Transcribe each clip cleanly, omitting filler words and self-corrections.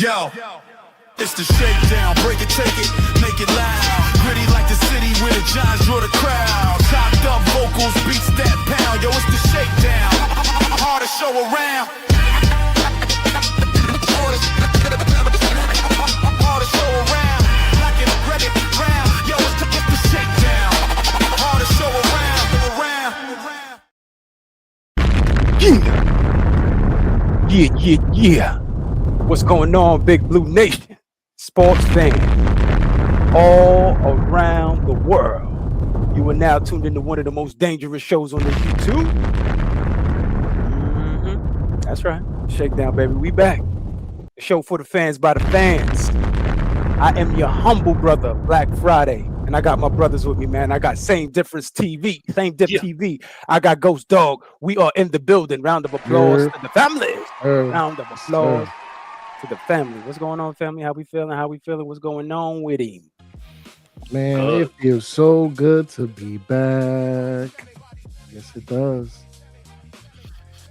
Yo, it's the shakedown. Break it, take it, make it loud. Gritty like the city where the Giants draw the crowd. Chopped up vocals, beats that pound. Yo, it's the shakedown. Hardest show around. Hardest show around. Black and red and brown. Yo, it's the shakedown. Hardest show around. Yeah. What's going on, Big Blue Nation? Sports fan all around the world. You are now tuned into one of the most dangerous shows on the YouTube. That's right. Shakedown, baby. We back. The show for the fans by the fans. I am your humble brother, Black Friday. And I got my brothers with me, man. I got Same Difference TV. TV. I got Ghost Dog. We are in the building. Round of applause to the family. Round of applause to the family. What's going on, family? How we feeling? What's going on with him? Man, it feels so good to be back. Yes, it does.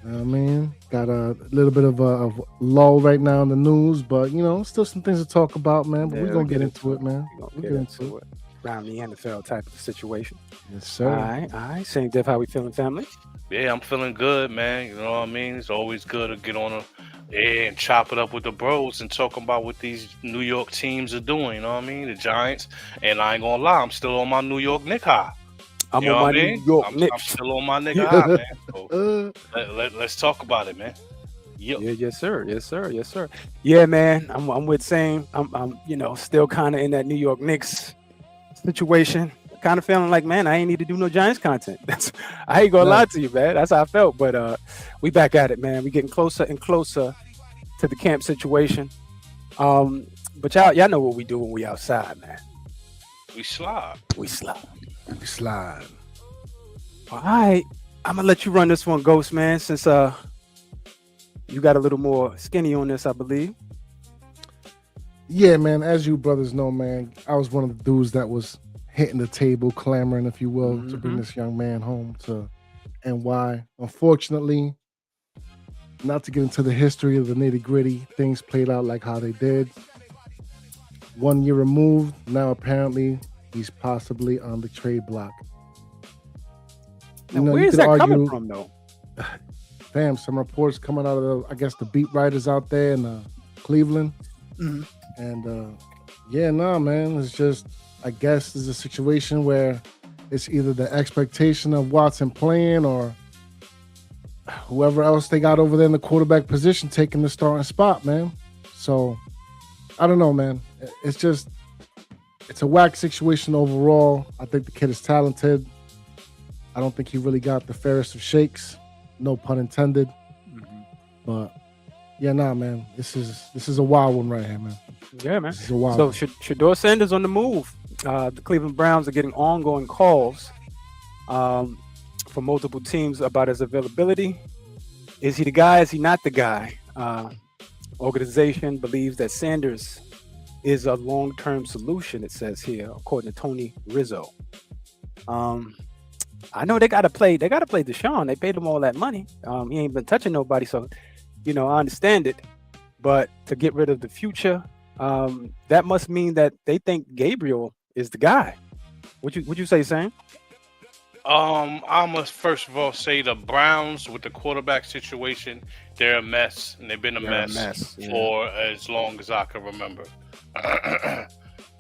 I mean, got a little bit of a lull right now in the news, but still some things to talk about, man. But we're gonna get into it, man. We'll get into it. Around the NFL type of situation. Yes, sir. All right. Same Diff, how we feeling, family? Yeah, I'm feeling good, man. You know what I mean? It's always good to get on air and chop it up with the bros and talk about what these New York teams are doing. You know what I mean? The Giants. And I ain't gonna lie, I'm still on my New York Knicks high. I'm on my New York Knicks. I'm still on my nigga high, man. So let's talk about it, man. Yep. Yeah, yes, sir. Yeah, man. I'm with Same. I'm still kind of in that New York Knicks situation. Kind of feeling like, man, I ain't need to do no Giants content. I ain't gonna lie to you, man. That's how I felt. But we back at it, man. We getting closer and closer to the camp situation. But y'all know what we do when we outside, man. We slide. All right, I'm gonna let you run this one, Ghost, man. Since you got a little more skinny on this, I believe. Yeah, man. As you brothers know, man, I was one of the dudes that was hitting the table, clamoring, if you will, to bring this young man home to NY. Unfortunately, not to get into the history of the nitty-gritty, things played out like how they did. 1 year removed, now apparently he's possibly on the trade block. Now, where is that coming from, though? Fam, some reports coming out of, the beat writers out there in Cleveland. Mm-hmm. And, man, it's just, I guess there's a situation where it's either the expectation of Watson playing or whoever else they got over there in the quarterback position taking the starting spot, man. So, I don't know, man. It's a whack situation overall. I think the kid is talented. I don't think he really got the fairest of shakes. No pun intended. Mm-hmm. But, man. This is a wild one right here, man. Yeah, man. So, Shedeur Sanders on the move. The Cleveland Browns are getting ongoing calls from multiple teams about his availability. Is he the guy? Is he not the guy? Organization believes that Sanders is a long-term solution, it says here, according to Tony Rizzo. I know they got to play Deshaun. They paid him all that money. He ain't been touching nobody, so, I understand it. But to get rid of the future, that must mean that they think Gabriel is the guy. Would you say, Sam? I must first of all say the Browns with the quarterback situation, they're a mess, and they've been a mess for as long as I can remember.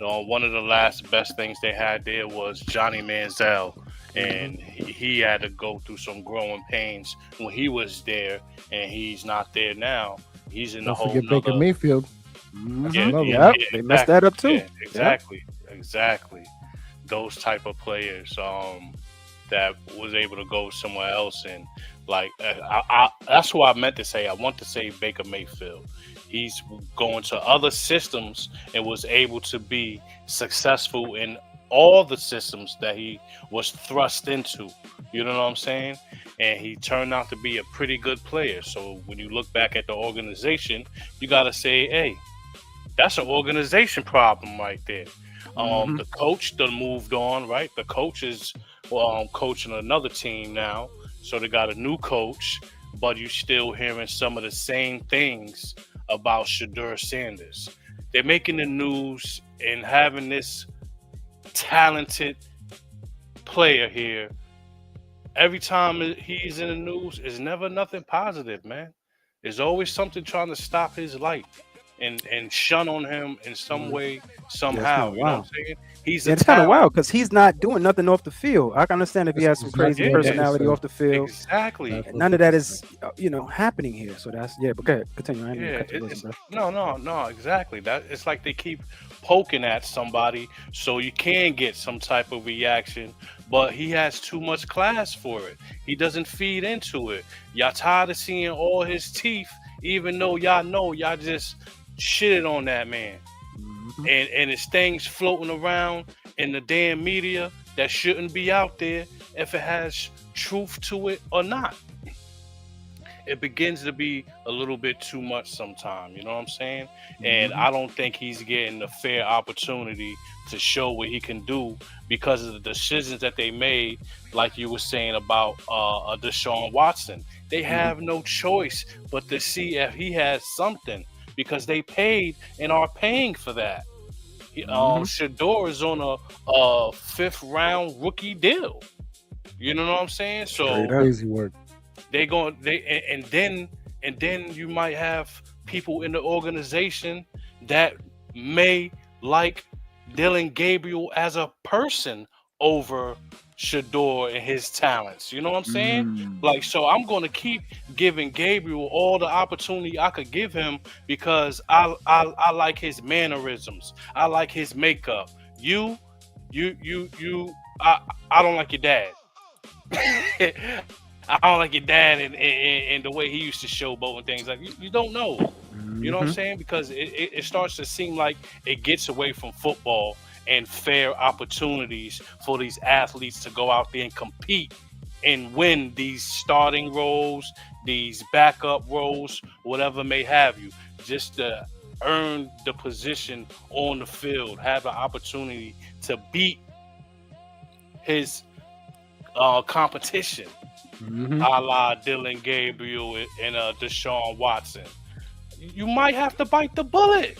One of the last best things they had there was Johnny Manziel, and he had to go through some growing pains when he was there, and he's not there now. He's in the whole. Don't forget Baker Mayfield. They messed that up too. Yeah, exactly. Those type of players that was able to go somewhere else, and that's what I meant to say. I want to say Baker Mayfield. He's going to other systems and was able to be successful in all the systems that he was thrust into. You know what I'm saying? And he turned out to be a pretty good player. So when you look back at the organization, you got to say, hey, that's an organization problem right there. The coach done moved on, right? The coach is coaching another team now. So they got a new coach, but you're still hearing some of the same things about Shedeur Sanders. They're making the news and having this talented player here. Every time he's in the news, it's never nothing positive, man. There's always something trying to stop his light and shun on him in some way, somehow. You know what I'm saying? He's it's kind of wild because he's not doing nothing off the field. I can understand if he has some crazy personality off the field. Exactly. None of that is, happening here. So that's But go ahead, continue. No, exactly. That it's like they keep poking at somebody so you can get some type of reaction, but he has too much class for it. He doesn't feed into it. Y'all tired of seeing all his teeth, even though y'all know y'all just shitted on that man. And it's things floating around in the damn media that shouldn't be out there if it has truth to it or not. It begins to be a little bit too much sometimes, you know what I'm saying? And I don't think he's getting a fair opportunity to show what he can do because of the decisions that they made, like you were saying about Deshaun Watson. They have no choice but to see if he has something because they paid and are paying for that. Shedeur is on a 5th round rookie deal. You know what I'm saying? So crazy work. And then you might have people in the organization that may like Dylan Gabriel as a person over Shedeur and his talents. You know what I'm saying? Like, so I'm going to keep giving Gabriel all the opportunity I could give him because I like his mannerisms. I like his makeup. I don't like your dad. I don't like your dad and the way he used to showboat and things like you don't know. You know what I'm saying? Because it starts to seem like it gets away from football and fair opportunities for these athletes to go out there and compete and win these starting roles, these backup roles, whatever may have you, just to earn the position on the field, have an opportunity to beat his competition, a la Dylan Gabriel and Deshaun Watson. You might have to bite the bullet.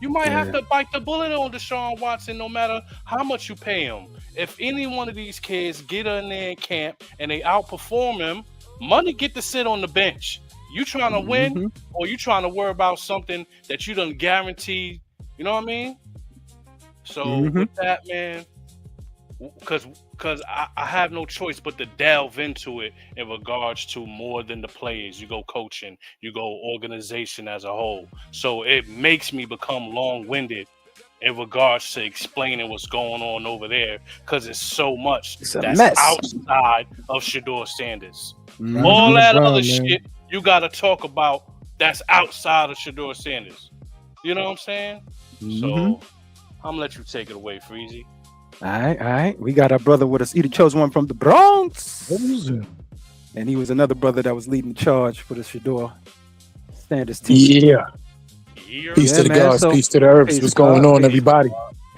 You might have to bite the bullet on Deshaun Watson no matter how much you pay him. If any one of these kids get in there in camp and they outperform him, money get to sit on the bench. You trying to win or you trying to worry about something that you done guaranteed, you know what I mean? So with that, man, because I have no choice but to delve into it in regards to more than the players. You go coaching, you go organization as a whole. So it makes me become long-winded in regards to explaining what's going on over there because it's so much that's outside of Shedeur Sanders. All that other shit you got to talk about that's outside of Shedeur Sanders. You know what I'm saying? So I'm going to let you take it away, Freezy. All right. We got our brother with us. He chose one from the Bronx. And he was another brother that was leading the charge for the Shedeur Sanders team. Yeah. Peace to the gods, peace to the herbs. What's going on, everybody?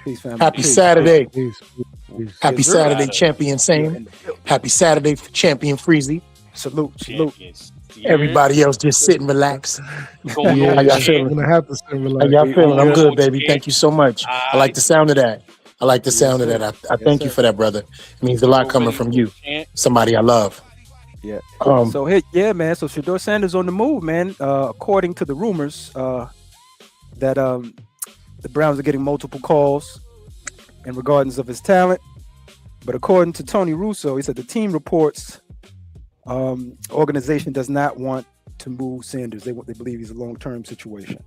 Peace, family. Happy Saturday. Peace. Happy Saturday, Champion Same. Happy Saturday, Champion Freezy. Salute. Everybody else just sit and relax. How y'all feeling? Gonna have to sit and relax. How y'all feeling? I'm good, baby. Thank you so much. I like the sound of that. I thank you for that, brother. It means a lot coming from you, somebody I love. Yeah. So Shedeur Sanders on the move, man. According to the rumors, that the Browns are getting multiple calls in regards of his talent. But according to Tony Russo, he said the team reports organization does not want to move Sanders. They believe he's a long-term situation.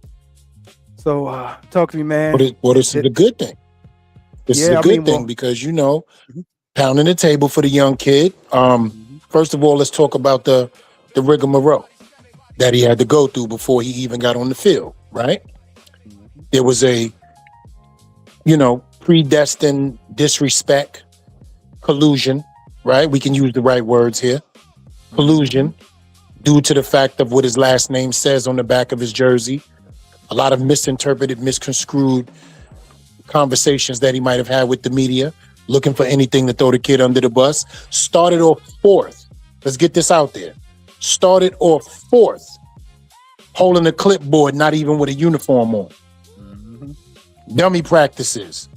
So talk to me, man. What is the good thing? This is a good thing because, pounding the table for the young kid. First of all, let's talk about the rigmarole that he had to go through before he even got on the field, right? There was a, predestined disrespect, collusion, right? We can use the right words here. Collusion, due to the fact of what his last name says on the back of his jersey. A lot of misinterpreted, misconstrued conversations that he might have had with the media, looking for anything to throw the kid under the bus. Started off 4th. Let's get this out there. Started off 4th holding a clipboard, not even with a uniform on. Dummy practices.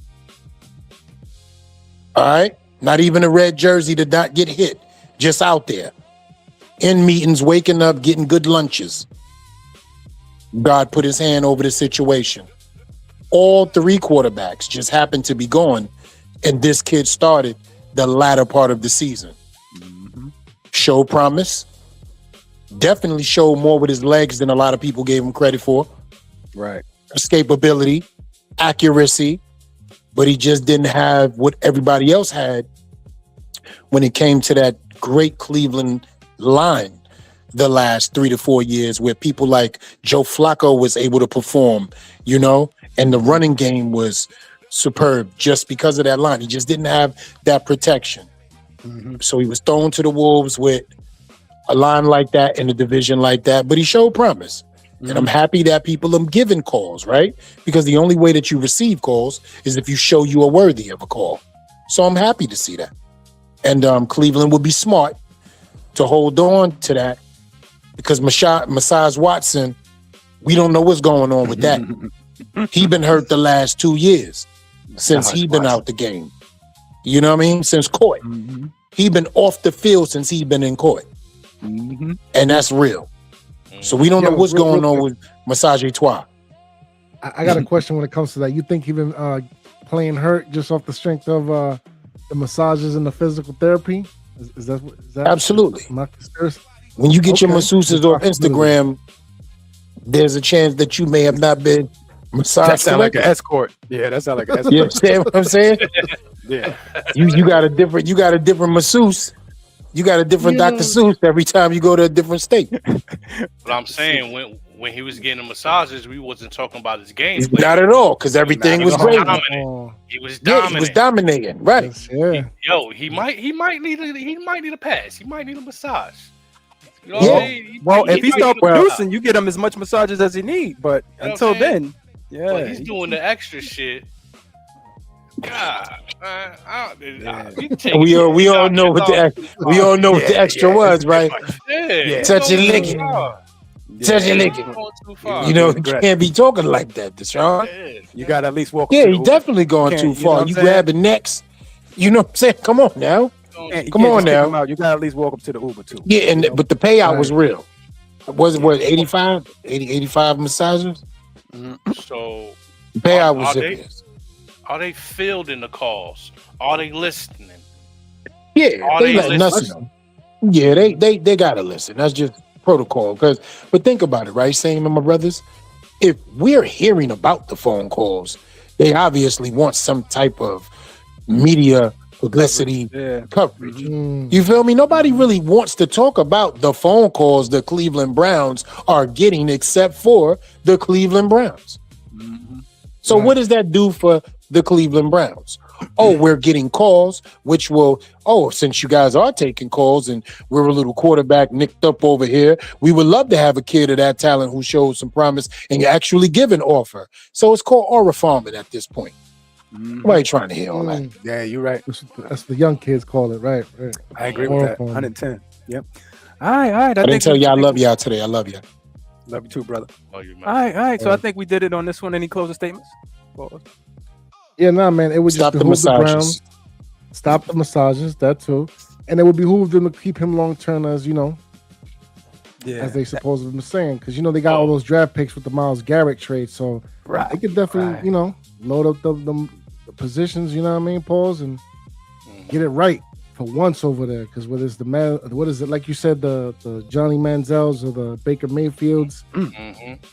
All right? Not even a red jersey to not get hit. Just out there. In meetings, waking up, getting good lunches. God put his hand over the situation. All 3 quarterbacks just happened to be gone, and this kid started the latter part of the season. Showed promise. Definitely showed more with his legs than a lot of people gave him credit for. Right. Escapability, accuracy, but he just didn't have what everybody else had when it came to that great Cleveland line the last 3 to 4 years, where people like Joe Flacco was able to perform, you know, and the running game was superb just because of that line. He just didn't have that protection. So he was thrown to the wolves with a line like that in a division like that, but he showed promise. And I'm happy that people are giving calls, right? Because the only way that you receive calls is if you show you are worthy of a call. So I'm happy to see that. And Cleveland would be smart to hold on to that, because Masaj Watson, we don't know what's going on with that. He been hurt the last 2 years since he been out the game. You know what I mean? Since court. He been off the field since he been in court. And that's real. So we don't know what's going on with Masaj Watson. I got a question when it comes to that. You think he been playing hurt just off the strength of the massages and the physical therapy? Is that Absolutely. Not conspiracy? When you get your masseuses off Instagram, there's a chance that you may have not been massaged. That sound like an escort. Yeah, that sound like an escort. You understand what I'm saying? Yeah. You got a different masseuse. You got a different Dr. Seuss every time you go to a different state. But I'm saying when he was getting the massages, we wasn't talking about his game. Not at all, because everything was great. He was dominant. Yeah, he was dominating, right? Yeah. He might need a pass. He might need a massage. You know Yeah. what I mean? Well, if he start might need a producing, you get him as much massages as he need. But You know until what I'm saying? then, But he's doing the extra shit. God, We all know what the extra was, right? Yeah. Touch and lick it. Touch and lick it. You know, you can't be talking like that, Deshaun. you got to at least walk. Yeah, he definitely going too far. You grabbing necks. You know what I'm saying? Come on now. Come on now. You got to at least walk up to the Uber too. Yeah, but the payout was real. Was it what, 85 massages? So The payout was serious. Are they fielding the calls? Are they listening? Yeah, Are they they letting us listening? know. Yeah, they gotta listen. That's just protocol. But think about it, right? Same to my brothers. If we're hearing about the phone calls, they obviously want some type of media publicity coverage. You feel me? Nobody really wants to talk about the phone calls the Cleveland Browns are getting, except for the Cleveland Browns. So what does that do for the Cleveland Browns? Oh, we're getting calls, which will, since you guys are taking calls and we're a little quarterback nicked up over here, we would love to have a kid of that talent who shows some promise and you actually give an offer. So it's called aura farming at this point. Nobody trying to hear all that. Yeah, you're right. That's the young kids call it, right? I agree with that. 110. Yep. All right. I didn't tell y'all I love y'all today. I love y'all. Love you too, brother. Oh, you All right. So I think we did it on this one. Any closing statements? Yeah, man. It would Stop just the behoove the massages. Browns. Stop the massages, that too. And it would behoove them to keep him long term, as you know, as they supposedly been saying, because they got all those draft picks with the Myles Garrett trade, so they could definitely load up the positions. You know what I mean? Pause and get it right for once over there. Because whether it's like you said, the Johnny Manziels or the Baker Mayfields,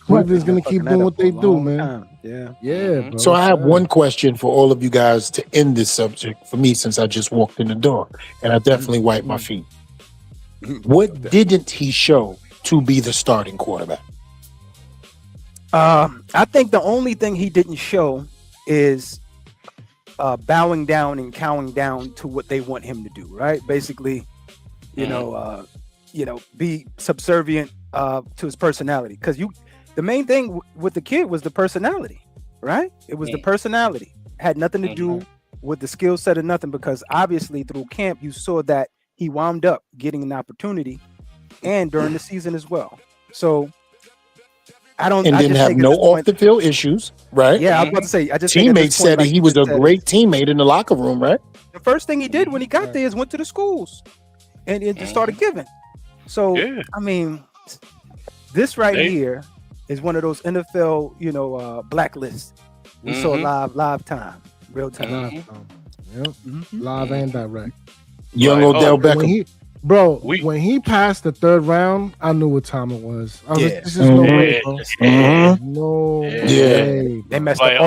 Cleveland's gonna keep doing what they do, man. Yeah. Bro. So I have one question for all of you guys to end this subject for me, since I just walked in the door and I definitely wiped my feet. What didn't he show to be the starting quarterback? I think the only thing he didn't show is bowing down and cowing down to what they want him to do, right? Basically, be subservient to his personality. Because the main thing with the kid was the personality, right? It was the personality. Had nothing to do with the skill set or nothing, because obviously through camp you saw that he wound up getting an opportunity and during the season as well. So I don't. and I didn't just have think at no this off point, the field issues, right? yeah, I was about to say. I just think at Teammates this point, said that like he you was just a said, great teammate in the locker room, right? the first thing he did when he got Right. there is went to the schools and it just started giving. So Yeah. I mean, this right They- here is one of those NFL, blacklists. We saw live time, real time. Live, yep. Live and direct. Young Like, Odell oh, When Beckham. he, when he passed the third round, I knew what time it was. I was Yeah. like, this is no way, bro. Mhm. No Yeah. way. They messed Like, up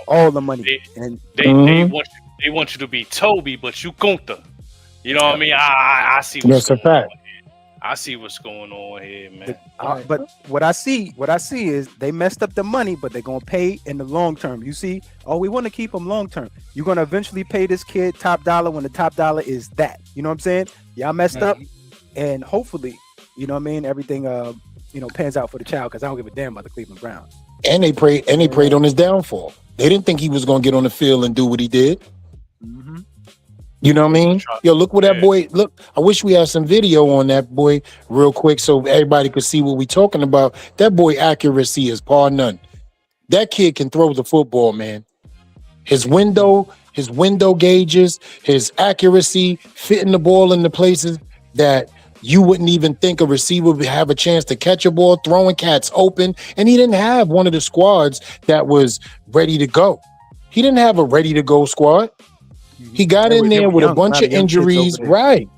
all the money, and they want you to be Toby, but you Gunther. You know what I mean? I see what's That's a going on. fact. I see what's going on here, man. but what I see is they messed up the money, but they're gonna pay in the long term. You see, we want to keep them long term. You're gonna eventually pay this kid top dollar when the top dollar is that. You know what I'm saying? Y'all messed up, and hopefully, everything pans out for the child, because I don't give a damn about the Cleveland Browns. And they prayed on his downfall. They didn't think he was going to get on the field and do what he did. Mm-hmm. You know what I mean? Yo, look what that boy. Look, I wish we had some video on that boy real quick so everybody could see what we talking about. That boy accuracy is par none. That kid can throw the football, man. His window gauges, his accuracy, fitting the ball in the places that you wouldn't even think a receiver would have a chance to catch a ball, throwing cats open. And he didn't have one of the squads that was ready to go. He didn't have a ready to go squad. He got in there with a bunch of injuries. Right.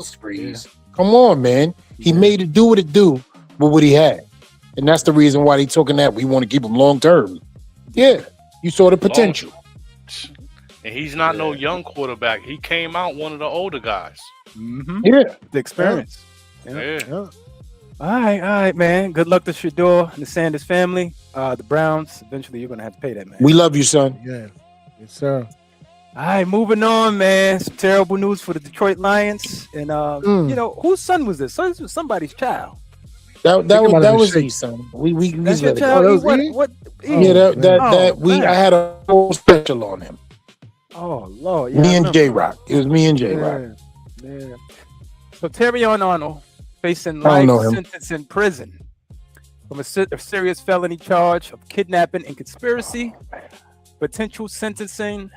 Sprees. Come on, man. He made it do what it do with what he had. And that's the reason why they took in that. We want to keep him long term. Yeah. You saw the potential. And he's not no young quarterback. He came out one of the older guys. Mm-hmm. Yeah. The experience. Yeah. All right, man. Good luck to Shador and the Sanders family. The Browns, eventually you're going to have to pay that, man. We love you, son. Yeah. Yes, sir. All right, moving on, man. Some terrible news for the Detroit Lions. And, whose son was this? So this was somebody's child. That was his son. We That's your let it child? go. What? I had a whole special on him. Oh, Lord. Yeah, Me and J-Rock. It was me and J-Rock. Yeah. So Terrion Arnold facing I don't life know him. sentence in prison from a serious felony charge of kidnapping and conspiracy. Potential sentencing.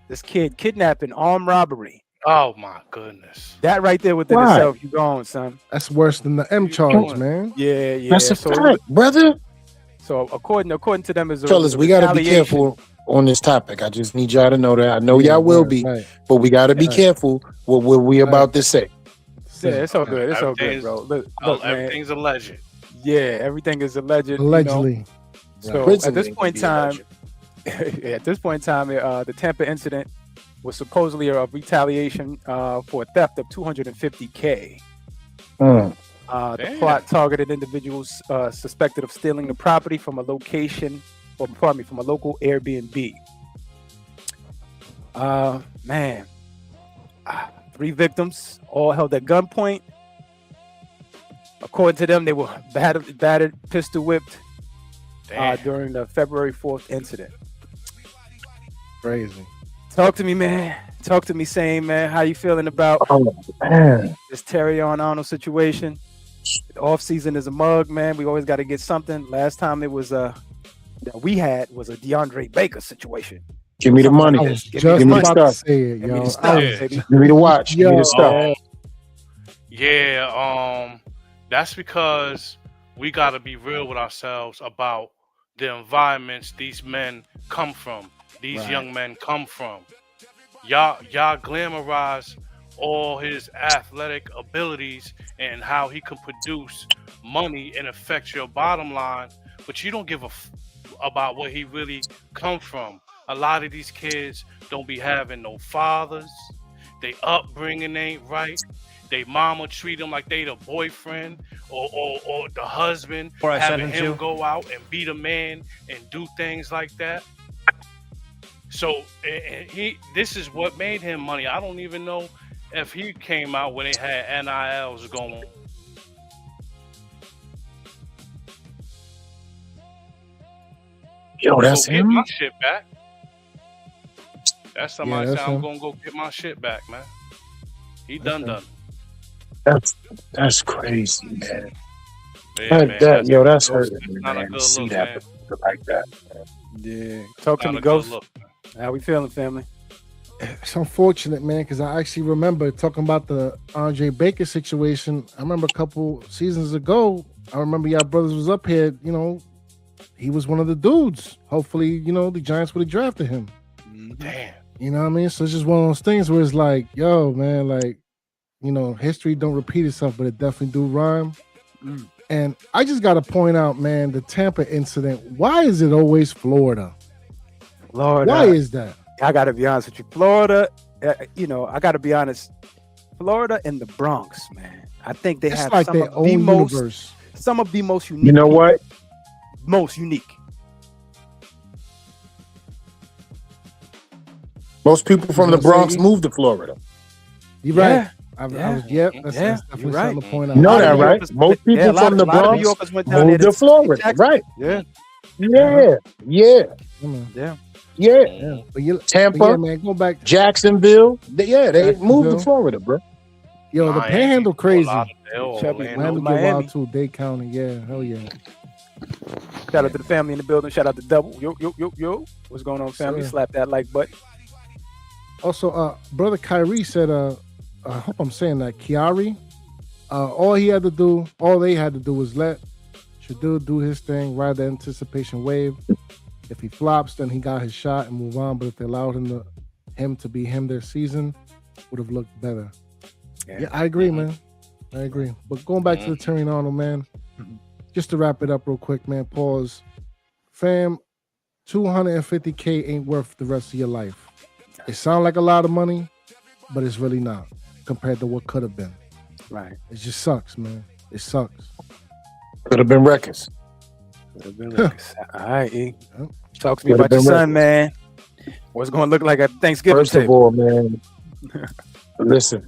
This kid kidnapping, armed robbery. Oh my goodness. That right there within Why? itself, you going, son. That's worse than the M charge, man. Yeah. That's a so, fact, brother. So according to them, is Fellas, we got to be careful on this topic. I just need y'all to know that. I know y'all will be, but we got to be careful with what we about to say. Yeah, it's all good. It's all good, bro. Look, Everything's alleged. Yeah, everything is alleged. Allegedly. So at this point in time, the Tampa incident was supposedly a retaliation for a theft of $250K. The plot targeted individuals suspected of stealing the property from a local Airbnb. Man, 3 victims, all held at gunpoint. According to them, they were battered, pistol whipped during the February 4th incident. Crazy. Talk to me, man. Talk to me, sane man. How you feeling about this Terrion Arnold situation? The off season is a mug, man. We always got to get something. Last time it was that we had was a DeAndre Baker situation. Give me the money. Like Just Give me the about stuff. to say it, Give me yo. the stuff, baby. Give me the watch. Give me the stuff. That's because we got to be real with ourselves about the environments these men come from. These young men come from. Y'all glamorize all his athletic abilities and how he can produce money and affect your bottom line, but you don't give about where he really come from. A lot of these kids don't be having no fathers. They upbringing ain't right. They mama treat them like they the boyfriend or the husband, having him go out and beat a man and do things like that. So this is what made him money. I don't even know if he came out when they had NILs going. Yo, that's Get him. my shit back. That's somebody that's said I'm him. gonna go get my shit back, man. He done. That's crazy, man. Yeah, man. That's hurting me, not a man. good To see look, that man. like that. Yeah. Talk to Not me, a good Ghost. look. How we feeling, family? It's unfortunate, man, because I actually remember talking about the Andre Baker situation. I remember a couple seasons ago. I remember y'all brothers was up here. You know, he was one of the dudes. Hopefully, you know, the Giants would have drafted him. Damn. You know what I mean? So it's just one of those things where it's like, yo, man, like, you know, history don't repeat itself, but it definitely do rhyme. And I just got to point out, man, the Tampa incident. Why is it always Florida? Lord, Why is that? I got to be honest with you. Florida, you know, I got to be honest. Florida and the Bronx, man. I think they It's have like some their of own the most, universe. some of the most unique. You know what? Most unique. Most people from the gonna say, Bronx E? moved to Florida. You're Yeah. right. That's definitely you're right. something to point out. You know A lot that, of New right? Yorkers- Most yeah, people a lot from of- the a lot of New Bronx Yorkers went down there moved to see Florida, Jackson. right? Yeah, Yeah. Yeah. Yeah. But you, Tampa, but yeah, man, go back. Jacksonville. They moved to Jacksonville. Florida, bro. Yo, the Miami, Panhandle crazy. Lauderdale, Chubby, Orlando. Miami get Miami. wild too. Dade County, yeah, hell yeah. Shout out to the family in the building. Shout out to Double. Yo. What's going on, family? Sir. Slap that like button. Also, brother Kyrie said, I hope I'm saying that, Chiari, all they had to do was let Shadul do his thing, ride the anticipation wave. If he flops, then he got his shot and move on. But if they allowed him to be him their season, would have looked better. Yeah, I agree, man. I agree. But going back to the Terry Arnold, man, just to wrap it up real quick, man, pause. Fam, $250K ain't worth the rest of your life. It sounds like a lot of money, but it's really not compared to what could have been. Right. It just sucks, man. It sucks. Could have been records. All right, E. Yep. Talk to me Would've about your been son, man. What's going to look like at Thanksgiving First of table? all, man, listen.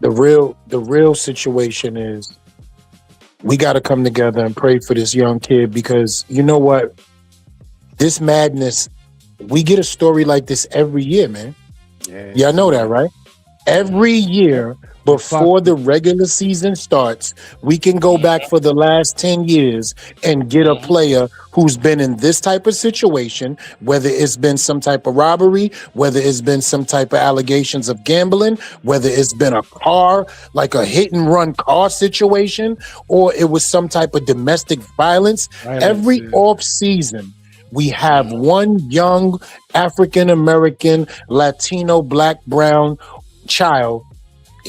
The real situation is we got to come together and pray for this young kid, because you know what? This madness, we get a story like this every year, man. Yeah, I know that, right? Every year before the regular season starts, we can go back for the last 10 years and get a player who's been in this type of situation, whether it's been some type of robbery, whether it's been some type of allegations of gambling, whether it's been a car, like a hit and run car situation, or it was some type of domestic violence. Every off season, we have one young African-American, Latino, Black, Brown child,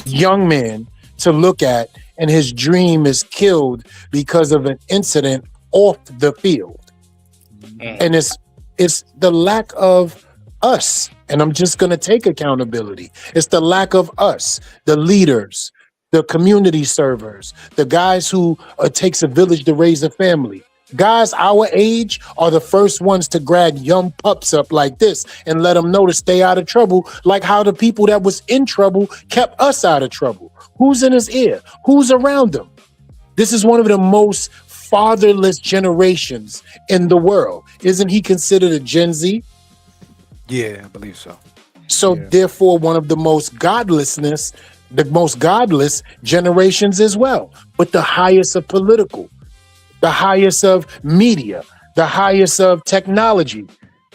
young man to look at, and his dream is killed because of an incident off the field. And it's the lack of us, and I'm just going to take accountability. It's the lack of us, the leaders, the community servers, the guys who takes a village to raise a family. Guys our age are the first ones to grab young pups up like this and let them know to stay out of trouble, like how the people that was in trouble kept us out of trouble. Who's in his ear? Who's around him? This is one of the most fatherless generations in the world. Isn't he considered a Gen Z? Yeah, I believe so. So therefore, one of the most godless generations as well, but the highest of political, the highest of media, the highest of technology.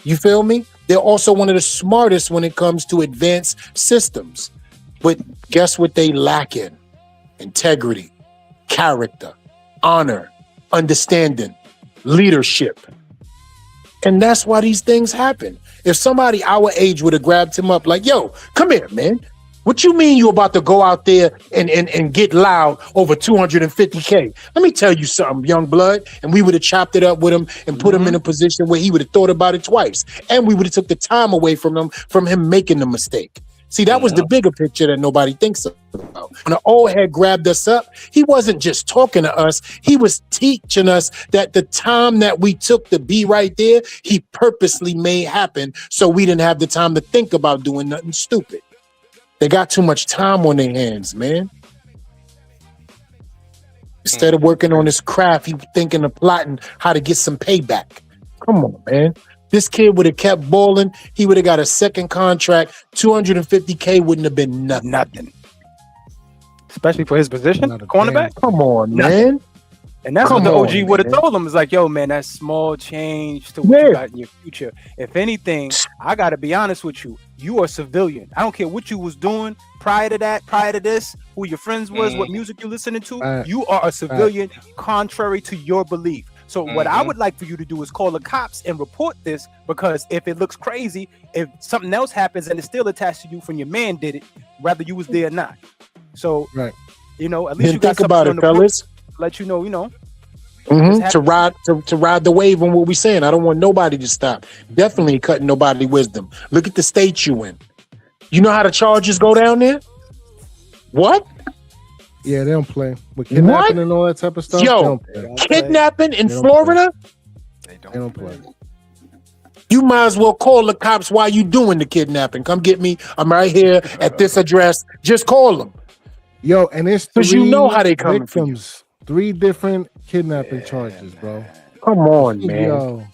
You feel me? They're also one of the smartest when it comes to advanced systems. But guess what they lack in? Integrity, character, honor, understanding, leadership. And that's why these things happen. If somebody our age would have grabbed him up like, yo, come here, man. What you mean you about to go out there and get loud over 250K? Let me tell you something, young blood. And we would have chopped it up with him and put him in a position where he would have thought about it twice. And we would have took the time away from him making the mistake. See, that was the bigger picture that nobody thinks about. When the old head grabbed us up, he wasn't just talking to us. He was teaching us that the time that we took to be right there, he purposely made happen so we didn't have the time to think about doing nothing stupid. They got too much time on their hands, man. Instead of working on his craft, he was thinking of plotting how to get some payback. Come on, man. This kid would have kept balling. He would have got a second contract. 250K wouldn't have been nothing. especially for his position, Not a cornerback. Come on, Nothing. man. And that's Come what the on, OG would have man. told him. It's like, yo, man, that's small change to what Yeah. you got in your future. If anything, I got to be honest with you. You are a civilian. I don't care what you was doing prior to that, prior to this, who your friends was, what music you listening to. You are a civilian contrary to your belief. So what I would like for you to do is call the cops and report this, because if it looks crazy, if something else happens and it's still attached to you from your man did it, whether you was there or not. So, you know, at least Then you got think about something it, on the fellas. book to let you know, To ride the wave on what we saying. I don't want nobody to stop. Definitely cutting nobody wisdom. Look at the state you in. You know how the charges go down there? What? Yeah, they don't play with kidnapping and all that type of stuff. Yo, kidnapping in Florida? They don't play. You might as well call the cops while you doing the kidnapping. Come get me. I'm right here at this address. Just call them. Yo, and it's because you know how they coming victims. 3 different kidnapping charges, bro. Come on, man. Yo.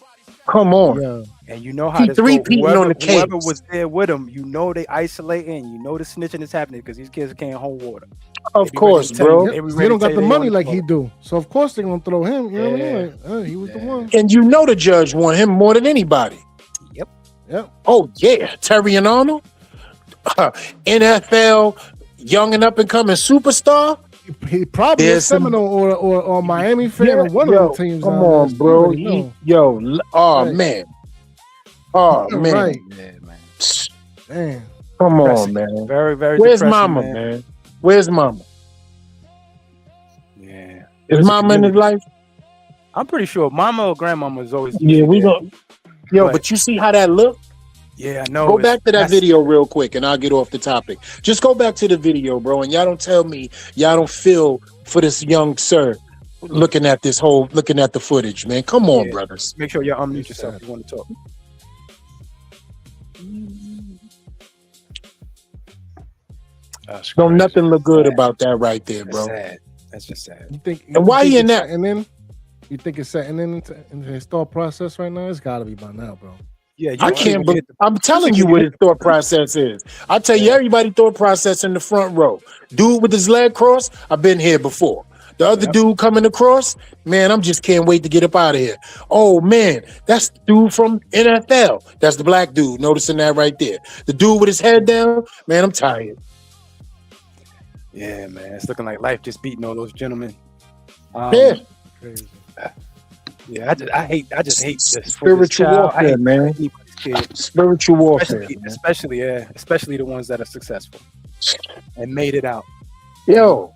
Come on. Yo. And you know how this go. Whoever was there with them, you know they isolating, you know the snitching is happening because these kids can't hold water. Of course, bro. They don't got the money like he do. So of course they're gonna throw him. You know what I mean? Like, he was the one. And you know the judge want him more than anybody. Yep. Oh yeah, Terry and Arnold, NFL young and up and coming superstar. He probably a Seminole or Miami fan or one of the teams. Come on, bro. Man. Oh man. Right. Man. Damn. Come on, man. Very, very. Where's Mama, man? Where's Mama? Yeah. Is Mama in his life? I'm pretty sure Mama or Grandmama is always. Yeah, we go. Yo, but you see how that look? Yeah, I know. Go back to that video real quick, and I'll get off the topic. Just go back to the video, bro, and y'all don't tell me y'all don't feel for this young sir looking at the footage, man. Come on, brothers. Make sure you unmute yourself if you want to talk. Don't nothing look good about that right there, bro. That's just sad. You think? And why he in that? And then you think it's setting into his thought process right now? It's got to be by now, bro. Yeah, I can't. I'm telling you what his thought process is. I tell you, everybody thought process in the front row. Dude with his leg crossed, I've been here before. The other dude coming across, man, I'm just can't wait to get up out of here. Oh man, that's the dude from NFL. That's the black dude. Noticing that right there. The dude with his head down, man, I'm tired. Yeah, man, it's looking like life just beating all those gentlemen. Crazy. Yeah, I just hate this spiritual warfare, man. Spiritual warfare, especially the ones that are successful and made it out. Yo,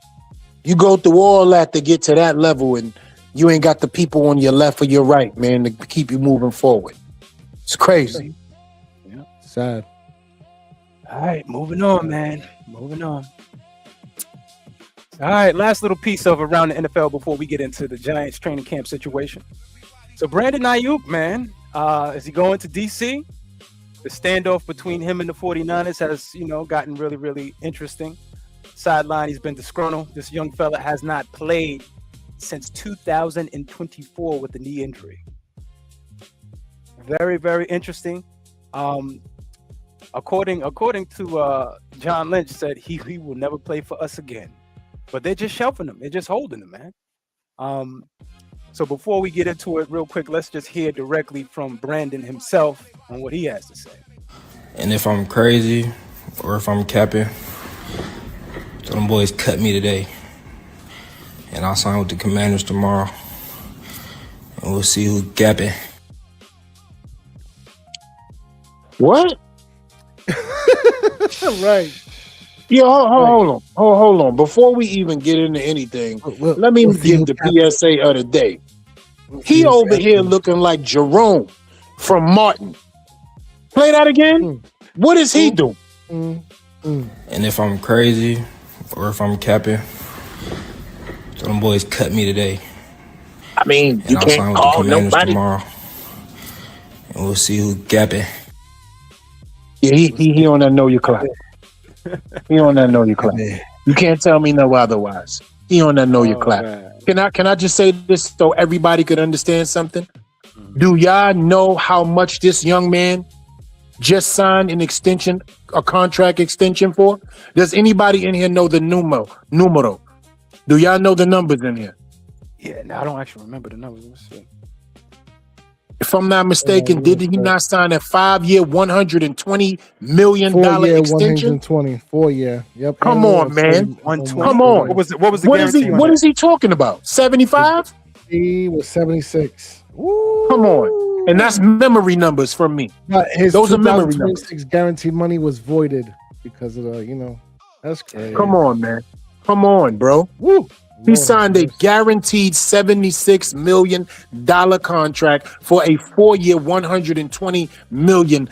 you go through all that to get to that level, and you ain't got the people on your left or your right, man, to keep you moving forward. It's crazy. Yeah, sad. All right, moving on, man. Moving on. All right, last little piece of around the NFL before we get into the Giants training camp situation. So Brandon Ayuk, man, is he going to DC? The standoff between him and the 49ers has, gotten really, really interesting. Sideline, he's been disgruntled. This young fella has not played since 2024 with a knee injury. Very, very interesting. According to John Lynch, said he will never play for us again. But they're just shelving him. They're just holding him, man. So before we get into it real quick, let's just hear directly from Brandon himself on what he has to say. And if I'm crazy or if I'm capping, so them boys cut me today. And I'll sign with the Commanders tomorrow. And we'll see who's gapping. What? Right. Yeah, hold on. Before we even get into anything, let me give the PSA of the day. He over here looking like Jerome from Martin. Play that again. What is he doing? And if I'm crazy or if I'm capping, so them boys cut me today. I mean, and you I'll can't sign call with the Commanders nobody tomorrow. And we'll see who's gapping. Yeah, he on that know your clock. He on that know your clock. You can't tell me no otherwise. He on that know your clock. Can I just say this so everybody could understand something? Do y'all know how much this young man just signed an extension, a contract extension for? Does anybody in here know the numero? Do y'all know the numbers in here? Yeah, no, I don't actually remember the numbers. Let's see. If I'm not mistaken, did he not sign a 5-year, $120 million 4-year, extension? 120, 4-year. Yep. Come on, man. 120. Come on. What was the guarantee? What is he talking about? 75? He was 76. Come on. And that's memory numbers from me. But his Those are memory 2026 guaranteed money was voided because of the, that's crazy. Come on, man. Come on, bro. Woo. He signed a guaranteed $76 million contract for a 4-year, $120 million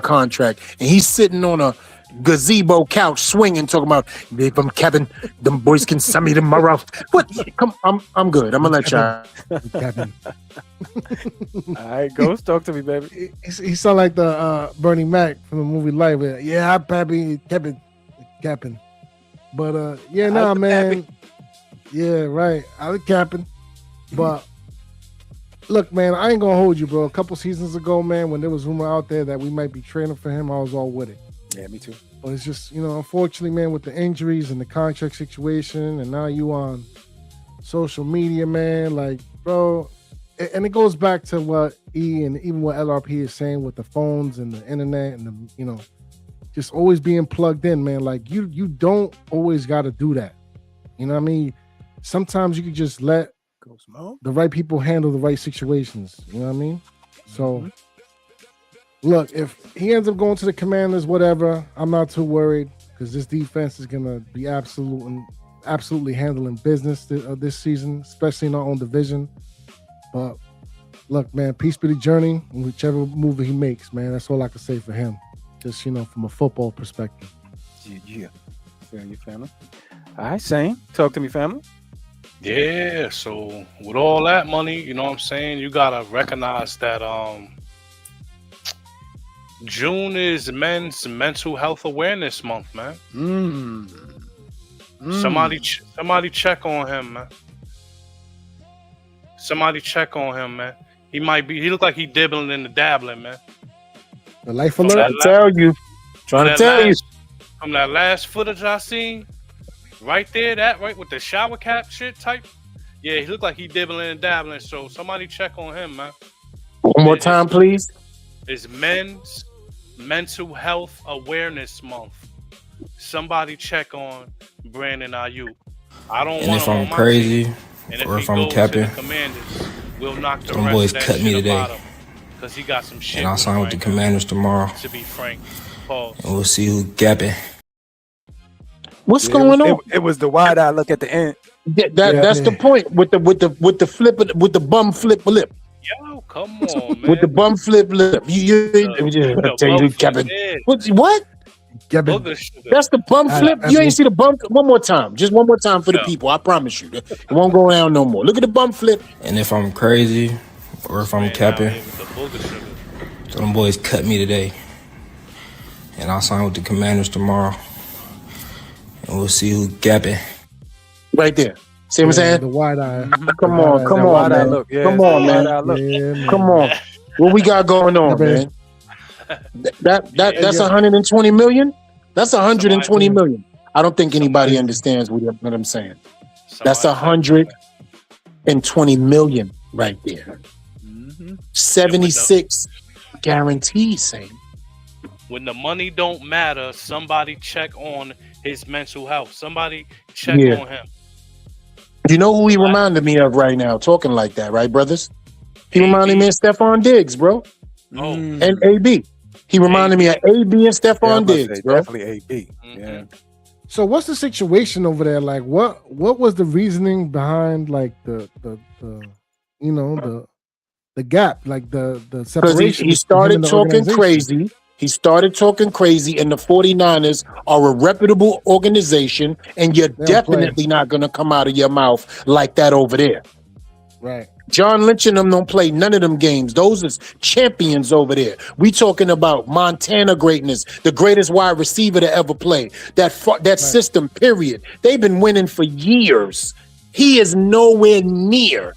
contract. And he's sitting on a gazebo couch swinging, talking about, if I'm Kevin, them boys can send me tomorrow. What? Come, I'm good. I'm gonna let y'all. Kevin. All right, Ghost, talk to me, baby. He sound like the Bernie Mac from the movie Life. Yeah, I'm Pappy, Captain. But yeah, nah, man. Yeah, right. I was capping. But look, man, I ain't gonna hold you, bro. A couple seasons ago, man, when there was rumor out there that we might be trading for him, I was all with it. Yeah, me too. But it's just, unfortunately, man, with the injuries and the contract situation, and now you on social media, man, like, bro, and it goes back to what E and even what LRP is saying with the phones and the internet and the, just always being plugged in, man. Like you don't always got to do that. You know what I mean? Sometimes you can just let the right people handle the right situations. You know what I mean? So, look, if he ends up going to the Commanders, whatever, I'm not too worried because this defense is going to be absolutely handling business this season, especially in our own division. But, look, man, peace be the journey, and whichever move he makes, man, that's all I can say for him. Just, from a football perspective. Yeah. Feel you, family. All right, Shane, talk to me, family. Yeah, so with all that money, you know what I'm saying, you gotta recognize that June is Men's Mental Health Awareness Month, man. Somebody check on him, man. Somebody check on him, man. He look like he dibbling and the dabbling, man. The life alert. Trying to tell you. From that last footage I seen, right there, that right with the shower cap shit type. Yeah, he looked like he dibbling and dabbling. So somebody check on him, man. One more time, please. It's Men's Mental Health Awareness Month. Somebody check on Brandon Ayuk. I don't want. And if I'm crazy or if I'm capping, Commanders, we'll knock the them rest boys of that cut me shit today. about him, cause he got some shit. And I'll sign with the Commanders tomorrow. To be frank, pause. And we'll see who gapping. What's going on? It was the wide eye look at the end. That's the point with the flip with the bum flip lip. Yo, come on, man. With the bum flip lip. You tell you, Kevin. What? Kevin. That's the bum flip. You ain't see the bum. One more time. Just one more time for the people. I promise you. It won't go down no more. Look at the bum flip. And if I'm crazy or if I'm capping, so them boys cut me today. And I'll sign with the Commanders tomorrow. And we'll see who gapping. Right there. See what I'm saying? The wide eye. Come on, man. Look. Yeah, come on, man. Yeah, Come on. What we got going on, man? That's 120 million. That's 120 million. I don't think anybody understands what I'm saying. That's 120 million right there. 76 guarantees, Sam. When the money don't matter, somebody check on his mental health. Somebody check on him. You know who he reminded me of right now, talking like that, right, brothers? He reminded me of Stephon Diggs, bro. Oh. And AB. He reminded me of AB and Stephon Diggs, bro. Definitely AB. Yeah. So what's the situation over there? Like, what was the reasoning behind like the gap, like the separation? He started talking crazy. He started talking crazy, and the 49ers are a reputable organization, and you're definitely not going to come out of your mouth like that over there. Right. John Lynch and them don't play none of them games. Those is champions over there. We talking about Montana greatness, the greatest wide receiver to ever play. That system, period. They've been winning for years. He is nowhere near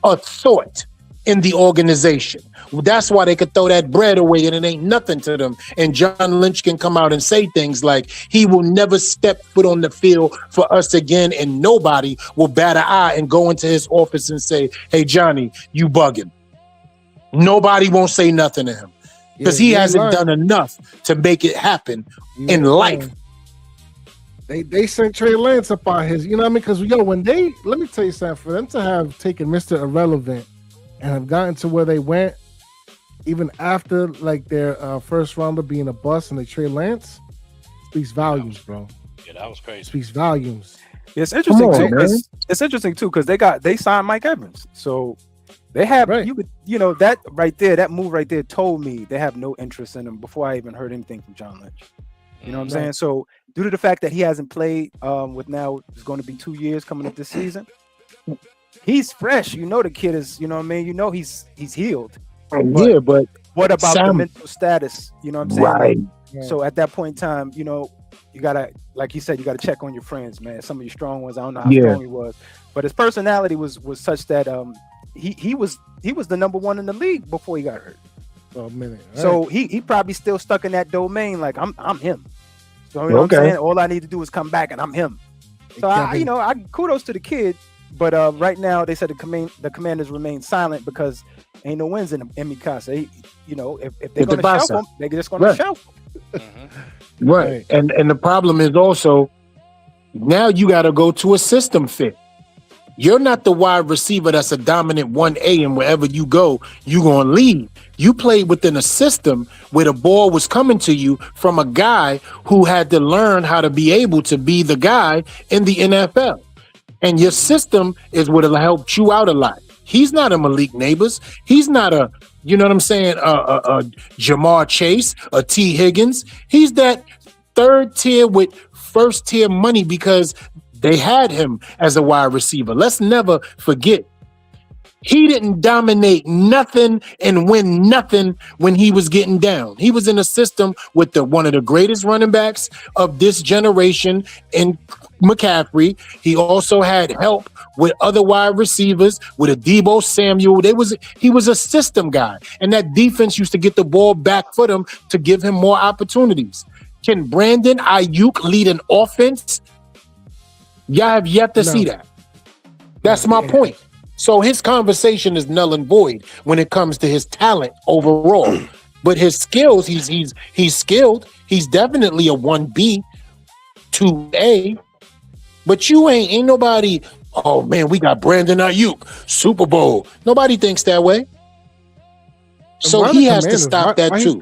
a thought in the organization. That's why they could throw that bread away and it ain't nothing to them. And John Lynch can come out and say things like, he will never step foot on the field for us again, and nobody will bat an eye and go into his office and say, hey, Johnny, you bugging. Nobody won't say nothing to him because he hasn't done enough to make it happen in life. They sent Trey Lance up on his, you know what I mean? Because, let me tell you something, for them to have taken Mr. Irrelevant and have gotten to where they went, even after like their first rounder being a bust and they trade Lance, speaks volumes, bro. Yeah, that was crazy. Speaks volumes. Yeah, it's interesting too. It's interesting too because they signed Mike Evans, so they have that right there. That move right there told me they have no interest in him before I even heard anything from John Lynch. You know what I'm saying? So due to the fact that he hasn't played with now it's going to be 2 years coming up this season, he's fresh. The kid is. You know what I mean? He's healed. But what about the mental status? You know what I'm saying? Right. Like, so at that point in time, you gotta, like you said, you gotta check on your friends, man. Some of your strong ones, I don't know how strong he was, but his personality was such that he was the number one in the league before he got hurt. For a minute. So he probably still stuck in that domain, like I'm him. So you know what I'm saying? All I need to do is come back and I'm him. So I kudos to the kid, but right now they said the Commanders remain silent because ain't no wins in Mikasa. If they're gonna shelf him, they're just gonna shelf him. Right. And the problem is also now you got to go to a system fit. You're not the wide receiver that's a dominant 1A, and wherever you go, you're going to lead. You played within a system where the ball was coming to you from a guy who had to learn how to be able to be the guy in the NFL. And your system is what will help you out a lot. He's not a Malik Neighbors. He's not a, you know what I'm saying, a Jamar Chase, a T. Higgins. He's that third tier with first tier money because they had him as a wide receiver. Let's never forget, he didn't dominate nothing and win nothing when he was getting down. He was in a system with one of the greatest running backs of this generation in McCaffrey. He also had help with other wide receivers, with a Deebo Samuel. He was a system guy, and that defense used to get the ball back for them to give him more opportunities. Can Brandon Ayuk lead an offense? Y'all have yet to see that. That's my point. So his conversation is null and void when it comes to his talent overall. But his skills, he's skilled. He's definitely a 1B, 2A. But you ain't nobody, oh man, we got Brandon Ayuk, Super Bowl. Nobody thinks that way. So he has to stop that too.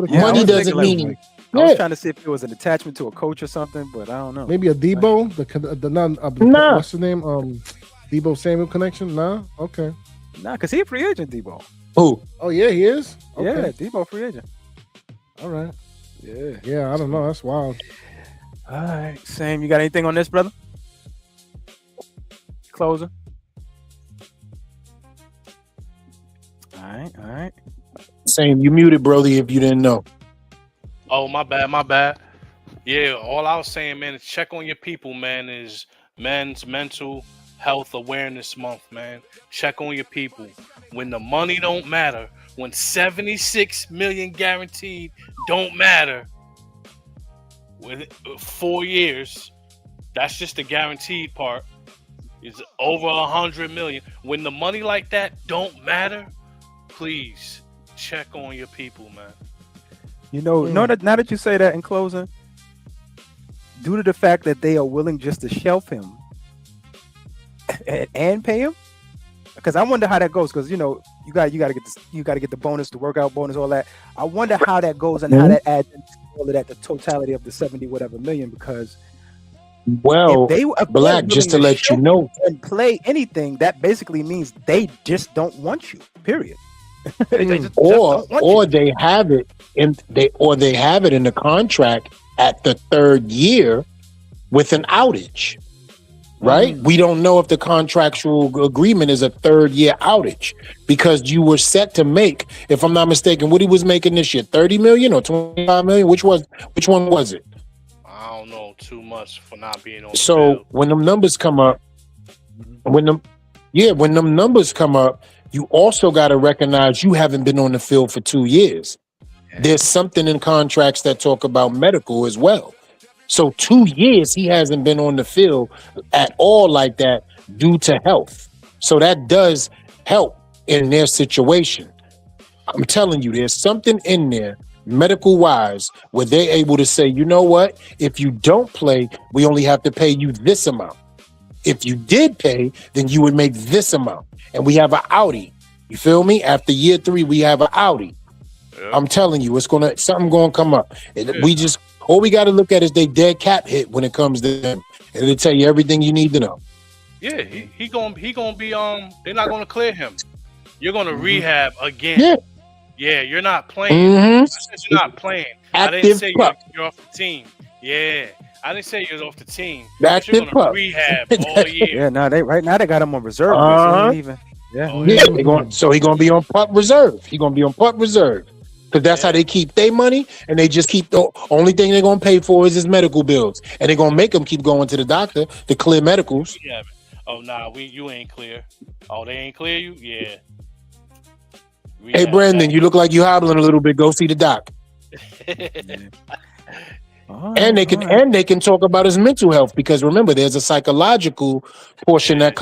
Money doesn't mean... I was trying to see if it was an attachment to a coach or something, but I don't know. Maybe a Deebo, what's the name? Deebo Samuel connection? Nah, okay. Nah, because he a free agent, Deebo. Who? Oh yeah, he is. Okay. Yeah, Deebo free agent. All right. Yeah. I don't know. That's wild. All right, Sam, you got anything on this, brother? Closer. All right. Sam, you muted, Brody, if you didn't know. Oh, my bad. Yeah, all I was saying, man, is check on your people, man, is Men's Mental Health Awareness Month, man. Check on your people. When the money don't matter, when 76 million guaranteed don't matter, with 4 years, that's just the guaranteed part. It's over 100 million. When the money like that don't matter, please check on your people, man. Now that you say that in closing, due to the fact that they are willing just to shelf him and pay him, because I wonder how that goes. Because you got to get the bonus, the workout bonus, all that. I wonder how that goes and how that adds into all of that, the totality of the 70 whatever million. Because Black, just to let you know, and play anything, that basically means they just don't want you. Period. Or they have it in the contract at the third year with an outage, right? We don't know if the contractual agreement is a third year outage because you were set to make, if I'm not mistaken, what he was making this year, 30 million or 25 million? Which one was it? I don't know too much for not being on. So when them numbers come up, when them numbers come up, you also got to recognize you haven't been on the field for 2 years. There's something in contracts that talk about medical as well. So 2 years he hasn't been on the field at all like that due to health. So that does help in their situation. I'm telling you, there's something in there medical wise where they're able to say, you know what? If you don't play, we only have to pay you this amount. If you did pay, then you would make this amount. And we have an outie. You feel me? After year 3, we have an outie. Yeah. I'm telling you, something gonna come up. We just all we got to look at is they dead cap hit when it comes to them, and it'll tell you everything you need to know. Yeah, he gonna be they're not gonna clear him. You're gonna rehab again. Yeah, you're not playing. I said you're not playing. I didn't say you're off the team. Yeah, I didn't say you're off the team. But you're gonna rehab all year. Yeah, no, right now they got him on reserve. So he gonna be on pup reserve. He gonna be on pup reserve. Because that's how they keep their money, and they just keep the only thing they're gonna pay for is his medical bills, and they're gonna make him keep going to the doctor to clear medicals. Yeah. Oh nah, you ain't clear. Oh, they ain't clear you? Yeah. Hey Brandon, you look like you hobbling a little bit. Go see the doc. And they can talk about his mental health, because remember, there's a psychological portion that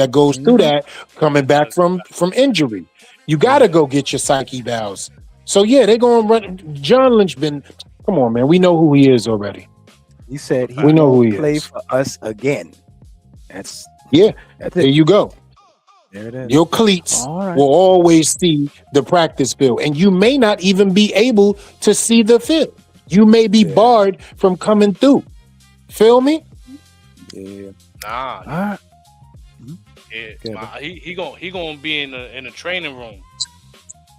goes through that coming back from injury. You gotta go get your psyche vows. So yeah, they're going to run. John Lynch come on, man. We know who he is already. He said we know who he play is. For us again. That's there you go. There it is. Your cleats will always see the practice field, and you may not even be able to see the field. You may be barred from coming through. Feel me? Yeah. Nah. He gonna be in the training room.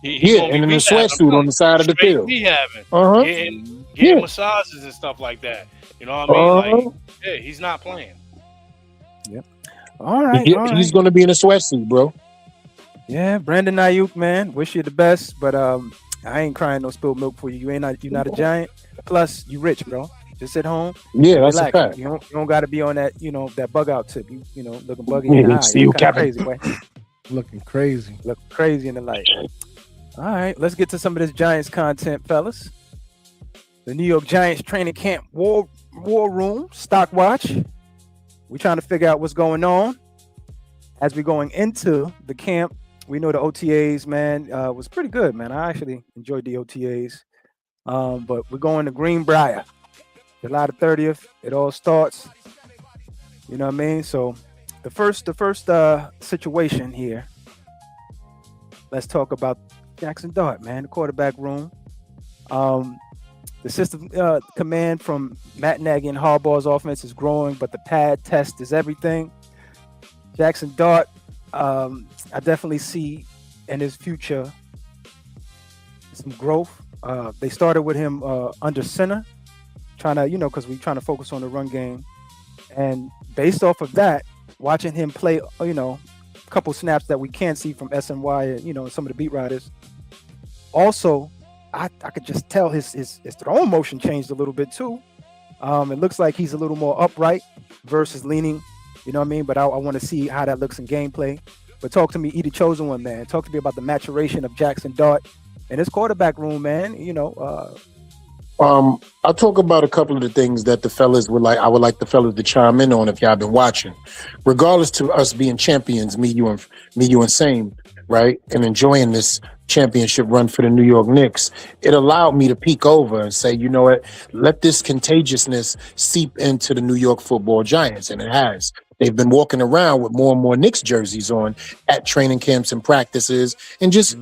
And in a sweatsuit on the side of the field. Getting massages and stuff like that. You know what I mean? Like, he's not playing. Yep. All right. He's going to be in a sweatsuit, bro. Yeah, Brandon Ayuk, man. Wish you the best, but I ain't crying no spilled milk for you. You're not a giant. Plus, you rich, bro. Just sit home. Yeah, that's a fact. You don't got to be on that, that bug out tip. You know, looking buggy in the eye. See you crazy, boy. Looking crazy. Look crazy in the light. All right, let's get to some of this Giants content, fellas. The New York Giants training camp war room stock watch. We're trying to figure out what's going on as we're going into the camp. We know the OTAs, man, was pretty good, man. I actually enjoyed the OTAs, but we're going to Greenbrier, July the 30th. It all starts. You know what I mean? So the first situation here. Let's talk about Jackson Dart, man, the quarterback room. The system command from Matt Nagy and Harbaugh's offense is growing, but the pad test is everything. Jackson Dart, I definitely see in his future some growth. They started with him under center, trying to, because we're trying to focus on the run game. And based off of that, watching him play, a couple snaps that we can't see from SNY and, some of the beat writers. Also, I could just tell his throwing motion changed a little bit too. It looks like he's a little more upright versus leaning, you know what I mean? But I want to see how that looks in gameplay. But talk to me, the chosen one, man. Talk to me about the maturation of Jackson Dart and his quarterback room, man. I'll talk about a couple of the things that the fellas would like. I would like the fellas to chime in on if y'all been watching. Regardless to us being champions, me, you, and Same, right, and enjoying this championship run for the New York Knicks, it allowed me to peek over and say, you know what, let this contagiousness seep into the New York Football Giants, and it has. They've been walking around with more and more Knicks jerseys on at training camps and practices, and just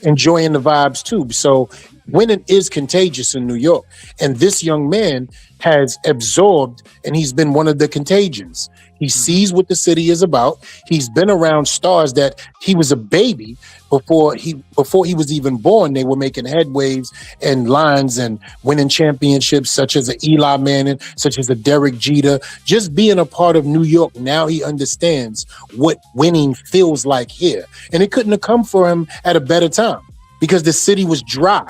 enjoying the vibes too. So winning is contagious in New York, and this young man has absorbed, and he's been one of the contagions. He sees what the city is about. He's been around stars that he was a baby before he was even born. They were making headwaves and lines and winning championships, such as a Eli Manning, such as a Derek Jeter. Just being a part of New York, now he understands what winning feels like here. And it couldn't have come for him at a better time, because the city was dry.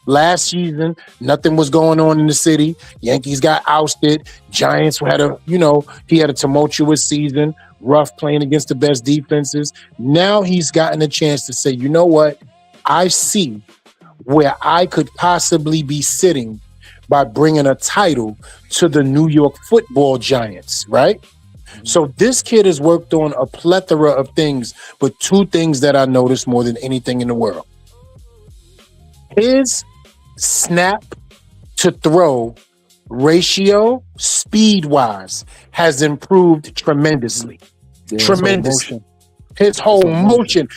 Last season, nothing was going on in the city. Yankees got ousted. Giants he had a tumultuous season. rough, playing against the best defenses. Now he's gotten a chance to say, you know what? I see where I could possibly be sitting by bringing a title to the New York Football Giants, right? So this kid has worked on a plethora of things, but two things that I noticed more than anything in the world. His snap to throw ratio, speed-wise, has improved tremendously. Tremendously. His whole motion.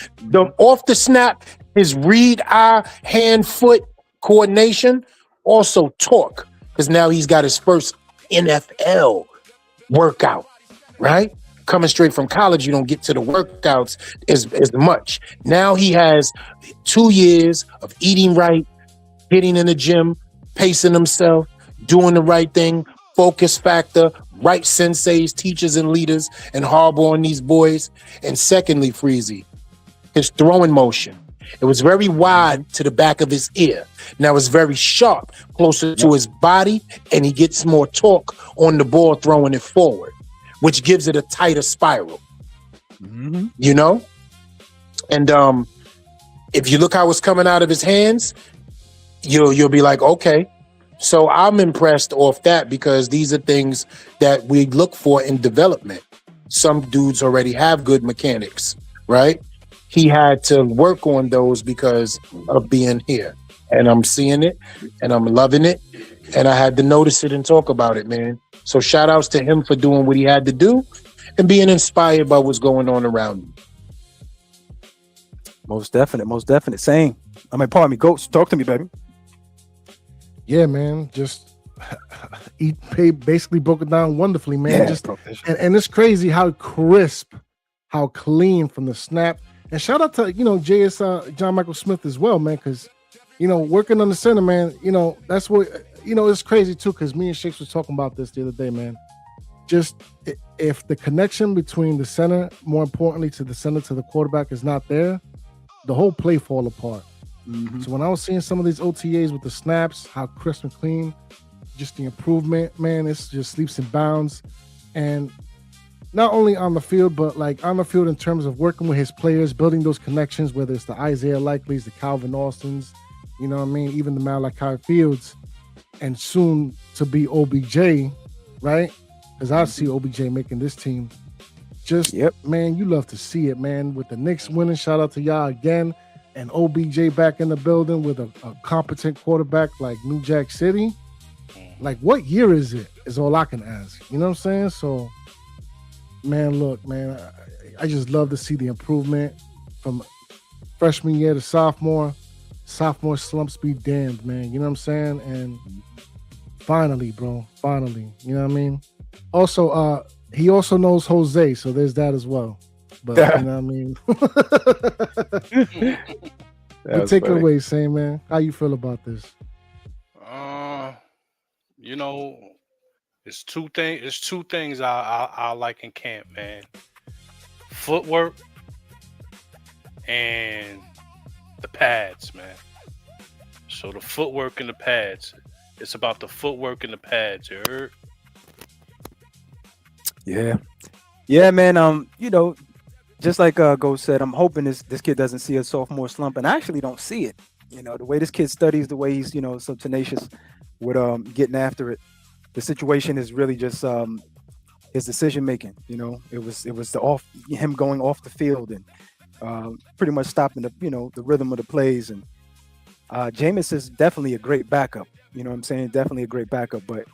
Off the snap, his read, eye, hand, foot coordination, also torque, because now he's got his first NFL workout, right? Coming straight from college, you don't get to the workouts as much. Now he has 2 years of eating right, getting in the gym, pacing himself, doing the right thing, focus factor, right senseis, teachers, and leaders, and harboring these boys. And secondly, Freezy, his throwing motion. It was very wide to the back of his ear. Now it's very sharp, closer to his body, and he gets more torque on the ball throwing it forward, which gives it a tighter spiral. You know? And if you look how it's coming out of his hands, you'll be like, okay. So I'm impressed off that, because these are things that we look for in development. Some dudes already have good mechanics, right? He had to work on those because of being here. And I'm seeing it, and I'm loving it. And I had to notice it and talk about it, man. So shout outs to him for doing what he had to do and being inspired by what's going on around him. Most definite. Same. I mean, pardon me, Ghost, talk to me, baby. Yeah, man. Just basically broke it down wonderfully, man. Yeah, Just and it's crazy how crisp, how clean from the snap. And shout out to JS John Michael Smith as well, man, because working on the center, man. That's what it's crazy too, because me and Shakes was talking about this the other day, man. Just if the connection between the center, more importantly to the center to the quarterback, is not there, the whole play fall apart. So when I was seeing some of these OTAs with the snaps, how crisp and clean, just the improvement, man, it's just leaps and bounds. And not only on the field, but like on the field in terms of working with his players, building those connections, whether it's the Isaiah Likeleys, the Calvin Austins, even the Malachi Fields, and soon to be OBJ, right? Because I see OBJ making this team. Just, man, you love to see it, man. With the Knicks winning, shout out to y'all again. And OBJ back in the building with a competent quarterback like New Jack City. Like, what year is it? Is all I can ask. You know what I'm saying? So, man, look, man, I just love to see the improvement from freshman year to sophomore. Sophomore slumps be damned, man. You know what I'm saying? And finally, bro, finally. You know what I mean? Also, he also knows Jose, so there's that as well. But you know what I mean? Good takeaway, Same, man. How you feel about this? It's two things I like in camp, man. Footwork and the pads, man. So the footwork and the pads. It's about the footwork and the pads, you heard? Yeah, man. Just like Ghost said, I'm hoping this kid doesn't see a sophomore slump, and I actually don't see it. The way this kid studies, the way he's so tenacious with getting after it. The situation is really just his decision making. It was him going off the field and pretty much stopping the rhythm of the plays. And Jameis is definitely a great backup. You know what I'm saying? Definitely a great backup, but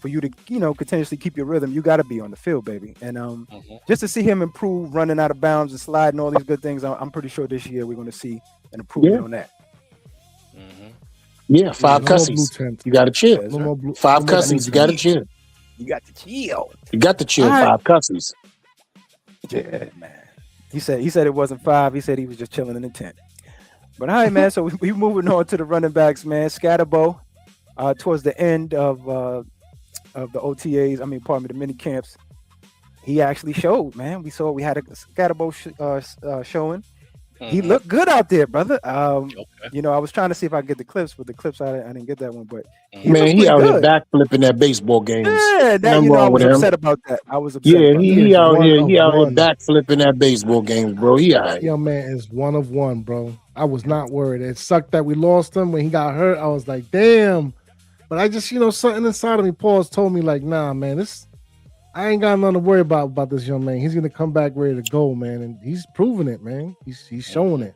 for you to continuously keep your rhythm, you got to be on the field, baby. And just to see him improve, running out of bounds and sliding, all these good things, I'm pretty sure this year we're going to see an improvement on that. Yeah, 5 cussies. You got to chill. 5 cussies. You got to chill. You got to chill. You got to chill. Right. 5 cussies. Yeah, man. He said it wasn't 5. He said he was just chilling in the tent. But all right, man. So we moving on to the running backs, man. Scatterbo, towards the end of the OTAs, the mini camps, he actually showed, man. We had a Scatterbo showing. He looked good out there, brother. Okay. You know, I was trying to see if I could get the clips, but the clips I didn't get that one. But he Man, looked he pretty out here good. backflipping at baseball games. Yeah, that Nothing you know, I wrong with was him. upset about that. I was upset Yeah, about He that. he is out one here. of He out here one. backflipping at baseball games, bro. He all right. Young man is one of one, bro. I was not worried. It sucked that we lost him when he got hurt. I was like, damn. But I just, something inside of me, Paul's told me, like, nah, man, I ain't got nothing to worry about this young man. He's gonna come back ready to go, man, and he's proving it, man. He's showing it,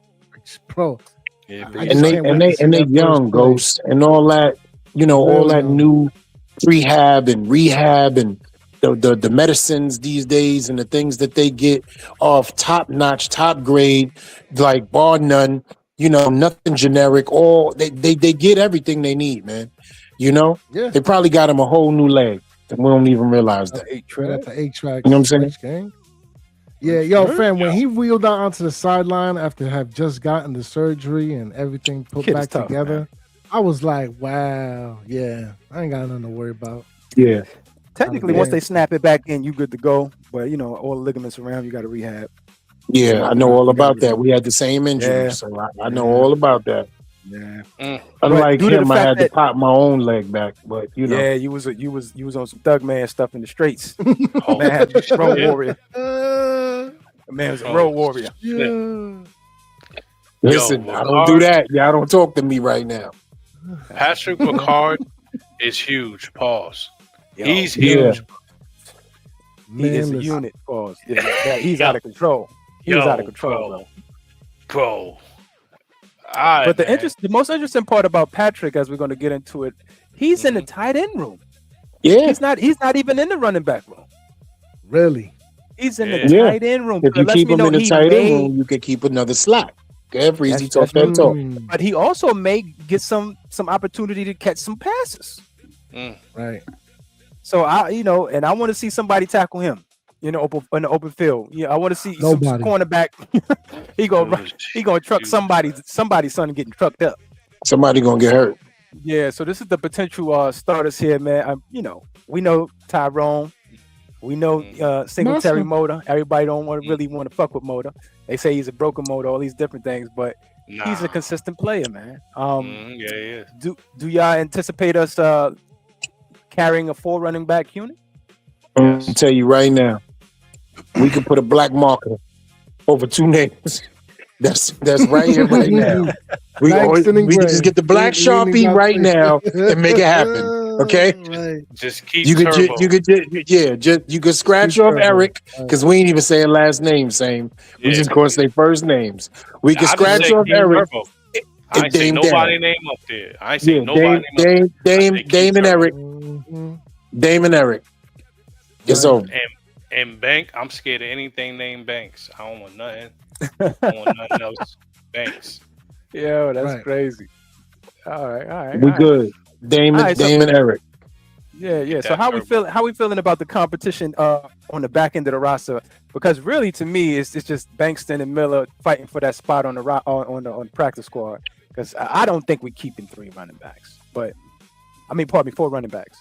bro. Yeah, I And just they can't and wait they to see and they that first young play. ghosts and all that. All Real that young. new rehab and the medicines these days and the things that they get off top notch, top grade, like bar none. Nothing generic. All they get everything they need, man. Yeah, They probably got him a whole new leg, and we don't even realize that. right at the 8-track You know what I'm saying? switch, gang. Yeah, yo, fam, when he wheeled out onto the sideline after have just gotten the surgery and everything put Kid is back tough, together, man. I was like, wow, yeah, I ain't got nothing to worry about. Yeah. Technically, once they snap it back in, you good to go. But all the ligaments around, you got to rehab. Yeah, I know all about that. We had the same injury, Yeah. so I know all about that. Yeah. Unlike due to him, the I fact had to that- pop my own leg back, but Yeah, you was on some thug man stuff in the streets. Man had road warrior. Man was a road warrior. Yeah. listen, I don't do that. Y'all don't talk to me right now. Patrick Ricard is huge. Pause. Yo, He's huge. He is a listen. unit. Pause. Yeah, he's out of control. He was out of control, bro. But the most interesting part about Patrick, as we're going to get into it, he's in the tight end room. Yeah, he's not even in the running back room. Really? He's in the tight end room. If you keep him in the tight end room, you can keep another slot. Okay, Breezy, talk that talk. But he also may get some opportunity to catch some passes. Right. So and I want to see somebody tackle him. In the open field. Yeah, I want to see some cornerback. he gonna truck somebody's son getting trucked up. Somebody gonna get hurt. Yeah, so this is the potential starters here, man. We know Tyrone. We know Singletary Motor. Everybody don't really want to fuck with Motor. They say he's a broken motor, all these different things, but he's a consistent player, man. Yeah, he is. Do y'all anticipate us carrying a 4 running back unit? I'm gonna tell you right now, we could put a black marker over 2 names. That's right here, right now. We can just get the black Sharpie right now and make it happen. Okay. Right. Just keep. You could scratch off Eric because we ain't even saying last name. We just gonna say first names. We can scratch off Eric. I ain't say nobody name up there. I ain't say nobody name. Dame and Eric. Dame and Eric. It's over. And Bank, I'm scared of anything named Banks. I don't want nothing. I don't want nothing else. Banks. Yo, that's crazy. All right. We good. Dame and Eric. Yeah. So how we feeling about the competition on the back end of the roster? Because really, to me, it's just Bankston and Miller fighting for that spot on the practice squad. Because I don't think we're keeping 3 running backs. But 4 running backs.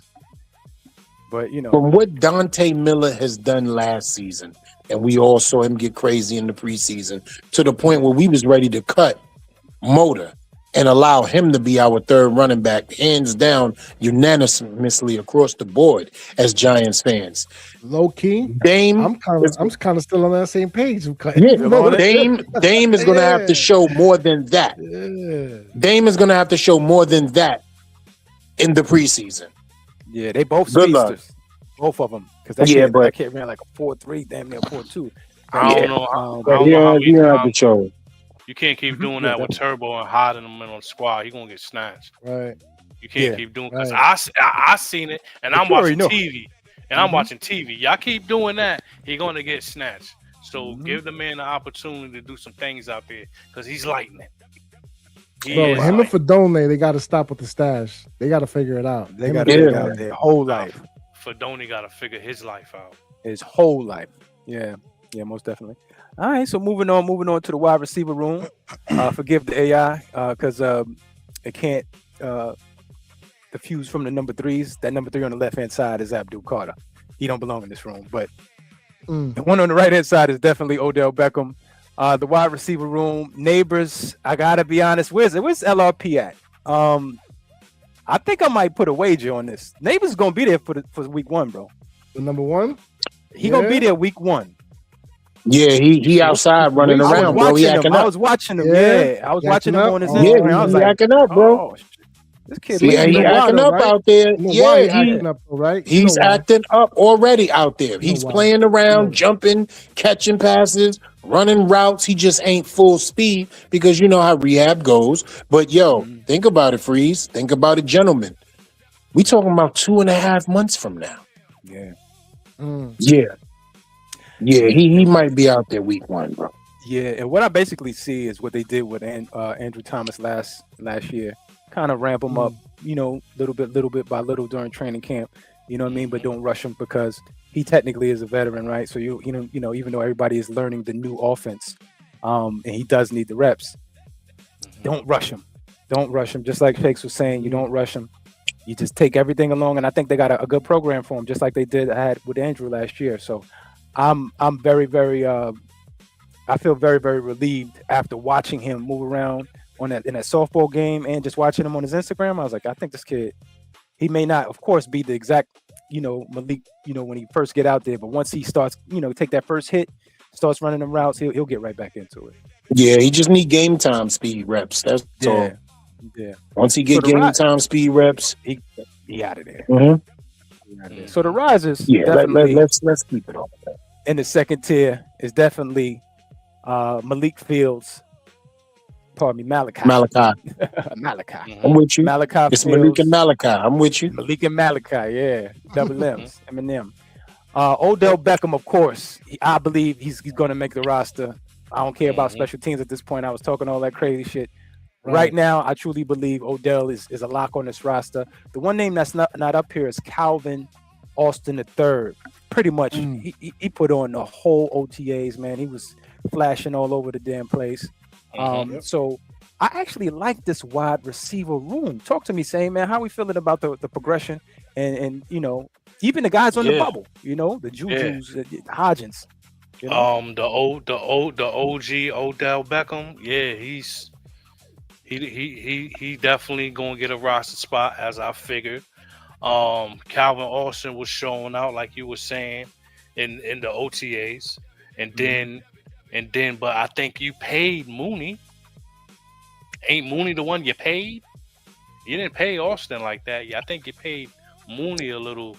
But from what Dante Miller has done last season, and we all saw him get crazy in the preseason to the point where we was ready to cut Motor and allow him to be our 3rd running back, hands down, unanimously across the board as Giants fans. Low key, Dame, I'm kind of still on that same page. Dame is going to have to show more than that. Yeah. Dame is going to have to show more than that in the preseason. Yeah, they both Good speedsters. luck. Both of them. Because that kid ran like a 4.3, damn near 4.2. I don't know. You can't keep doing that with Turbo and hiding him in on the squad. He's gonna get snatched. Right. You can't keep doing because I seen it and I'm watching TV. And I'm watching TV. Y'all keep doing that, he's gonna get snatched. So give the man the opportunity to do some things out there because he's lightning. Bro, him and Fedone, they got to stop with the stash. They got to figure it out. They got to figure out their whole life. Fedone got to figure his life out. His whole life. Yeah, most definitely. All right, so moving on to the wide receiver room. Forgive the AI because it can't diffuse from the number 3s. That number 3 on the left-hand side is Abdul Carter. He don't belong in this room. But the one on the right-hand side is definitely Odell Beckham. The wide receiver room, neighbors. I gotta be honest. Where's LRP at? I think I might put a wager on this. Neighbors gonna be there for week 1, bro. The number one. He gonna be there week 1. Yeah, he outside running I was around, bro. He watching him. acting I up. was watching him. Yeah. Yeah, I was He watching him acting on his up? Yeah, Instagram. I was he like, acting up, bro. oh, this kid. See, Yeah, you he know why, acting though, up right? out there. You know why he Yeah, acting up, though, right? You he's know why. acting up already out there. You know He's why. playing around, You know. jumping, catching passes, running routes. He just ain't full speed because you know how rehab goes. But yo, think about it, Freeze. Think about it, gentlemen. We talking about 2.5 months from now. Yeah. Yeah. Yeah, he might be out there week 1, bro. Yeah, and what I basically see is what they did with Andrew Thomas last year, kind of ramp him up, little bit by little during training camp. You know what I mean? But don't rush him because he technically is a veteran, right? So even though everybody is learning the new offense, and he does need the reps, don't rush him. Don't rush him. Just like Shakes was saying, you don't rush him. You just take everything along, and I think they got a good program for him, just like they had with Andrew last year. So I'm very, very I feel very, very relieved after watching him move around in that softball game and just watching him on his Instagram. I was like, I think this kid, he may not, of course, be the exact, Malik, when he first get out there, but once he starts, take that first hit, starts running them routes, he'll get right back into it. Yeah, he just need game time speed reps. That's all. Yeah. Once he get game time speed reps, he out of there. Mm-hmm. So the risers, definitely. Let's keep it on. In the second tier is definitely Malik Fields. Pardon me, Malachi. Malachi. I'm with you. Malachi. It's Fields. Malik and Malachi. I'm with you. Malik and Malachi. Yeah, double M's. Eminem. Odell Beckham, of course. I believe he's going to make the roster. I don't care about special teams at this point. I was talking all that crazy shit. Right now, I truly believe Odell is a lock on this roster. The one name that's not up here is Calvin Austin III. Pretty much, he put on the whole OTAs, man. He was flashing all over the damn place. So I actually like this wide receiver room. Talk to me, Same man. How are we feeling about the progression and even the guys on the bubble? The Jujus, the Hodgins. The OG Odell Beckham. Yeah, he definitely gonna get a roster spot as I figured. Calvin Austin was showing out like you were saying in the OTAs, and then but I think you paid Mooney. Ain't Mooney the one you paid? You didn't pay Austin like that. Yeah, I think you paid Mooney a little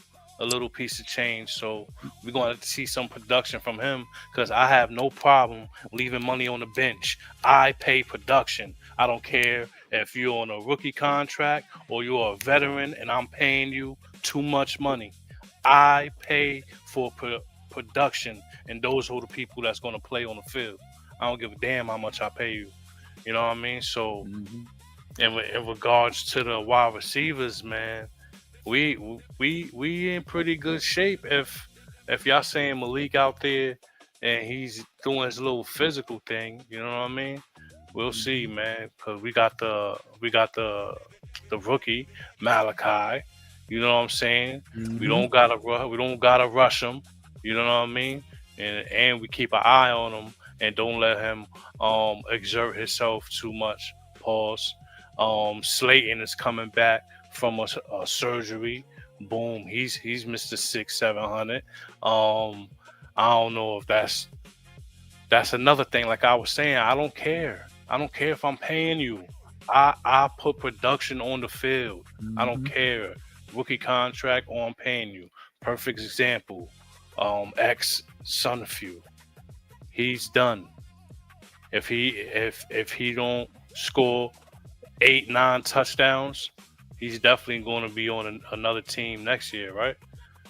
piece of change. So we're going to see some production from him because I have no problem leaving money on the bench. I pay production. I don't care if you're on a rookie contract or you're a veteran and I'm paying you too much money. I pay for production, and those are the people that's going to play on the field. I don't give a damn how much I pay you. You know what I mean? So in regards to the wide receivers, man, we in pretty good shape if y'all saying Malik out there and he's doing his little physical thing, you know what I mean? We'll see, man, because we got the rookie Malachi, you know what I'm saying? We don't gotta rush him, you know what I mean? And we keep an eye on him and don't let him exert himself too much. Pause. Slayton is coming back from a surgery. Boom, he's Mr. 600-700. I don't know if that's another thing. Like I was saying, I don't care if I'm paying you. I put production on the field. I don't care. Rookie contract or I'm paying you. Perfect example. Ex Sunfew. He's done. If he don't score 8-9 touchdowns, he's definitely going to be on another team next year, right?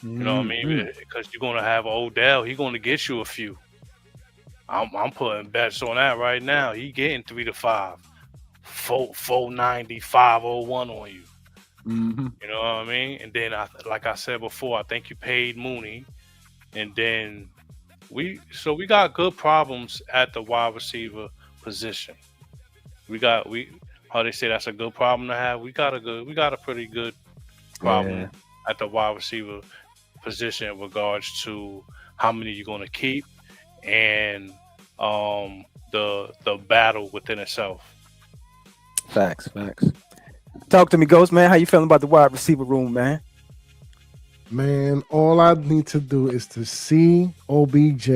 You know what I mean? Because you're going to have Odell. He's going to get you a few. I'm putting bets on that right now. He getting 3 to 5, 490, 501 on you. You know what I mean? And then, like I said before, I think you paid Mooney, and then we got good problems at the wide receiver position. How they say that's a good problem to have. We got a pretty good problem at the wide receiver position in regards to how many you're going to keep and the battle within itself. Facts. Talk to me, Ghost, man. How you feeling about the wide receiver room, man? Man, all I need to do is to see OBJ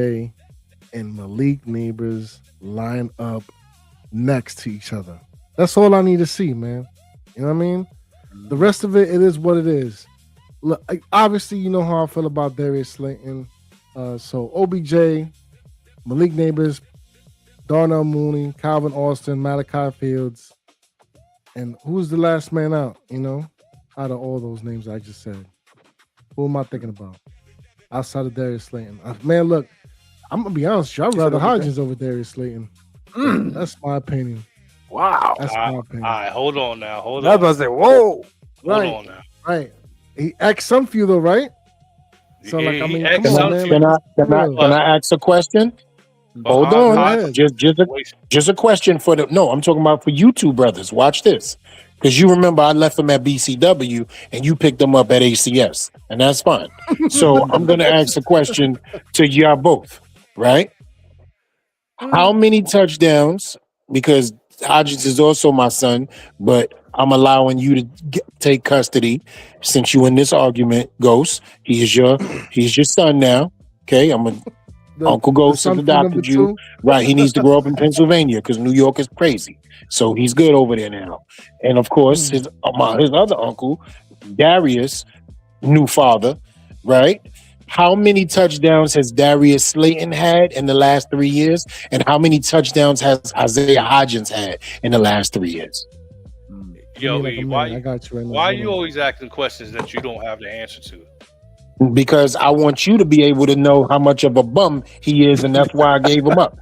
and Malik Neighbors line up next to each other. That's all I need to see, man. You know what I mean? The rest of it is what it is. Look, obviously, you know how I feel about Darius Slayton. So OBJ, Malik Neighbors, Darnell Mooney, Calvin Austin, Malachi Fields, and who's the last man out? You know, out of all those names I just said, who am I thinking about outside of Darius Slayton? Man, look, I'm gonna be honest with you. I'd rather Hodgins over Darius Slayton. That's my opinion. Wow. That's my opinion. All right, hold on now. Hold I was on. about to say, whoa. Hold on now. Right. He asked some few though, right? So like, I mean, He come on, asked man. Can I ask a question? Hold Go on. ahead. Just a question for I'm talking about for you two brothers. Watch this. Because you remember I left them at BCW and you picked them up at ACS. And that's fine. So I'm gonna ask a question to y'all both, right? How many touchdowns? Because Hodgins is also my son, but I'm allowing you to take custody since you in this argument, Ghost. He's your son now. Okay, Uncle Ghost has adopted you. Right, he needs to grow up in Pennsylvania because New York is crazy. So he's good over there now. And of course, his other uncle, Darius, new father, right? How many touchdowns has Darius Slayton had in the last 3 years? And how many touchdowns has Isaiah Hodgins had in the last 3 years? Yo, why are you on. always asking questions that you don't have the answer to? Because I want you to be able to know how much of a bum he is, and that's why I gave him up.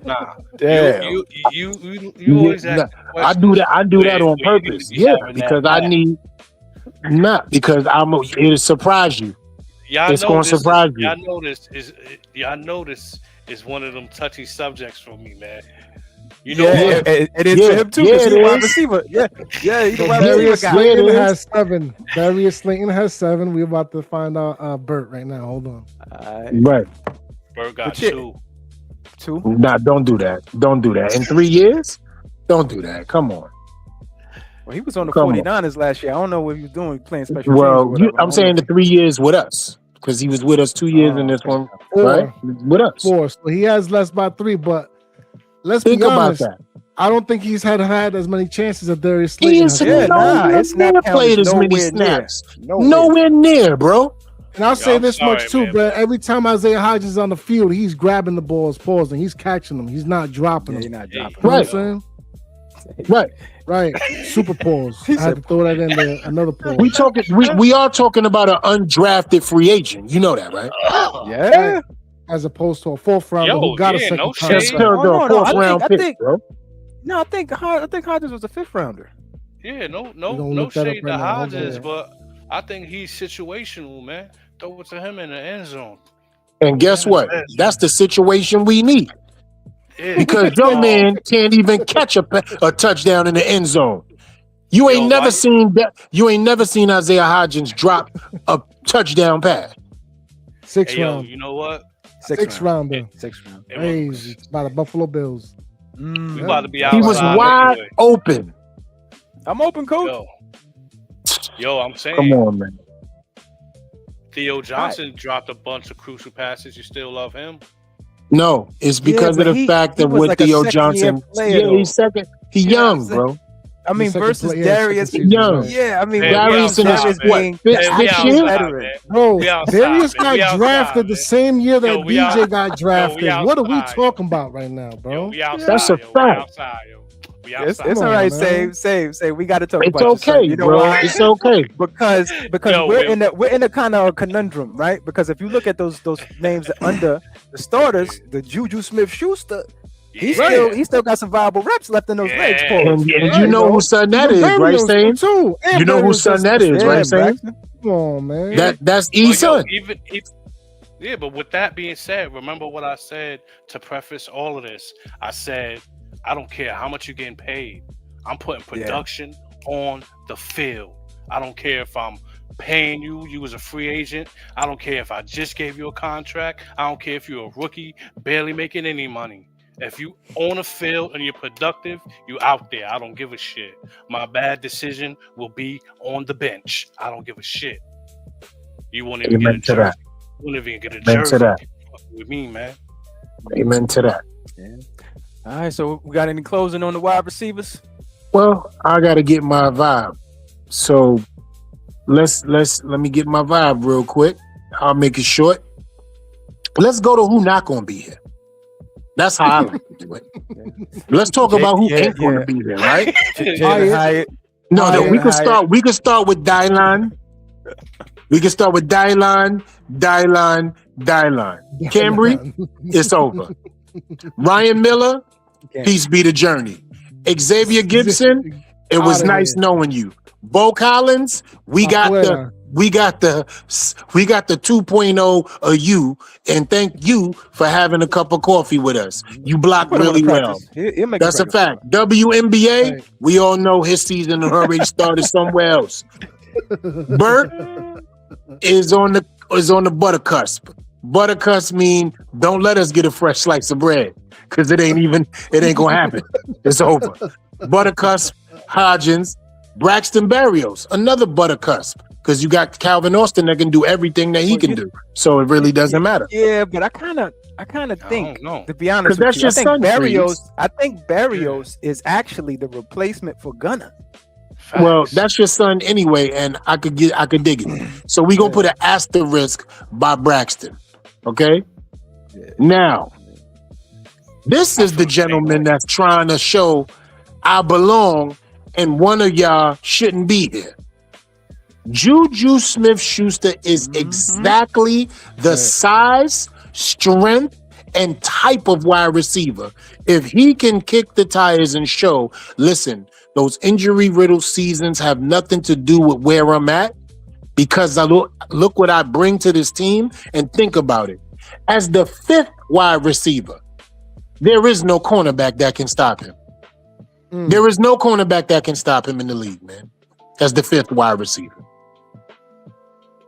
Nah, Damn. you always ask I do that on purpose. Yeah, because I need because it'll surprise you. It's going to surprise you. Y'all know this is one of them touchy subjects for me, man. You know what? It is for him too. Yeah, he's it a wide is. receiver. Yeah, he's a wide Darius receiver guy. Slayton has 7. Darius Slayton has 7. We're about to find out Bert right now. Hold on. Right. Bert got 2. Nah, don't do that. Don't do that. In 3 years? Don't do that. Come on. Well, he was on the 49ers last year. I don't know what he was doing, playing special Well, teams. I'm saying the 3 years with us because he was with us 2 years in this one, 4, right? With us. 4. So he has less by 3, but let's Think be honest. about that. I don't think he's had as many chances as Darius Slayton. He has never played as many snaps. Nowhere near, bro. And I'll say this much too, bro. Every time Isaiah Hodgins is on the field, he's grabbing the balls, pausing. He's catching them. He's not dropping them. He's not dropping them. Right. You know what I'm saying? Right. Super pause. I had to throw that in there. Another pause. We are talking about an undrafted free agent. You know that, right? Yeah. As opposed to a 4th rounder who got a second contract. Fourth round pick, bro. No, I think Hodgins was a 5th rounder. Yeah, no shade to Hodgins, but I think he's situational, man. Throw it to him in the end zone. And guess what? That's the situation we need. Yeah. Because your man can't even catch a touchdown in the end zone. You ain't never seen that. You ain't never seen Isaiah Hodgins drop a touchdown pass. 6th round. You know what? 6th rounder. 6th round. Crazy. It's by the Buffalo Bills. We about to be out. He was wide open. I'm open, coach. Yo, I'm saying. Come on, man. Theo Johnson dropped a bunch of crucial passes. You still love him? No, it's because of the fact that with Theo Johnson, he's second. He's young, bro. I mean, versus Darius, young. Yeah, I mean, Darius in his what? Fifth year? Bro, Darius got drafted the same year that DJ got drafted. What are we talking about right now, bro? That's a fact. It's all right, save. We got to talk about it's okay, you know bro. why? It's okay because we're in a kind of conundrum, right? Because if you look at those names under the starters, the Juju Smith-Schuster, he still got some viable reps left in those legs. And you know whose son that is, right, Stain? You know whose son that is, right, Stain? Come on, man. That's E's son. Yeah, but with that being said, remember what I said to preface all of this. I said, I don't care how much you're getting paid. I'm putting production on the field. I don't care if I'm paying you as a free agent. I don't care if I just gave you a contract. I don't care if you're a rookie, barely making any money. If you on a field and you're productive, you out there. I don't give a shit. My bad decision will be on the bench. I don't give a shit. You won't even Amen get a to jersey. that. You won't even get a Amen to jersey. that. With me, man. Amen to that. All right, so we got any closing on the wide receivers? Well, I gotta get my vibe. So let me get my vibe real quick. I'll make it short. Let's go to who not gonna be here. That's how I like to do it. Let's talk about who ain't gonna be there, right? Jalen Hyatt. No, we can Hyatt. start. We can start with Dylan. We can start with Dylan. Cambry, it's over. Ryan Miller, peace be the journey. Xavier Gibson, it was nice knowing you. Bo Collins, we got the 2.0 of you, and thank you for having a cup of coffee with us. You blocked really well. That's a fact. WNBA, we all know his season already started somewhere else. Bert is on the buttercusp. Buttercusp mean don't let us get a fresh slice of bread, because it ain't gonna happen. It's over. Buttercusp, Hodgins, Braxton Berrios, another buttercusp, because you got Calvin Austin that can do everything that he can do. So it really doesn't matter. Yeah, but I kind of think, to be honest that's with you, your son, I think Berrios is actually the replacement for Gunner. Well, that's your son anyway, and I could dig it. So we gonna put an asterisk by Braxton. Okay? Now, this is the gentleman that's trying to show I belong and one of y'all shouldn't be here. Juju Smith-Schuster is exactly the size, strength, and type of wide receiver. If he can kick the tires and show, listen, those injury-riddled seasons have nothing to do with where I'm at, because I look what I bring to this team, and think about it. As the fifth wide receiver, there is no cornerback that can stop him. There is no cornerback that can stop him in the league, man. As the fifth wide receiver.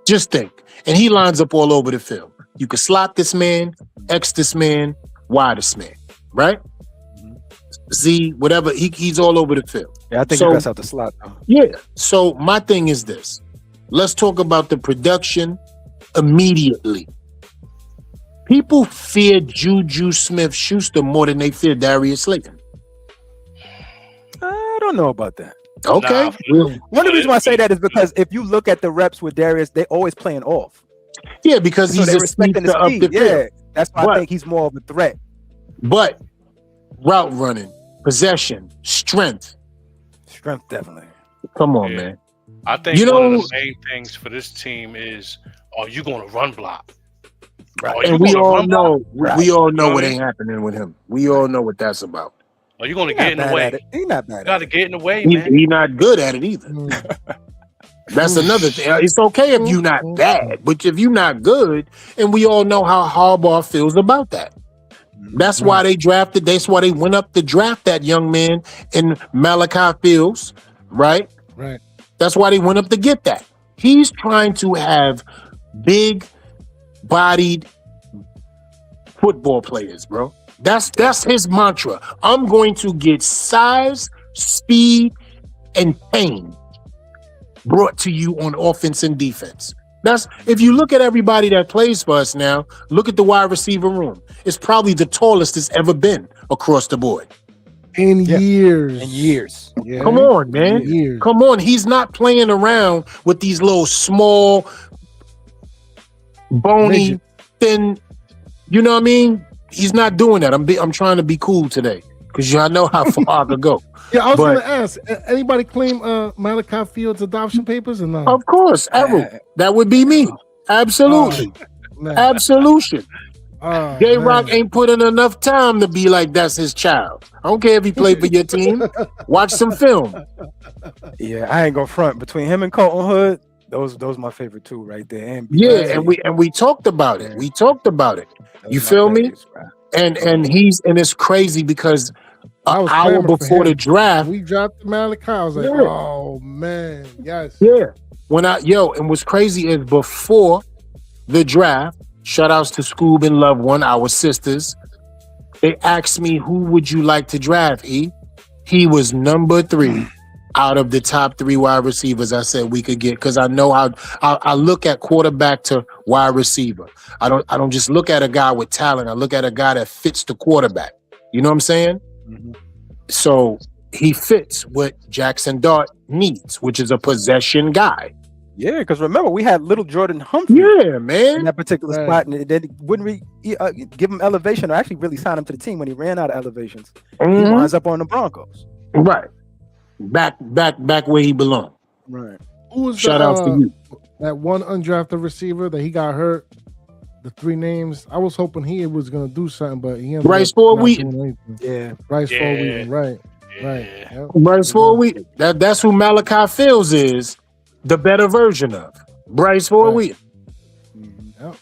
Just think. And he lines up all over the field. You can slot this man, X this man, Y this man, right? Z, whatever. He's all over the field. Yeah, I think he best out the slot, though. Yeah. So my thing is this. Let's talk about the production immediately. People fear Juju Smith-Schuster more than they fear Darius Slayton. I don't know about that. Okay. One of the reasons why I say that is because if you look at the reps with Darius, they always playing off. Yeah, because he's respecting the speed. Yeah, that's why I think he's more of a threat. But route running, possession, strength. Strength, definitely. Come on, man. I think one of the main things for this team is, are you going to run block? Right. And we all know what ain't happening with him. We all know what that's about. Are you going to get in the way? He's not bad. You got to get in the way, man. He's not good at it either. That's another thing. It's okay if you're not bad, but if you're not good, and we all know how Harbaugh feels about that. That's why they drafted. That's why they went up to draft that young man in Malachi Fields, right? Right. That's why they went up to get that. He's trying to have big-bodied football players, bro. That's his mantra. I'm going to get size, speed, and pain brought to you on offense and defense. That's if you look at everybody that plays for us now, look at the wide receiver room. It's probably the tallest it's ever been across the board. In years. Yeah. Come on, man. Come on. He's not playing around with these little small, bony, thin, you know what I mean? He's not doing that. I'm trying to be cool today because I know how far I could go. Yeah, I was going to ask, anybody claim Malachi Fields adoption papers or not? Of course, Errol. That would be me. Absolutely. Absolution. J-Rock ain't put in enough time to be like that's his child. I don't care if he played for your team. Watch some film. Yeah, I ain't gonna front. Between him and Colton Hood, those my favorite two right there. And we talked about it. We talked about it. You feel me? And it's crazy because an hour before the draft, we dropped Malachi. I was like, oh man, yes. Yeah. And what's crazy is before the draft, shout outs to Scoob and Loved One, our sisters. They asked me, who would you like to draft, E? He was number 3 out of the top 3 wide receivers I said we could get, because I know how I look at quarterback to wide receiver. I don't just look at a guy with talent. I look at a guy that fits the quarterback. You know what I'm saying? Mm-hmm. So he fits what Jackson Dart needs, which is a possession guy. Yeah, because remember, we had little Jordan Humphrey Yeah, in man. that particular Right. spot, and then wouldn't give him elevation or actually really sign him to the team when he ran out of elevations. He Mhm. winds up on the Broncos. Right. Back where he belonged. Right. Who was Shout out to you. that one undrafted receiver that he got hurt? The 3 names. I was hoping he was gonna do something, but he ended Bryce up Ford not Wheaton. doing anything. Yeah. Bryce Yeah. Ford Wheaton, right. Right. Yeah. Yep. Bryce Ford Wheaton. That's who Malachi Fields is, the better version of. Bryce Ford Right. Wheaton. Yep.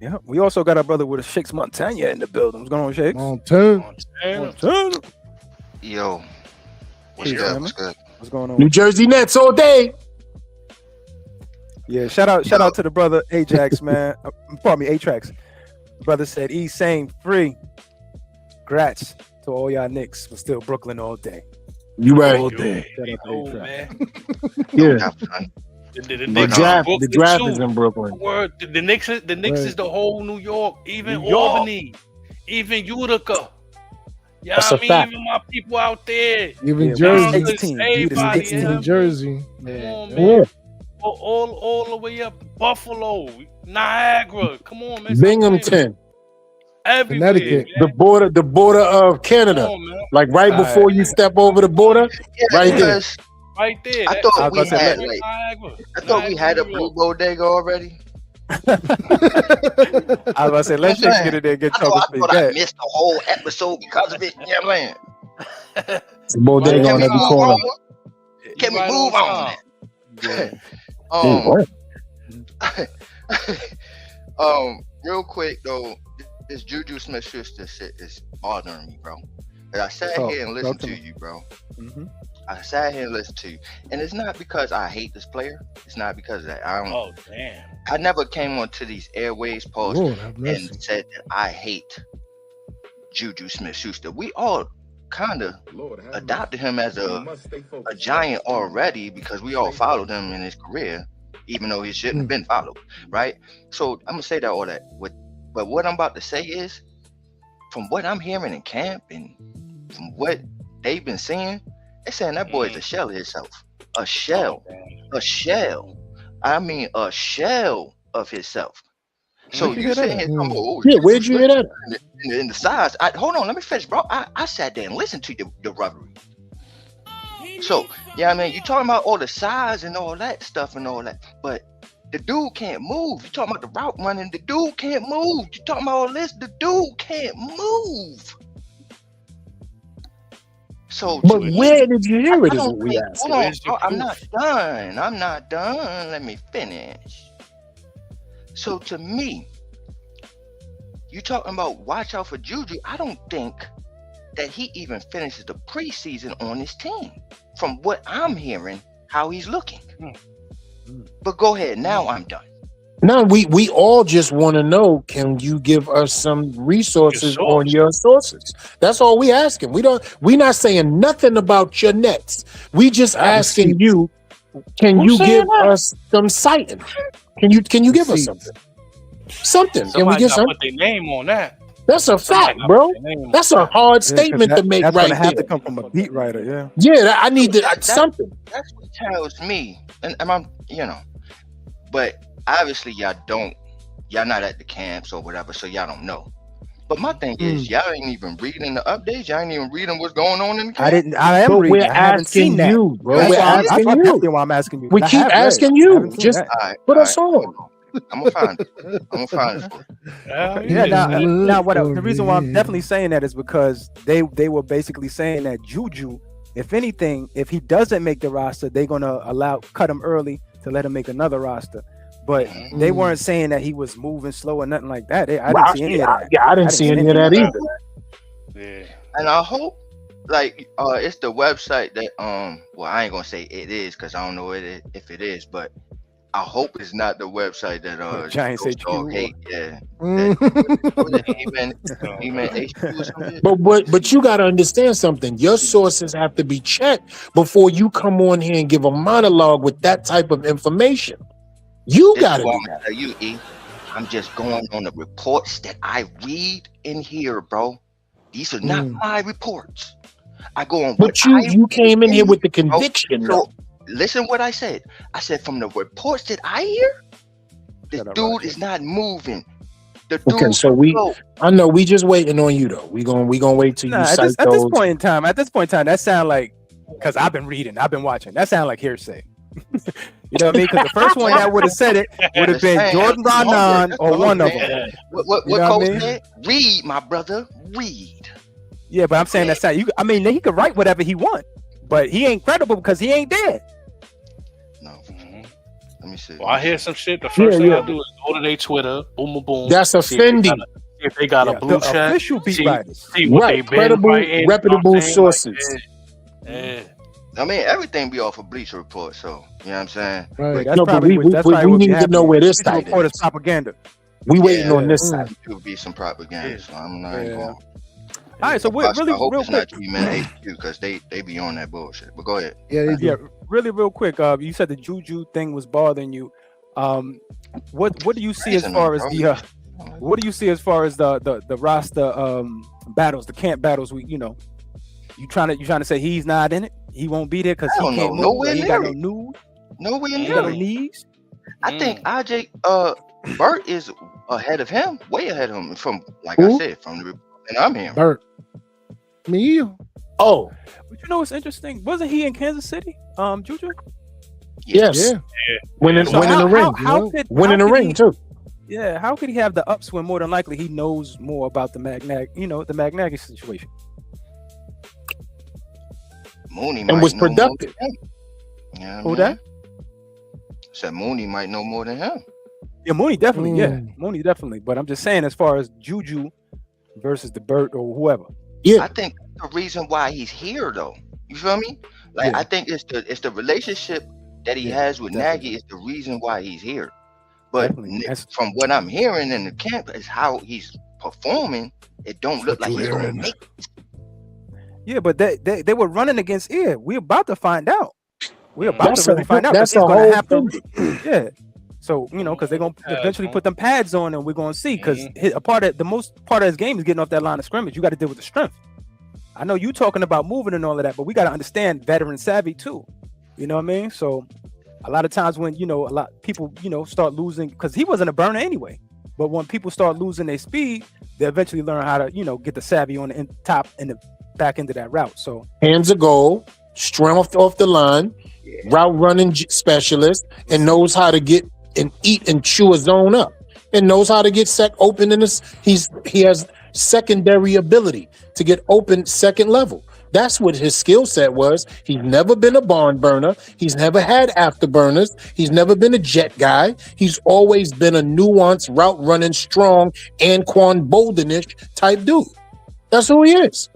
Yeah. We also got our brother with a Shakes Montana in the building. What's going on, Shakes? On 10. Montana. Yo, what's Hey, good? man. What's good? What's going on? New Jersey Nets all day. Yeah, shout out to the brother Ajax, man. Pardon me, Atrax. Brother said he's saying free. Congrats to all y'all Knicks, but still Brooklyn all day. You right. All day. Shout out to Oh, A-Trax. man. Yeah. Have fun. The The draft is in Brooklyn. Word, the Knicks Right. is the whole New York, even New York. Albany, even Utica. Yeah, That's I a mean, fact. even my people out there. Even Yeah, Jersey. State's team. Everybody, State's yeah. Even team. Jersey. Come Yeah. on, Yeah. man. All the way up to Buffalo, Niagara. Come on, man. Binghamton, Everywhere, Connecticut. man. the border of Come Canada. on, man. Like right All before you step over the border, Yeah, right there. because Right there. I That- thought I we was about to had say, like Niagara. I thought we had a Niagara, New blue York. bodega already. I was about to say, let Shakes get in there and get I chocolate thought I spaghetti. missed the whole episode because of it. You know what I'm saying? it's a bodega Can on we every move corner. on? Can we Right move on? time. Real quick though, this Juju Smith-Schuster shit is bothering me, bro. And I sat Talk- here and talk listened to to me. you, bro. Mhm. I sat here and listened to you, and it's not because I hate this player. It's not because of that. Oh, damn. I never came onto these airways posts Lord have mercy. and said that I hate Juju Smith-Schuster. We all kind of adopted him as a giant already because we all followed him in his career, even though he shouldn't have been followed, right? So I'm gonna say that all that. But what I'm about to say is, from what I'm hearing in camp and from what they've been saying, they're saying that boy is a shell of himself, a shell, a shell. I mean, a shell of himself. So Where'd you you hear that sitting at? here talking about, oh, Yeah, where'd you hear that? in the size. Hold on, let me finish, bro. I sat there and listened to the rubbery. So, yeah, I mean, you talking about all the size and all that stuff and all that, but the dude can't move. You talking about the route running, the dude can't move. You talking about all this, the dude can't move. So, But to where me, did you hear it? I Is don't what we think- asked. hold on, Where's the bro, I'm proof? not done. I'm not done. Let me finish. So to me, you talking about watch out for Juju. I don't think that he even finishes the preseason on his team. From what I'm hearing, how he's looking. But go ahead. Now I'm done. No, we all just want to know, can you give us some resources Your on source. your sources? That's all we asking. We're not saying nothing about your nets. We just asking you, can Who's you saying give that? us some sighting? Can you give us Receipts. something? Can we Somebody get got some? put their name on that. That's a Somebody fact, gotta bro. put their name on That's a that. hard Yeah, 'cause statement to make that's right gonna have there. to come from a beat writer, yeah. Yeah, I need to That- something. That's what tells me. And I'm, but obviously y'all not at the camps or whatever, so y'all don't know. But my thing is, y'all ain't even reading the updates. Y'all ain't even reading what's going on in the camp. I am But reading. we're I haven't seen asking that. you, bro. That's We're why asking that's you. definitely why I'm asking you. We I keep have read. asking I you. haven't seen Just that. All right, put all us right, on. hold on. I'm gonna find it. I'm gonna find it. Hell Yeah, yeah. now the reason why I'm definitely saying that is because they were basically saying that Juju, if anything, if he doesn't make the roster, they're gonna cut him early to let him make another roster. But they weren't saying that he was moving slow or nothing like that. I didn't see any of that. Yeah, I didn't see any of that either. Yeah. And I hope, like, it's the website that well, I ain't gonna say it is because I don't know if it is, but I hope it's not the website that Giants Ghost HQ. Dog hate. Yeah. Mm. What was it? He meant HQ or something. But you got to understand something. Your sources have to be checked before you come on here and give a monologue with that type of information. You This got is to why do I'm gonna that. tell you, E. I'm just going on the reports that I read in here, bro. These are not my reports. I go on what But you came in here with the bro. conviction, So though. listen what I said. I said from the reports that I hear, this Shut up, dude Roger. is not moving. The dude Okay, so go. I know we just waiting on you though. We gonna wait till you Nah, cite at this those. point in time, that sound like, because I've been reading, I've been watching. That sound like hearsay. You know what I mean? Because the first one that would have said it would have been Jordan Ronan or one of them. What You know what I Coach mean? said? Read, my brother. Read. Yeah, but I'm saying that sound. I mean, he could write whatever he want, but he ain't credible because he ain't dead. No. Let me see. Well, I hear some shit. The first thing I do is go to their Twitter. Boom, boom, boom. That's offending. See if they got a blue the check. official beat writers. See what Right, they been credible, writing, reputable you know what I'm saying? Like, sources. yeah. I mean, everything be off a Bleacher Report, so you know what I'm saying. Right. That's No, but probably we what need to know where this Bleacher side Report is. is propaganda. We waiting on this It side. could be some propaganda, so I'm not Yeah. going. All right, so we're really I hope real it's quick. not G-Man HQ because they be on that bullshit. But go ahead. Yeah, they do. Yeah, really real quick. You said the Juju thing was bothering you. What do you see as far as the what do you see as far as the roster battles, the camp battles? You trying to say he's not in it? He won't be there because he can't move. Nowhere He near got no it. news. Nowhere He near got no it. knees. I think IJ Bert is ahead of him, way ahead of him. From like Who? I said, from the and I'm here. Bert. Me? Oh, But you know what's interesting? Wasn't he in Kansas City? Juju. yes. Yeah. Winning So the ring. Winning the ring too. Yeah, how could he have the upswing? More than likely, he knows more about the Magnaghy situation. Mooney And might was know more productive. than him. You know Who what I that? mean? Said Mooney might know more than him. Yeah, Mooney definitely. Yeah, Mm. Mooney definitely. But I'm just saying, as far as Juju versus the Burt or whoever. Yeah. I think that's the reason why he's here, though. You feel me? Like Yeah. I think it's the relationship that he has with definitely. Nagy is the reason why he's here. But Definitely. from what I'm hearing in the camp is how he's performing. It don't look like he's gonna make it. Yeah, but they were running against Ear. We're about to find out. We're about That's to really find out. that's 'Cause a he's gonna whole have thing. to. Yeah. So because they're gonna eventually put them pads on, and we're gonna see. Because the most part of his game is getting off that line of scrimmage. You got to deal with the strength. I know you talking about moving and all of that, but we got to understand veteran savvy too. You know what I mean? So a lot of times when a lot of people start losing, because he wasn't a burner anyway. But when people start losing their speed, they eventually learn how to get the savvy on the top and the back end of that route. So Hands of goal, strength off the line, route running specialist, and knows how to get and eat and chew a zone up, and knows how to get open in this. He has secondary ability to get open second level. That's what his skill set was. He's never been a barn burner. He's never had afterburners. He's never been a jet guy. He's always been a nuanced route running, strong, Anquan Boldenish type dude. That's who he is.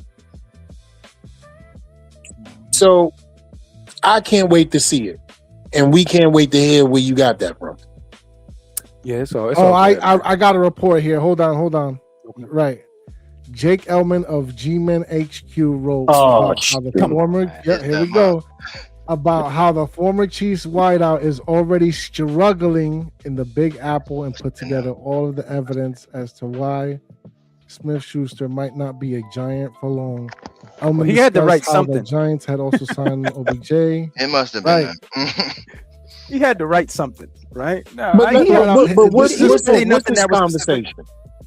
So I can't wait to see it, and we can't wait to hear where you got that from. yeah, so it's Oh, all good. I got a report here. Hold on. Right. Jake Elman of G-Men HQ wrote Oh, about how the shit. former here we go. About how the former Chiefs wideout is already struggling in the Big Apple and put together all of the evidence as to why Smith-Schuster might not be a Giant for long. Elman he had to write discussed how the something. Giants had also signed OBJ. It must have been. He had to write something, right? No, But what's He didn't say this that was conversation?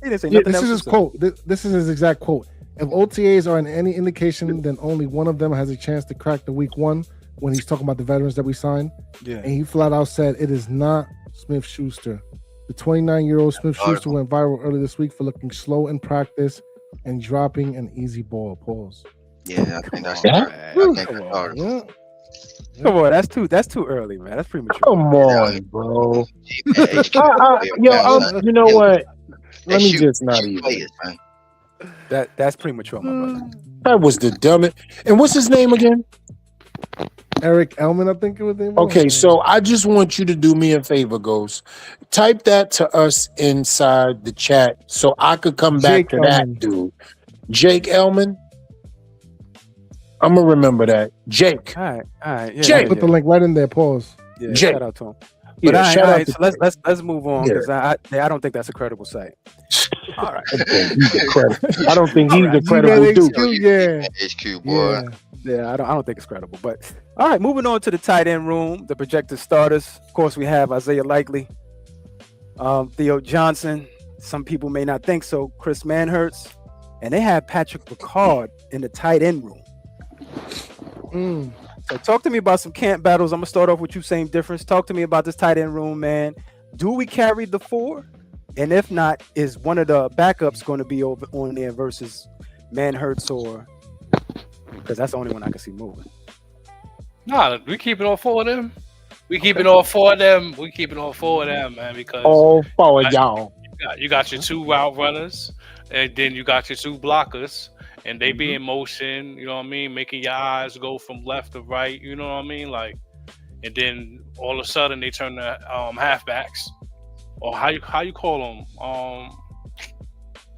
He didn't say Yeah, nothing. this that is was his quote. This is his exact quote. If OTAs are in any indication, then only one of them has a chance to crack the week one when he's talking about the veterans that we signed. Yeah. And he flat out said it is not Smith-Schuster. The 29-year-old Smith-Schuster went viral early this week for looking slow in practice and dropping an easy ball. Pause. Yeah, I think that's Yeah. Yeah. Come on, that's too early, man. That's premature. Come on, bro. You know what? Let me just not even. That's premature, my brother. That was the dumbest. And what's his name again? Eric Elman, I think it was name. Okay, so I just want you to do me a favor, Ghost. Type that to us inside the chat so I could come back Jake to Elman. that dude. Jake Elman. I'm gonna remember that. Jake. All right. Yeah, Jake. Put the link right in there. Pause. yeah. Jake. Shout out to him. Yeah, But shout all out right, to so let's move on because I don't think that's a credible site. All right. I don't think he's a You credible got dude. HQ, yeah. HQ boy. Yeah. I don't think it's credible. But all right, moving on to the tight end room, the projected starters. Of course, we have Isaiah Likely, Theo Johnson. Some people may not think so. Chris Manhertz, and they have Patrick Ricard in the tight end room. So talk to me about some camp battles. I'm gonna start off with you. Same difference. Talk to me about this tight end room, man. Do we carry the 4? And if not, is one of the backups going to be over on there versus Manhertz or? Because that's the only one I can see moving. Nah, we keeping all 4 of them. We keeping all 4 of them. We keeping all 4 of them, man. Because All 4 of y'all. you got your 2 route runners, and then you got your 2 blockers, and they be in motion. You know what I mean, making your eyes go from left to right. You know what I mean, like, and then all of a sudden they turn to halfbacks, or how you call them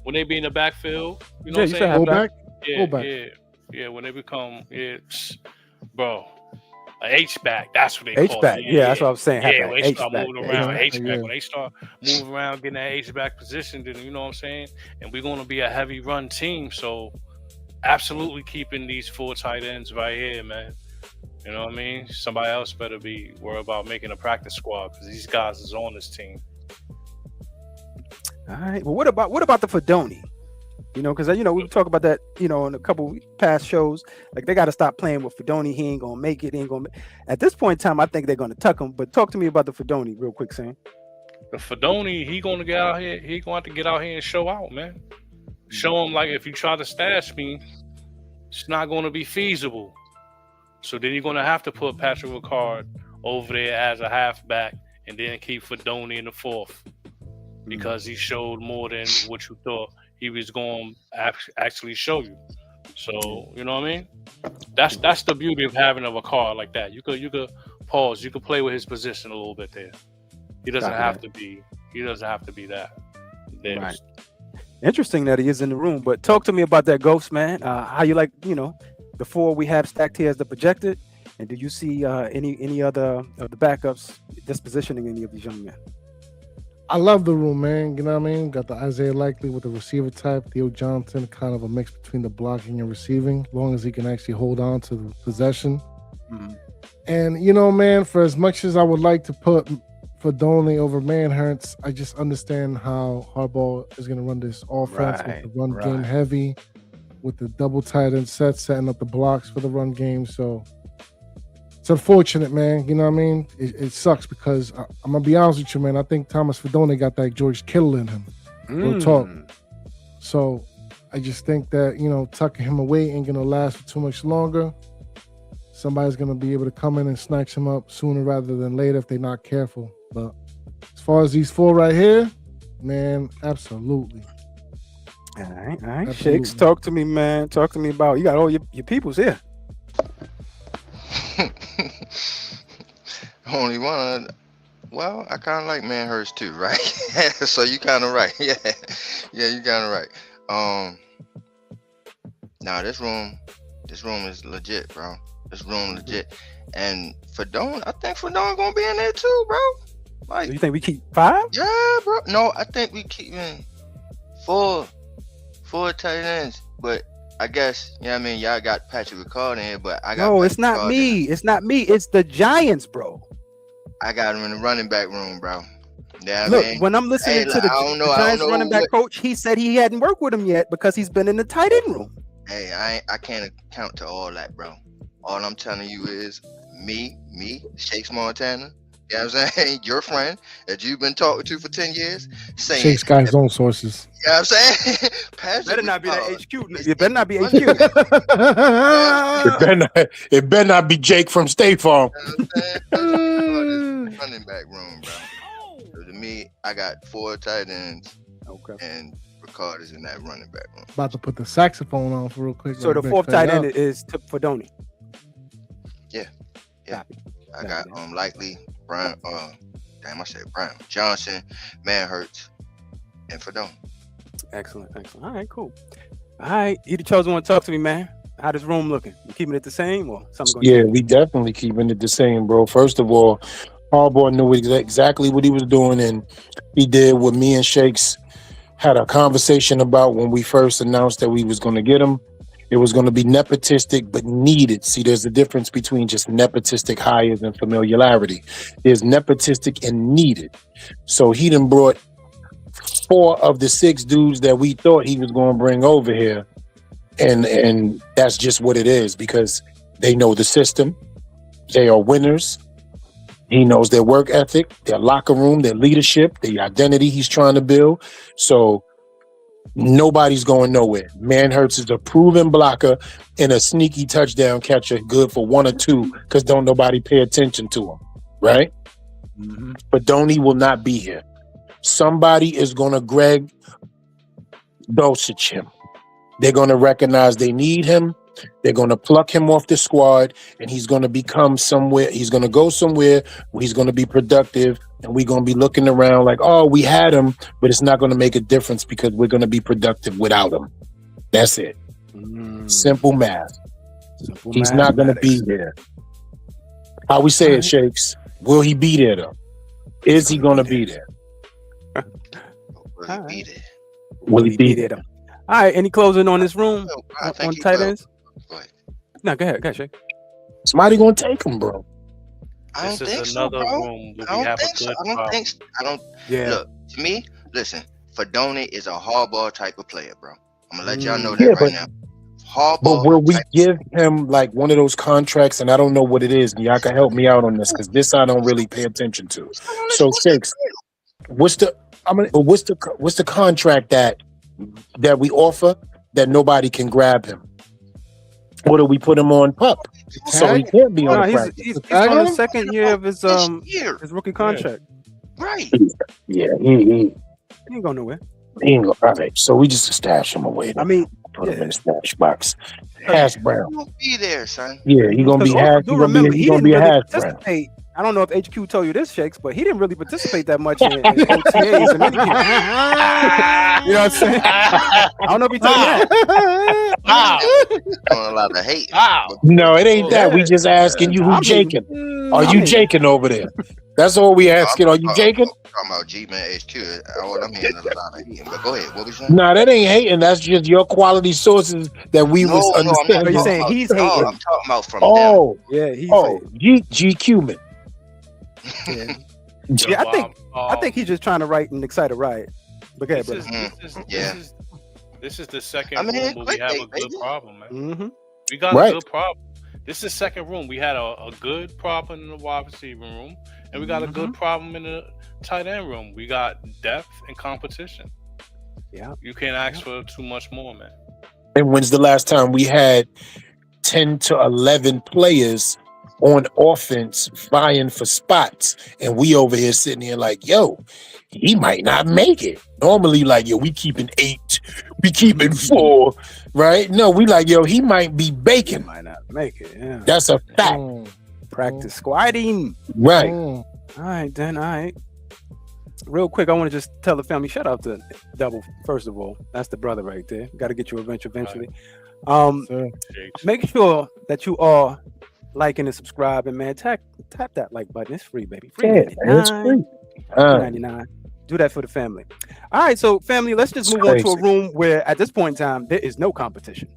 when they be in the backfield. You know what I'm saying? Fullback. Yeah. When they become bro. A H-back, that's what they call H-back, it. yeah, that's what I was saying. Yeah, when they H-back, start moving around, yeah. H-back. When they start moving around, getting that H-back position, then you know what I'm saying? And we're going to be a heavy run team, so absolutely keeping these 4 tight ends right here, man. You know what I mean? Somebody else better be worried about making a practice squad because these guys is on this team. All right. Well, what about the Fedoni? You know, because we talk about that, in a couple past shows. Like, they got to stop playing with Fedoni. He ain't gonna make it. At this point in time, I think they're gonna tuck him. But talk to me about the Fedoni real quick, Sam. The Fedoni, he gonna get out here. He gonna have to get out here and show out, man. Show him, like, if you try to stash me, it's not gonna be feasible. So then you're gonna have to put Patrick Ricard over there as a halfback, and then keep Fedoni in the 4th because he showed more than what you thought he was going to actually show you. So, you know what I mean? That's the beauty of having a card like that. You could pause. You could play with his position a little bit there. He doesn't have to be that. Right. Interesting that he is in the room. But talk to me about that Ghost, man. How you like, the 4 we have stacked here as the projected, and do you see any other of the backups dispositioning any of these young men? I love the room, man. You know what I mean? Got the Isaiah Likely with the receiver type, Theo Johnson, kind of a mix between the blocking and receiving, as long as he can actually hold on to the possession. And, man, for as much as I would like to put Fedoni over Manhertz, I just understand how Harbaugh is going to run this offense with the run game heavy, with the double tight end set, setting up the blocks for the run game. So it's unfortunate, man. You know what I mean? It sucks because I'm going to be honest with you, man. I think Thomas Fedoni got that George Kittle in him. Real talk. So I just think that, tucking him away ain't going to last for too much longer. Somebody's going to be able to come in and snatch him up sooner rather than later if they're not careful. But as far as these 4 right here, man, absolutely. All right. Shakes, talk to me, man. Talk to me about, you got all your peoples here. Only one. Well, I kind of like Manhertz too, right? So you kind of right. Yeah, you kind of right. Now this room is legit, bro. This room legit, and Fedoni, I think Fedoni gonna be in there too, bro. Like, So you think we keep 5? yeah, bro. No, I think we keeping 4 tight ends, but I guess, y'all got Patrick Ricard in here, but I got No, Patrick it's not Ricard me. It's not me. It's the Giants, bro. I got him in the running back room, bro. Yeah, Look, when I'm listening to the Giants running back coach, he said he hadn't worked with him yet because he's been in the tight end room. Hey, I can't account to all that, bro. All I'm telling you is me, Shakes Montana. You know what I'm saying? Your friend that you've been talking to for 10 years. Saying Shake's got his own sources. You know what I'm saying? Better not be that HQ. It better not be HQ. It better not be Jake from State Farm. Running back room, bro. So to me, I got 4 tight ends. Okay. And Ricard is in that running back room. About to put the saxophone on for real quick. So the 4th tight end is Fedoni. Yeah. Copy. I Copy got that. Likely, Brown. Damn, I said Brown. Johnson, Manhurts, and Fedon. Excellent. All right, cool. All right, you the chosen one. Talk to me, man. How this room looking? You keeping it the same or something going to Yeah, change? we definitely keeping it the same, bro. First of all, Harbaugh knew exactly what he was doing, and he did what me and Shakes had a conversation about when we first announced that we was going to get him. It was going to be nepotistic, but needed. See, there's a difference between just nepotistic hires and familiarity. There's nepotistic and needed. So he done brought 4 of the 6 dudes that we thought he was going to bring over here. And that's just what it is, because they know the system. They are winners. He knows their work ethic, their locker room, their leadership, the identity he's trying to build. So nobody's going nowhere. Manhurts is a proven blocker and a sneaky touchdown catcher, good for 1 or 2, because don't nobody pay attention to him, right? Mm-hmm. But Donnie will not be here. Somebody is going to Greg Dosich him. They're going to recognize they need him. They're going to pluck him off the squad, and he's going to become somewhere. He's going to go somewhere where he's going to be productive, and we're going to be looking around like, oh, we had him, but it's not going to make a difference because we're going to be productive without him. That's it. Simple math. Simple He's not going to be there. How we say it, Shakes? Will he be there, though? Is he going to be there? Will he be there? Will he be there? All right, any closing on this room I on think he tight will. ends? Go ahead. No, go ahead, Shake. Somebody going to take him, bro. I don't This think is so, another bro. room where I we don't have a think so. good I don't problem. think so. I don't. Yeah. Look, to me, listen, Fedoni is a hardball type of player, bro. I'm gonna let y'all know that Yeah, right now. But Hardball. will we type- give him like one of those contracts? And I don't know what it is. And y'all can help me out on this, because this I don't really pay attention to. So Shakes, what's the contract that we offer that nobody can grab him? Or do we put him on pup? So he can't be on No, the he's practice. on the second year of his year. his rookie contract. Right. Yeah, he ain't going nowhere. He ain't gonna. All right, so we just stash him away. I mean, put him in the stash box. Hash Brown. He won't be there, son. Yeah, he gonna be also hash. do He gonna remember, be. he He gonna didn't be a really hash brown. participate. I don't know if HQ told you this, Shakes, but he didn't really participate that much in OTAs and minicamp. You know what I'm saying? I don't know if he told you that. Wow. Don't allow the hate. Wow. No, it ain't that. We just asking you who I mean, jaking. Are you jaking over there? That's all we asking. Are you jaking? Talking about G-Man HQ. All I'm hearing is a lot of hating. But go ahead. What was you saying? Nah, that ain't hating. That's just your quality sources that we was I'm not understanding. You're talking saying about he's y'all. hating. I'm talking about from Oh, Yeah, he's oh, hating. GQ man. Yeah. Yeah, I think he's just trying to write an excited riot. But go ahead, This brother. this is the second I mean, room where we have a clickbait, good baby. problem, man. Mm-hmm. We got Right. a good problem. This is the second room. We had a good problem in the wide receiver room, and we got a good problem in the tight end room. We got depth and competition. Yeah. You can't ask for too much more, man. And when's the last time we had 10 to 11 players on offense vying for spots, and we over here sitting here like, yo, he might not make it. Normally, like, yo, we keeping 8, we keeping 4, right? No, we like, yo, he might be baking. Might not make it. Yeah. That's a fact, Practice squatting. right? All right, then. All right. Real quick, I want to just tell the family, shout out to Double, first of all. That's the brother right there. Got to get you eventually. Make sure that you are liking and subscribing, man. Tap that like button. It's free, baby. Free. Yeah, it's free. $99. Do that for the family. All right, so family, let's just move on to a room where at this point in time, there is no competition.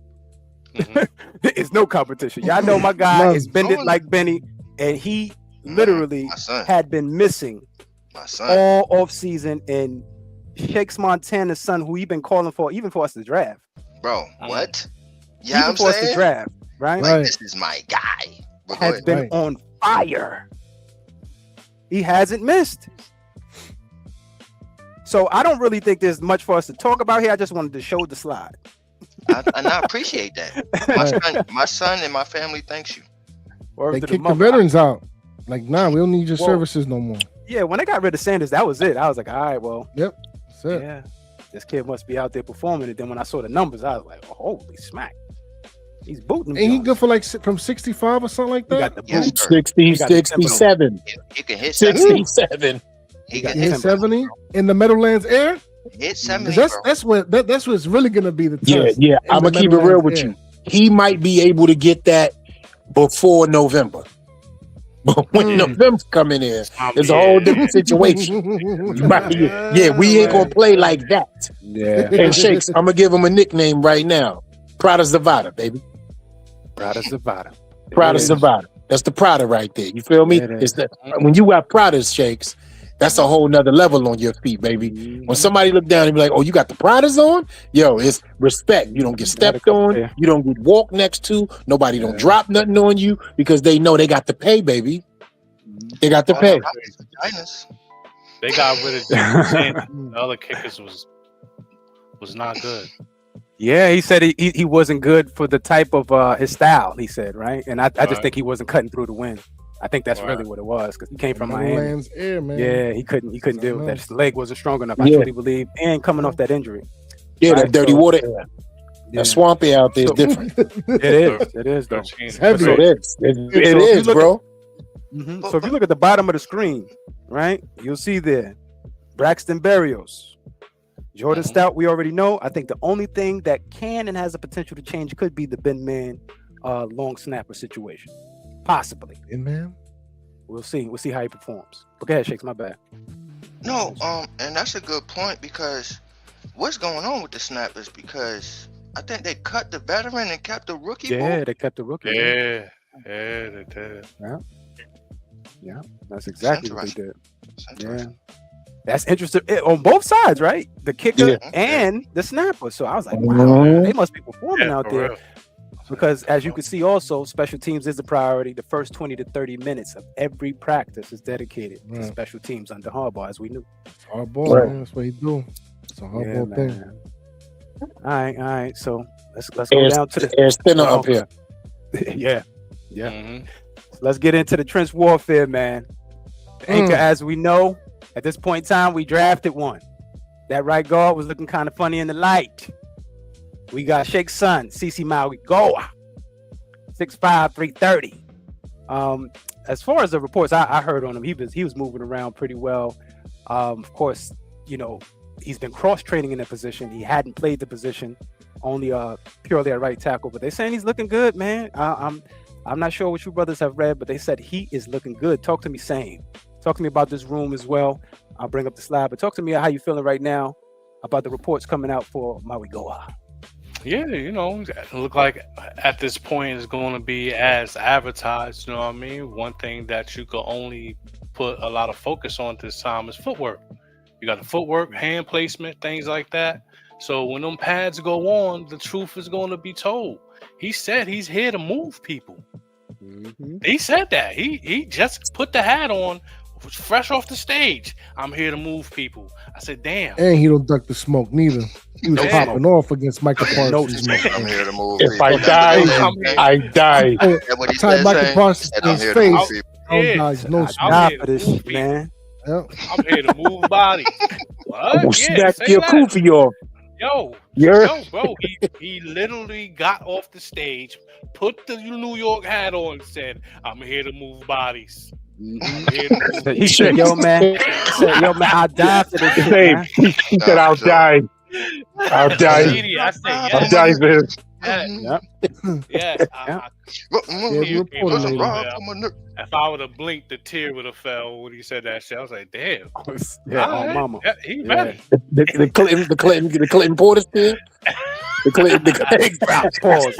There is no competition. Y'all know my guy is Bend It Like Benny, and he literally had been missing all off season, and Shakes Montana's son, who he been calling for, even for us to draft. Bro, what? Yeah, Even I'm for us to saying, draft, right? like, this is my guy. But go Has ahead. been on fire. He hasn't missed. So I don't really think there's much for us to talk about here. I just wanted to show the slide. And I appreciate that. My son and my family thanks you. They kicked the veterans out. Like, nah, we don't need your Whoa. services no more. Yeah, when they got rid of Sanders, that was it. I was like, all right, well, Yep, that's it. yeah, this kid must be out there performing. And then when I saw the numbers, I was like, oh, holy smack. He's booting him. Ain't he Jones. good for like from 65 or something like He that? got the Yes, boot. sir. 60, He got the 67. He can hit 70. 67. He got can Hit hit 70 in the Meadowlands air. Hit 'Cause 70, that's bro. that's what's really gonna be the test. Yeah. in I'm the gonna keep it real Meadowlands with air. you. He might be able to get that before November. But when November coming in, it's a whole different situation. You might be, we ain't gonna play like that. Yeah. And Shakes, I'm gonna give him a nickname right now. Prada Zavada, baby. Prada Zavada. Prada It is. Zavada. That's the Prada right there. You feel me? It is. It's the when you got Prada's, Shakes, that's a whole nother level on your feet, baby. When somebody look down and be like, "Oh, you got the Pradas on?" Yo, it's respect. You don't get stepped on. Yeah. You don't get walked next to. Nobody don't drop nothing on you because they know they got to pay, baby. They got to pay. Vaginas. They got rid of the other kickers was not good. Yeah, he said he wasn't good for the type of his style. He said, right, and I just Right. think he wasn't cutting through the wind. I think that's Right. really what it was because he came from Miami. Meadowlands air, man. Yeah, he couldn't deal with that. His leg wasn't strong enough. I Yeah. truly believe, and coming off that injury. Yeah, Right, that dirty so- water air. Yeah. That swampy out there is So- different. It is though. 13. It's heavy. So it is. It So if is, you look bro. So if you look at the bottom of the screen, right, you'll see there Braxton Berrios, Jordan Stout. We already know. I think the only thing that can and has the potential to change could be the Ben Man long snapper situation, possibly. And man, We'll see. We'll see how he performs. But go ahead, Shakes. My bad. No, and that's a good point because what's going on with the snappers? Because I think they cut the veteran and kept the rookie. Yeah, they kept the rookie. Yeah, they did. Yeah, that's exactly what they did. That's Yeah, interesting. that's interesting on both sides, right? The kicker Yeah. and the snapper. So I was like, wow, they must be performing Yeah, out for there. real. Because as you can see also, special teams is a priority. The first 20 to 30 minutes of every practice is dedicated to Right. special teams under Harbaugh, as we knew. hard ball, Right. man. That's what he do. It's a hard Yeah, ball thing. man. All right. So let's go down to the Air's thinner up here. yeah. Mhm. So let's get into the trench warfare, man. The anchor, as we know, at this point in time, we drafted one. That right guard was looking kind of funny in the light. We got Shake's son, CC Maui Goa, 6'5", 330. As far as the reports I heard on him, he was moving around pretty well. Of course, you know, he's been cross training in the position. He hadn't played the position, only purely at right tackle. But they're saying he's looking good, man. I'm not sure what you brothers have read, but they said he is looking good. Talk to me, same. Talk to me about this room as well. I'll bring up the slide, but talk to me how you feeling right now about the reports coming out for Maui Goa. Yeah, you know, it look like at this point it's going to be as advertised. You know what I mean? One thing that you could only put a lot of focus on this time is footwork. You got the footwork, hand placement, things like that. So when them pads go on, the truth is going to be told. He said he's here to move people. He said that. He just put the hat on, was fresh off the stage. I'm here to move people. I said, damn. And he don't duck the smoke neither. He was No popping off against Michael Parsons. I'm here to move. If people. I die, I die. That's what he Tied said, Michael saying. Parsons And in I'm his here to move face. people. Oh, guys, no I'm smoke. Nah, here for to this move shit, people. man. Yep. I'm here to move bodies. I'm gonna What? smack say your that. kufi off. Yo, Yeah. bro, he literally got off the stage, put the New York hat on, and said, "I'm here to move bodies." I'm here to move He said, "Yo, man, I'll die for this shit, Same. man." He said, "I'll die. I'll die. Shady, I said, I'll yes, die for this." yes, Yep. yes. If I would have blinked, the tear would have fell when he said that shit. I was like, damn. Yeah, All on right. mama. Yeah, he Yeah. ready. The Clinton Porter still. The Pause.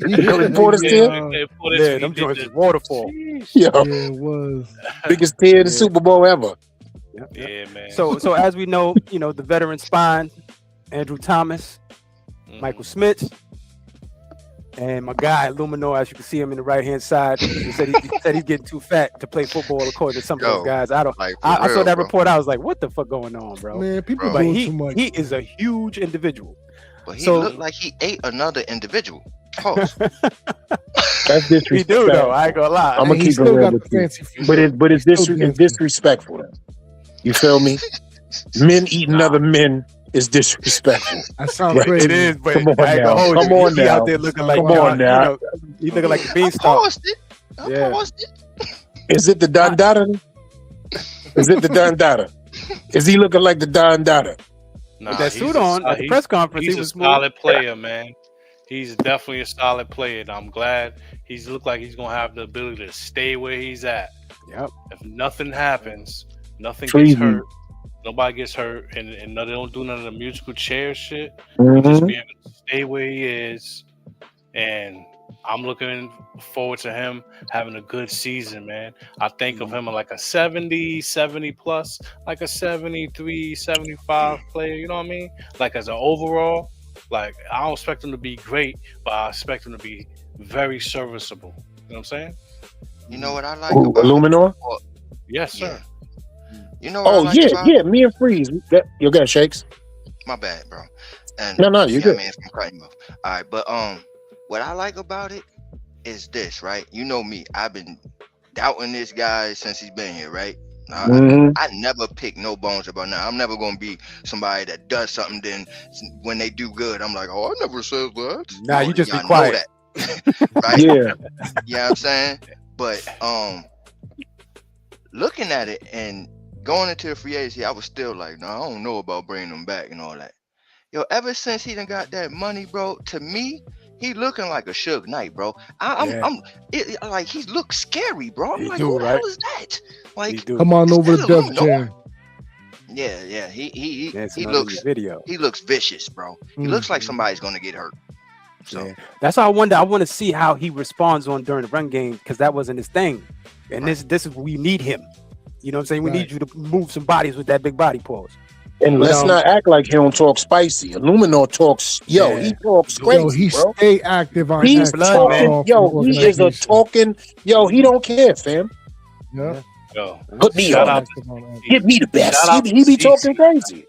Clinton Porter still. Yeah, them joints is waterfall. Yo, Yeah, it was. biggest tear in the Super Bowl ever. Yeah, man. So as we know, the veteran spine, Andrew Thomas, Michael Smith, and my guy Luminor, as you can see him in the right hand side. He said he's getting too fat to play football according to some of those guys. I saw that report. I was like, what the fuck going on, bro? Man, people Bro. But doing too much. he is a huge individual. But he So- looked like he ate another individual. Pause. That's He disrespectful. do though. I ain't gonna lie. I'm And gonna he keep it still real got with the you. fancy feet. But it's Still gangster. disrespectful. You feel me? Men eating other men is disrespectful. That sounds Right. crazy. It is, but Come on I ain't gonna now. hold Come you. on He now. out there looking like Come on John, now. you know, he looking like the I beanstalk. paused it. I Yeah. paused it. Is it the Don Dada? Is it the Don Dada? Is he looking like the Don Dada? Nah, With that he's suit a on sol- at the he's- press conference, He's he a was smooth. solid player, man. He's definitely a solid player. And I'm glad he's looked like he's gonna have the ability to stay where he's at. Yep. If nothing happens, nothing Treason. gets hurt, nobody gets hurt, and they don't do none of the musical chair shit. He just Mhm. be able to stay where he is. And I'm looking forward to him having a good season, man. I think of him like a 70 plus, like a 73, 75 player, you know what I mean? Like as an overall, like I don't expect him to be great, but I expect him to be very serviceable. You know what I'm saying? You know what I like Ooh, about Illuminor? Yes, sir. You know what I Oh like yeah, about yeah. Me and Freeze. You got Shakes? My bad, bro. And No, you're good. man, if I'm cutting you off. All right, but what I like about it is this, right? You know me, I've been doubting this guy since he's been here, right? Mhm. I never pick no bones about now. I'm never gonna be somebody that does something. Then when they do good, I'm like, oh, I never said that. Nah, you just be y'all quiet. know that, right? Yeah. You know what I'm saying? But looking at it and going into the free agency, I was still like, no, I don't know about bringing him back and all that. Yo, ever since he done got that money, bro, to me, he looking like a Suge Knight, bro. Yeah. Like he looks scary, bro. I'm He like, do, who the right? hell is that? Like, He do. Come on is over that the dub Illuminor? chair. Yeah. He Dancing on looks your video. he looks vicious, bro. He looks like Mhm. somebody's gonna get hurt. So Yeah. That's how I wonder. I want to see how he responds on during the run game because that wasn't his thing. And this is we need him. You know what I'm saying? We Right. need you to move some bodies with that big body pause. And But, let's not act like he don't talk spicy. Illuminor talks, Yeah. he talks Yo, crazy, he bro. stay active on He's that blood, talk man. off talking, for the he is a organization. talking, he don't care, fam. Yeah. Yo, Put me shout on. out Active on that. Give me the best. Shout out He be to talking CeCe. crazy.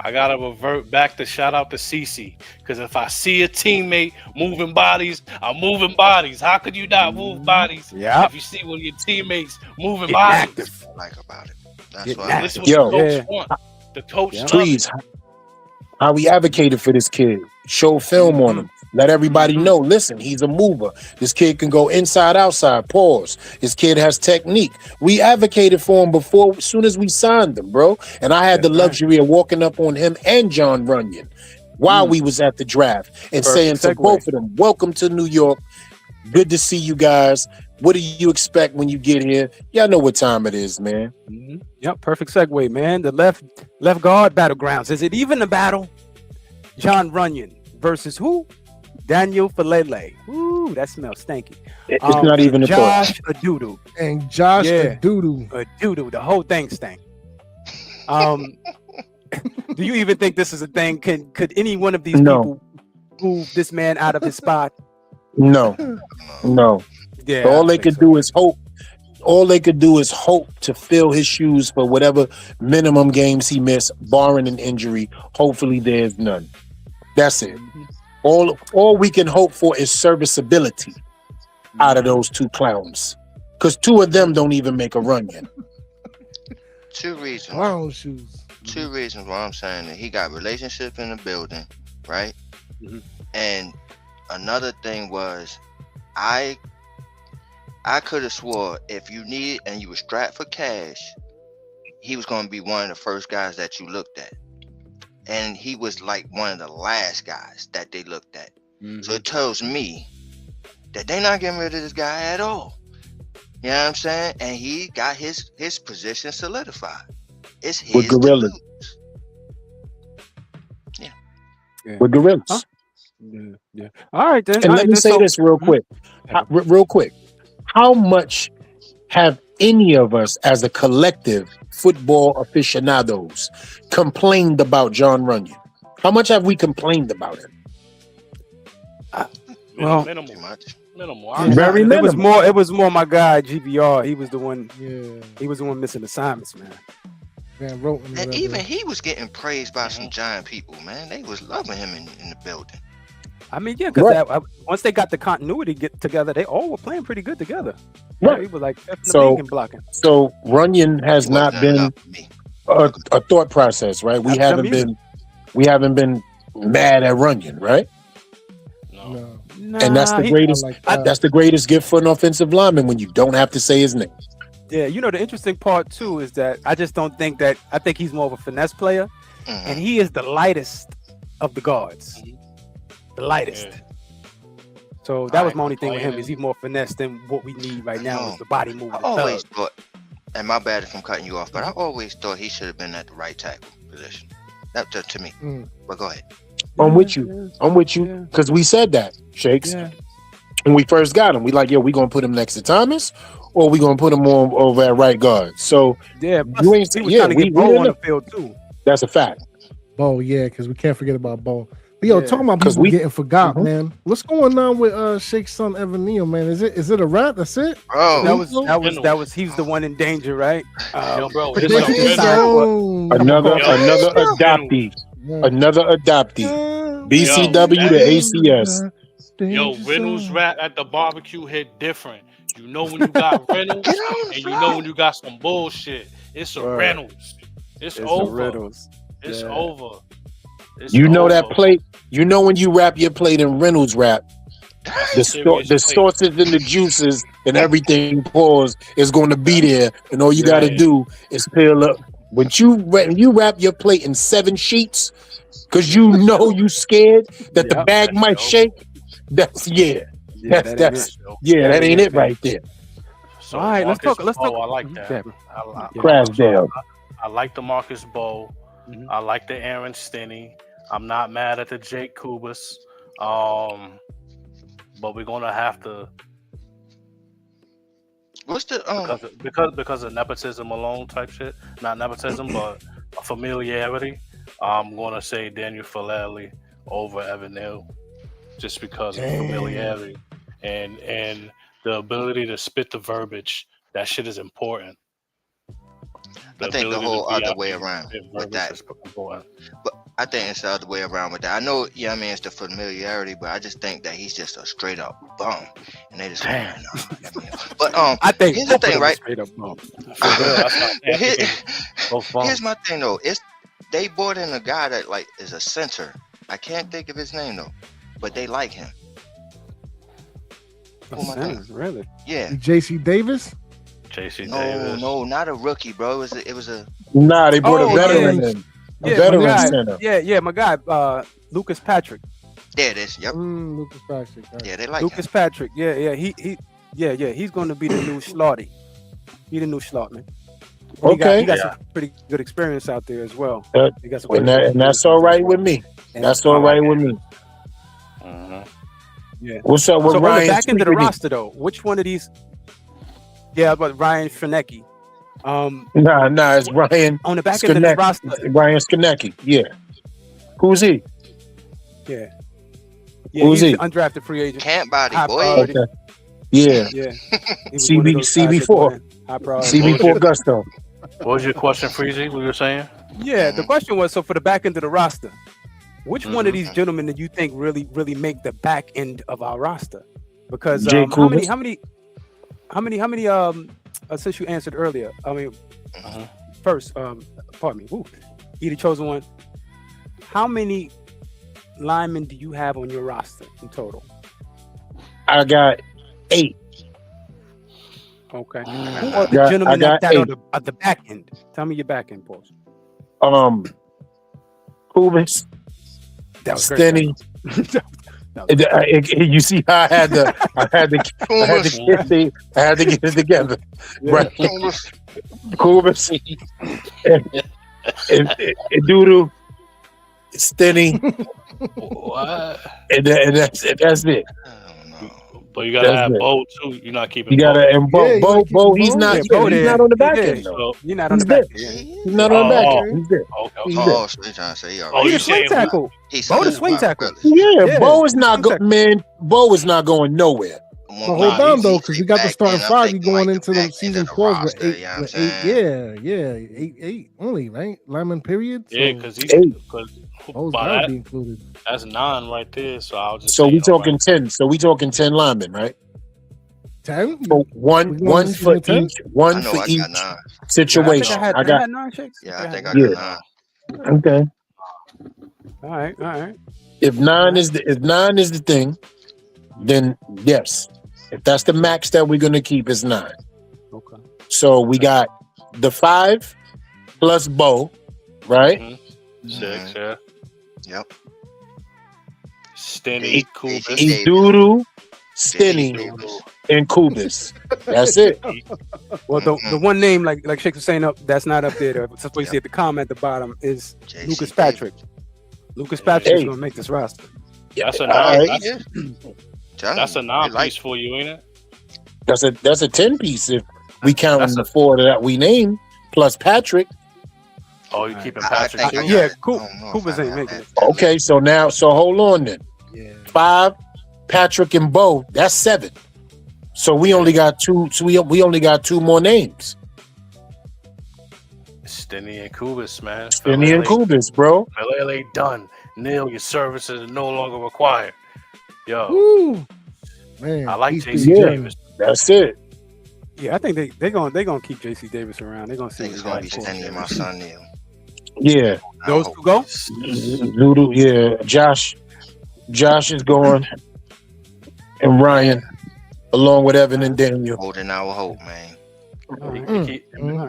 I gotta revert back to shout out to CeCe, because if I see a teammate moving bodies, I'm moving bodies. How could you not move bodies Yeah. if you see one of your teammates moving Getting bodies? active. I like about it. That's Getting what I like. This is what Yo. the coach Yeah. want. The coach Yeah. love Please, it. how we advocated for this kid. Show film on him. Let everybody know. Listen, he's a mover. This kid can go inside, outside. Pause. This kid has technique. We advocated for him before, as soon as we signed him, bro. And I had the That's right. luxury of walking up on him and John Runyon while we was at the draft and Perfect saying to segue. both of them, "Welcome to New York. Good to see you guys. What do you expect when you get here? Y'all know what time it is, man." Mhm. Yep, perfect segue, man. The left guard battlegrounds. Is it even a battle? John Runyon versus who? Daniel Falele. Ooh, that smells stanky. It's not even a thought. Josh Adudu. And Josh Yeah. the doodoo. Adudu. The whole thing stank. Do you even think this is a thing? Could any one of these No. people move this man out of his spot? No. Yeah. All I they think could so. do is hope. All they could do is hope to fill his shoes for whatever minimum games he missed, barring an injury. Hopefully, there's none. That's it. All we can hope for is serviceability out of those two clowns, because two of them don't even make a run yet. Two reasons. Clown shoes. Two reasons why I'm saying that he got relationship in the building, right? Mhm. And another thing was, I could have swore if you need and you were strapped for cash, he was going to be one of the first guys that you looked at, and he was like one of the last guys that they looked at. So it tells me that they're not getting rid of this guy at all. You know what I'm saying? And he got his position solidified. It's his With to gorillas. lose. With gorillas. Huh? Yeah. All right then. And All let right, me then. say So- this real quick. Real quick. How much have any of us as a collective football aficionados complained about John Runyon? How much have we complained about him? Well, Too minimal. much. Minimal. Yeah, Very it was minimal. more. It was more my guy GBR. He was the one. Yeah. He was the one missing assignments, man. Van Roten. And whatever. even he was getting praised by some giant people, man. They was loving him in the building. I mean, yeah, because Right. once they got the continuity get together, they all were playing pretty good together. Right. He was like fifth in the So- league in blocking. So Runyon has He not wasn't been enough for me. a thought process, right? We That's them haven't been mad at Runyon, right? No. And that's the greatest. That's the greatest gift for an offensive lineman when you don't have to say his name. Yeah, you know the interesting part too is that I just don't think that I think he's more of a finesse player, and he is the lightest of the guards, the lightest. Yeah. So that was my only thing with him is he's more finesse than what we need right now is the body movement. I always thought, and my bad if I'm cutting you off, but I always thought he should have been at the right tackle position. That to me. But go ahead. I'm with you. I'm with you because we said that, Shakes. When we first got him, we like, yo, we gonna put him next to Thomas, or we gonna put him on over at right guard. So yeah, you ain't, he was trying to get Bo on the field too. That's a fact. Bo, yeah, because we can't forget about Bo. But yo, talking about people getting forgot, man. What's going on with Shake's son Evan Neal, man? Is it a wrap? That's it? Oh, that was he's the one in danger, right? Yo, bro, another adoptee. Another adoptee. BCW to ACS. Yo, Reynolds rap at the barbecue hit different. You know when you got Reynolds, and you know when you got some bullshit. It's a Reynolds. It's over. It's over. You know that plate. You know when you wrap your plate in Reynolds wrap, the sauces and the juices and everything pours is going to be there, and all you got to do is peel up. When you wrap your plate in 7 sheets, because you know you scared that the bag might shake. That ain't it right there. So all right, let's talk. I like that. Crasdale. I like the Marcus Bow. I like the Aaron Stinney. I'm not mad at the Jake Kubas. But we're gonna have to. What's the because of nepotism alone type shit. Not nepotism, but a familiarity. I'm gonna say Daniel Falele over Evan Neal. Just because of familiarity and the ability to spit the verbiage, that shit is important. I think the whole other way around with that. But I think it's the other way around with that. I know, I mean, it's the familiarity, but I just think that he's just a straight up bum, and they just. But I think here's the thing, right? Straight up bum. Here's my thing though. They brought in a guy that like is a center. I can't think of his name though. But they like him. Really? Yeah. JC Davis? Davis. No, not a rookie, bro. It was a. Nah, they brought a veteran in. A veteran center. Yeah, my guy, Lucas Patrick. There it is. Yep. Lucas Patrick. Right. Yeah, they like Lucas him. Patrick. Yeah. He's going to be the new Slaughty. He the new Slotman. He got some pretty good experience out there as well. And that's all right with me. That's all right with me. Yeah. What's up with Ryan? Back into the roster though. Which one of these? Yeah, but Ryan Finecki. Nah, it's Ryan on the back end of the roster. Ryan Skonecki. Yeah. Who's he? Yeah. Who's he? Undrafted free agent. Can't body boy. Okay. Yeah. CB4. CB4 Gusto. What was your question, Freezy? What you were saying? Yeah, the question was, so for the back end of the roster, which one of these gentlemen do you think really make the back end of our roster? Because how many since you answered earlier, I mean, first, pardon me, you the chosen one. How many linemen do you have on your roster in total? I got 8. Okay. Who are the gentlemen that are the back end? Tell me your back end, boys. Kubas. That was Stenny. You see how I had to get it together. Right. Kubas. And Doodoo. Stenny. What? And that's it. But you gotta have Bo too. You're not keeping. You gotta and Bo. He's not on the back end. He's not on the back end. He's not on the back end. He's there. So you're trying to say he's a swing tackle. Bo the swing tackle. Yeah, Bo is not going. Man, Bo is not going nowhere. Well, hold on though, because you got the starting 5. You going into the season 4 with 8. Eight only, right? Lineman period. Yeah, because he's 8. Bo's gotta be included. That's 9 right there. So I'll just. So we talking 10. So we talking 10 linemen, right? 10? So one We going to for 10? each, one I know for I each got 9. situation. I had 9 shakes. Yeah, I think I Yeah. got 9. Okay. All right. If 9 is the thing, then yes. If that's the max that we're gonna keep, is 9. Okay. So we got the 5 plus Bo, right? Mm-hmm. 6, yeah. Yep. Stinny, Kubis. Iduru, Stinny, Davis. and Kubis. That's it. Well, the one name like Shakes was saying that's not up there. That's what you see at the comment at the bottom is JC Lucas Patrick. Lucas Patrick is Hey. gonna make this roster. That's a All non. right. That's a non-piece for you, ain't it? That's a 10 piece if we count That's the a- 4 that we named plus Patrick. Oh, you keeping I Patrick think too? I Yeah, got it. Coop- I don't know if Cooper's I ain't have making that. it. Okay, so hold on then. Yeah. 5, Patrick and Bo, that's 7. So we only got 2. So we only got 2 more names. Stinny and Kubis, man. Stinny and Kubis, bro. LA done. Neil, your services are no longer required. Yo, Woo. Man, I like peace be JC with you. Davis. That's it. Yeah, I think they're gonna keep JC Davis around. They're gonna I see think it's what gonna be he's like. Stenny and my son Neil. Yeah. Those two go. Voodoo, yeah. Josh is going, and Ryan, along with Evan and Daniel. Holding our hope, man.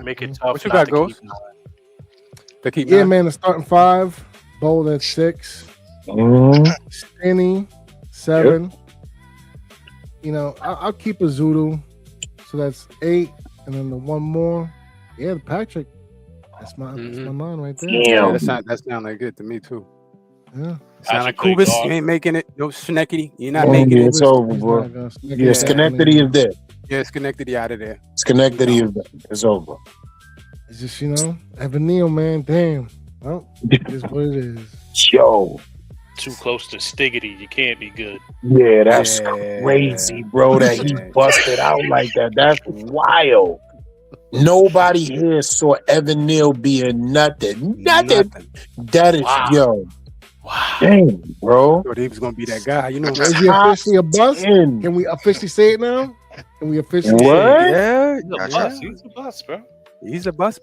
Make it tough. What you not got, to Ghost? keep- They keep Yeah, 9. man, the starting 5, Bold at 6, Mhm. Stinny 7. You know, I'll keep a Zulu, so that's 8, and then the one more. Yeah, the Patrick. That's my 9 right there. Yeah, Damn. that sound like good to me too. Yeah. Sound like Patrick Kubis, played you ain't making it. No Schenectady, you're not Oh, making yeah, it. it's over, He's bro. not gonna- Yeah, Schenectady is there. Yeah, Schenectady out of there. Schenectady is there. It's over. It's just, Evan Neal, man. Damn. Well, it is what it is. Yo. Too close to Stiggity. You can't be good. Yeah, that's Yeah. crazy, bro, that he busted out like that. That's wild. Nobody here saw Evan Neal being nothing. Nothing. That is, Wow. yo. Wow. Dang, bro. Thought he was gonna be that guy. You know, Is he officially a bust? In. Can we officially say it now? Can we officially What? say it? yeah, He's a Gotcha. bus. He's a bus, bro. he's a bus.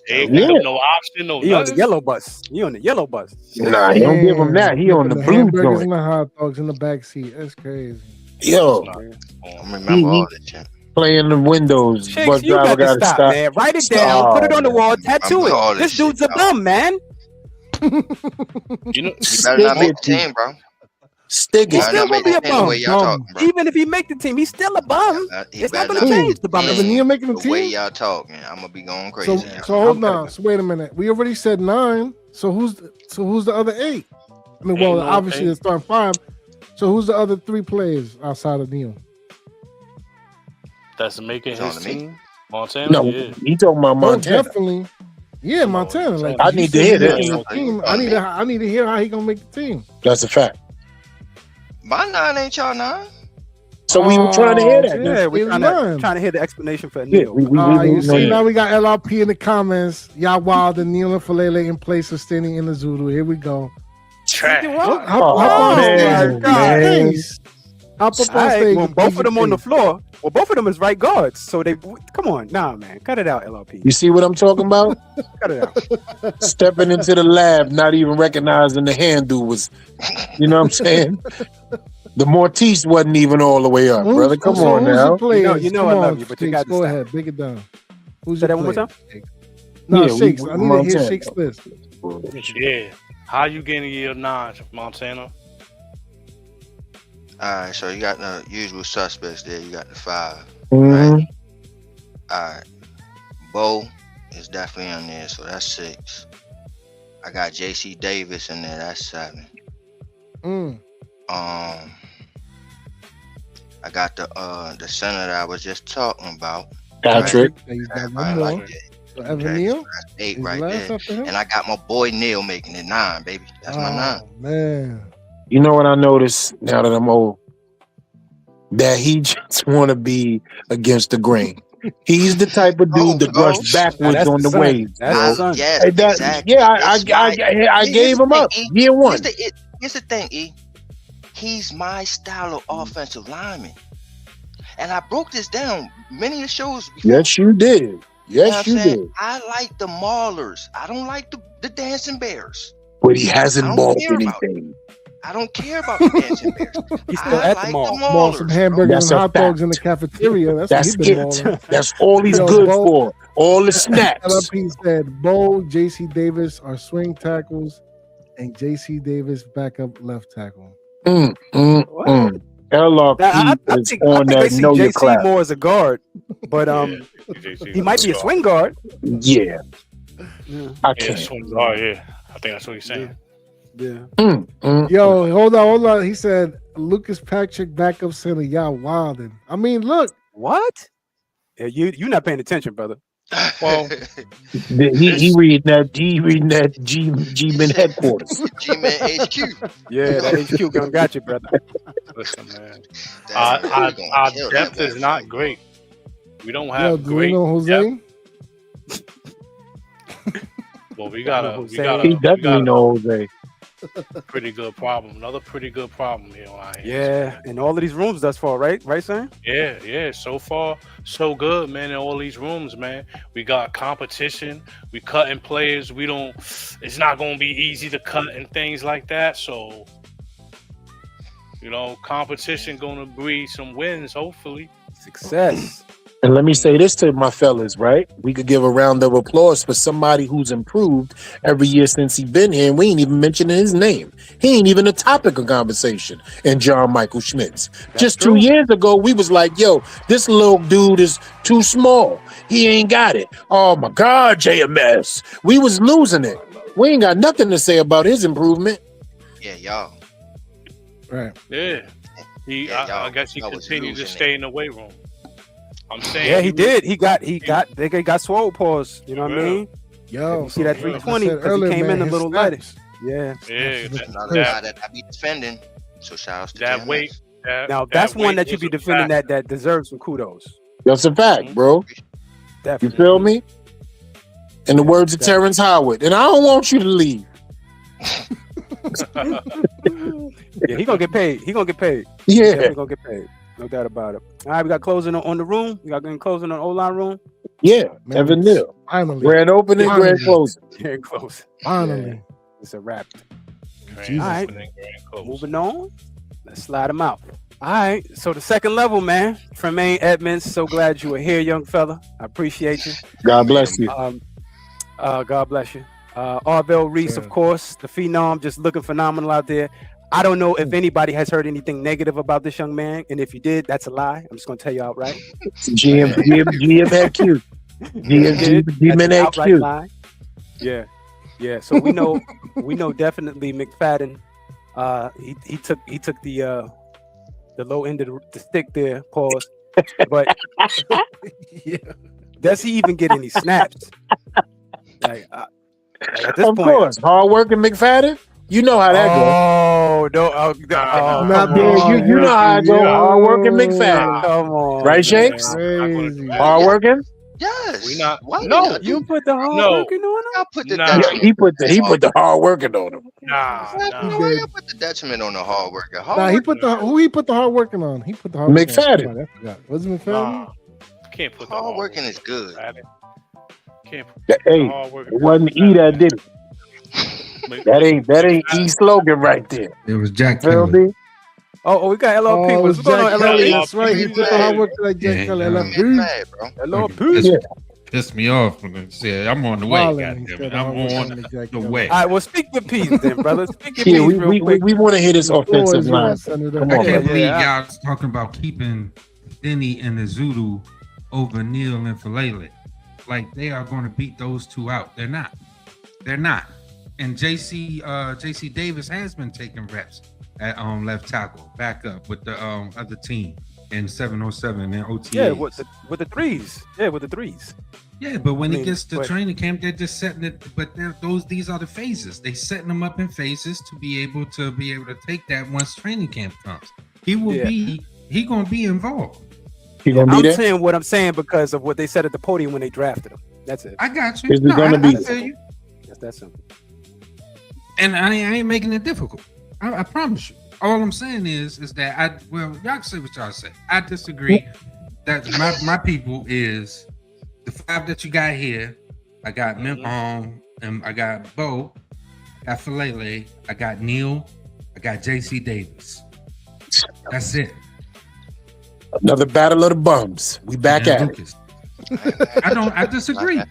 Ain't Yeah. got no option, no He on the nothing. yellow bus. He on the yellow bus. Nah, he don't give him that. He on the blue hamburgers joint. and the hot dogs in the back seat. That's crazy. Yo, I remember all that shit. playing the windows. Shakes, Bus you driver got to gotta stop, man. Write it down, put it on the wall, tattoo I'm all it. This this dude's shit, a bum, man. You know, You better not make the team, bro. Stick You He's it. better still not make gonna be the a team the way y'all bum. talking, bro. Even if he make the team, he's still a bum. He It's not better gonna not change the bum. make Evan Neal making the the way team? y'all talking. I'm gonna be going So, crazy. so hold on. So wait a minute. We already said 9. So who's the other 8? I mean, well, Ain't no obviously 8. the starting 5. So who's the other 3 players outside of Neal? that's making It's his on to me. team. Montana, No, yeah. he talking about Oh, Montana. definitely. Yeah, Montana. Like I he need to said hear he this. making the team. I need to hear how he gonna make the team. That's a fact. My 9 ain't y'all 9. So we were trying to hear that. Yeah, we're It's trying nine. to hear the explanation for Yeah, Neil. we You know see, that. now we got LRP in the comments. Y'all wild and Neil and Falele in place of Stinny in the Zulu. Here we go. Trash. Hop Oh, on man, stage. man. Hop up on All right, stage. well, and both do of them your on the thing. floor. Well, both of them is right guards. So they come on, nah, man, cut it out, LRP. You see what I'm talking about? Cut it out. Stepping into the lab, not even recognizing the handle was, you know what I'm saying? The Mortice wasn't even all the way up, brother. Come So on who's now. the players? You know Come I love on, you, but you Shakes, got to go stop. ahead, break it down. Who's Say your that one more players? time. No, Yeah, Shakes. we I need to hear Montana. Shakes list. Yeah. How you getting your 9, Montana? Alright, so you got the usual suspects there. You got the 5. Mhm. Alright. Bo is definitely on there, so that's 6. I got JC Davis in there, that's 7. Mm. I got the center that I was just talking about. Patrick. He's got Everybody one more. like that. So Evan Okay, Neal. so that's 8 He's right last there. after him. And I got my boy Neil making it 9, baby. That's my 9. Oh, man. You know what I noticed now that I'm old? That he just want to be against the grain. He's the type of dude that bro. brushed backwards that's on the the son. wave. That's bro. the son. Yes, Hey, that- exactly. Yeah, It's I gave him up. E. Year one. Here's the thing, E. He's my style of offensive lineman. And I broke this down many of shows before. Yes, you did. You know Yes, what you I'm saying? did. I like the Maulers. I don't like the Dancing Bears. But he I hasn't don't mauled care about it. anything. I don't care about the Dancing Bears. He's still I at the like mall. the Maul some Maulers. hamburgers That's and a hot dogs in the fact. cafeteria. That's what That's he been it. mauling. That's all he's Yo, good Bo- for. All the snaps. LRP said Bo, JC Davis are swing tackles, and JC Davis backup left tackle. LRP I is think on they that see know your JC clap. more as a guard, but he might be a swing guard. Yeah, Yeah. I Yeah, can't. swings are, yeah. I think that's what he's saying. Yeah. Yo, hold on. He said Lucas Patrick backup center. Y'all wildin'. I mean, look. What? Yeah, you're not paying attention, brother. Well, He reading that. He reading that G-Man headquarters. G-Man HQ. Yeah, that HQ gun got you, brother. listen, man. That's Our gonna kill that depth is motherfucker. not great. We don't Yo, have do you great know Jose? depth. Well, we got He definitely knows Jose. pretty good problem. Another pretty good problem here on our hands. Yeah, in all of these rooms thus far, right? Right, Sam? Yeah. So far, so good, man. In all these rooms, man, we got competition. We cutting players. We don't. It's not gonna be easy to cut and things like that. So, competition gonna breed some wins. Hopefully, Success. And let me say this to my fellas, right? We could give a round of applause for somebody who's improved every year since he's been here. And we ain't even mentioning his name. He ain't even a topic of conversation. And John Michael Schmitz. Just true. 2 years ago, we was like, yo, this little dude is too small. He ain't got it. Oh my God, JMS. We was losing it. We ain't got nothing to say about his improvement. Yeah, y'all. Right. yeah. I guess he y'all was continued to losing stay in the weight room. I'm saying, Yeah, he did. He got swole paws. You know what I mean? Yo, You see that like I 320 said because he earlier, came in man, a his little snaps. lighter. Yeah. Yeah, Another guy that I be defending. So shout out to that JMS. weight. Now that's one that you was be a defending factor. that deserves some kudos. That's a fact, bro. You Definitely. feel me? In the words of Terrence Howard. And I don't want you to leave. Yeah, he gonna get paid. Yeah. Definitely gonna get paid. No doubt about it. All right, we got closing on the room. We got closing on the O-line room. Yeah. Man, Evan Neal. Finally. Grand opening, grand closing. Very close. Finally. It's a wrap. Grand All right. opening, grand close. Moving on. Let's slide him out. All right. So the second level, man. Tremaine Edmonds. So glad you were here, young fella. I appreciate you. God bless you. God bless you. Arvell Reese, of course, the phenom, just looking phenomenal out there. I don't know if anybody has heard anything negative about this young man, and if you did, that's a lie. I'm just gonna tell you outright. GMHQ. GMHQ. Yeah. So we know definitely McFadden. He took the low end of the stick there. Pause. But does he even get any snaps? Like at this Of point, course, hard working McFadden. You know how that goes. No, You know how I go. Hard working McFadden. Come on, Right, Shakes? Crazy. Hard working. Yes. We not- Why no, y'all You do- put the hard No. working on him. y'all put the Nah. detriment. He put the hard working on him. Nah. Why y'all put the detriment on the hard worker? Nah, he put the hard working on. He put the hard working McFadden. on. I forgot. Was it McFadden? Nah. Can't put the Hard working is good. Can't put the Hey, hard working. it wasn't E that did it. That ain't E slogan right there. It was Jack Feel Kelly. me? Oh, we got LLP. Oh, What's going on, Jack Kelly. LLP? That's right. He put the hard work like Jack Yeah, Kelly. yeah. LFP. Get mad, bro. LLP. Pissed me off when they said, I'm on the way, Wildin', he goddammit. said I'm hard work on like Jack the Kelly. way. All right, well, speak your piece then, brother. Speak your Yeah, piece real quick. we want to hit this offensive Floor is line. yours, Senator. Come I on, can't man. believe Yeah. y'all was talking about keeping Denny and the Zulu over Neil and Falele. Like they are going to beat those two out. They're not. And JC Davis has been taking reps at left tackle, back up with the other team in 707 and OTA. Yeah, with the threes. Yeah, with the threes. Yeah, but when I he mean, gets to but- training camp, they're just setting it. But these are the phases. They setting them up in phases to be able to take that once training camp comes. He will Yeah. he gonna be involved. He gonna be I'm there? saying what I'm saying because of what they said at the podium when they drafted him. That's it. I got you. Is it gonna be- I feel you. That's that simple. And I ain't making it difficult. I promise you. all I'm saying is that y'all can say what y'all say. I disagree. That my people is the 5 that you got here. I got and I got Bo, I got Falele, I got Neil, I got JC Davis. That's it. Another battle of the bums. We back And at Lucas. I disagree. it.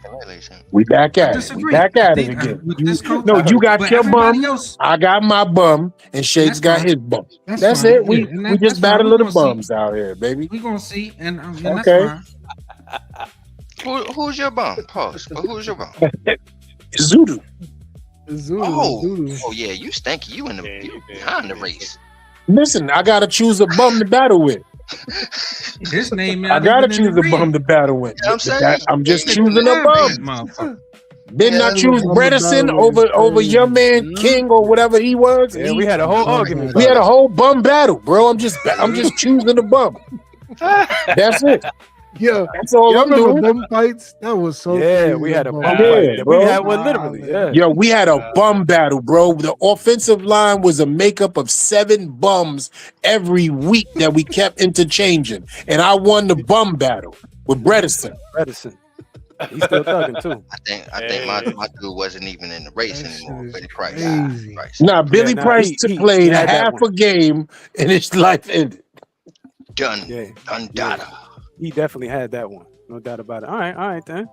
We back at it. We back at it again. With this coach, No, you got but your everybody bum. else, I got my bum, and Shake's that's got fine. his bum. That's That's fine. it. We Yeah, and we that's just fine. battle We of the gonna see. bums out here, baby. We're gonna see, and Okay. that's fine. Who's your bum? Pause. But who's your bum? Zulu. Oh yeah, you stinky. You behind the race. Listen, I gotta choose a bum to battle with. His name. I gotta choose a bum to battle with. You know what I'm saying? I'm just Yeah, choosing a bum. Motherfucker. Didn't I choose bum to Bredesen battle with is over your man Mm-hmm. King or whatever he was? Yeah, we had a whole argument. We had a whole bum battle, bro. I'm just choosing a bum. That's it. Yeah, That's all y'all I'm remember doing. them fights? That was so Yeah, crazy. we had a bum bro. fight. Yeah, We bro. had one literally. Yeah. Yo, we had a bum battle, bro. The offensive line was a makeup of 7 bums every week that we kept interchanging. And I won the bum battle with Bredesen. Edison. He's still thugging too. I think my dude wasn't even in the race That anymore. shit Billy is Price. crazy. Price. Nah, Billy nah, Price he played had a that half one. a game and his life ended. Done. Yeah. Done. Yeah. Dada. He definitely had that one. No doubt about it. All right then.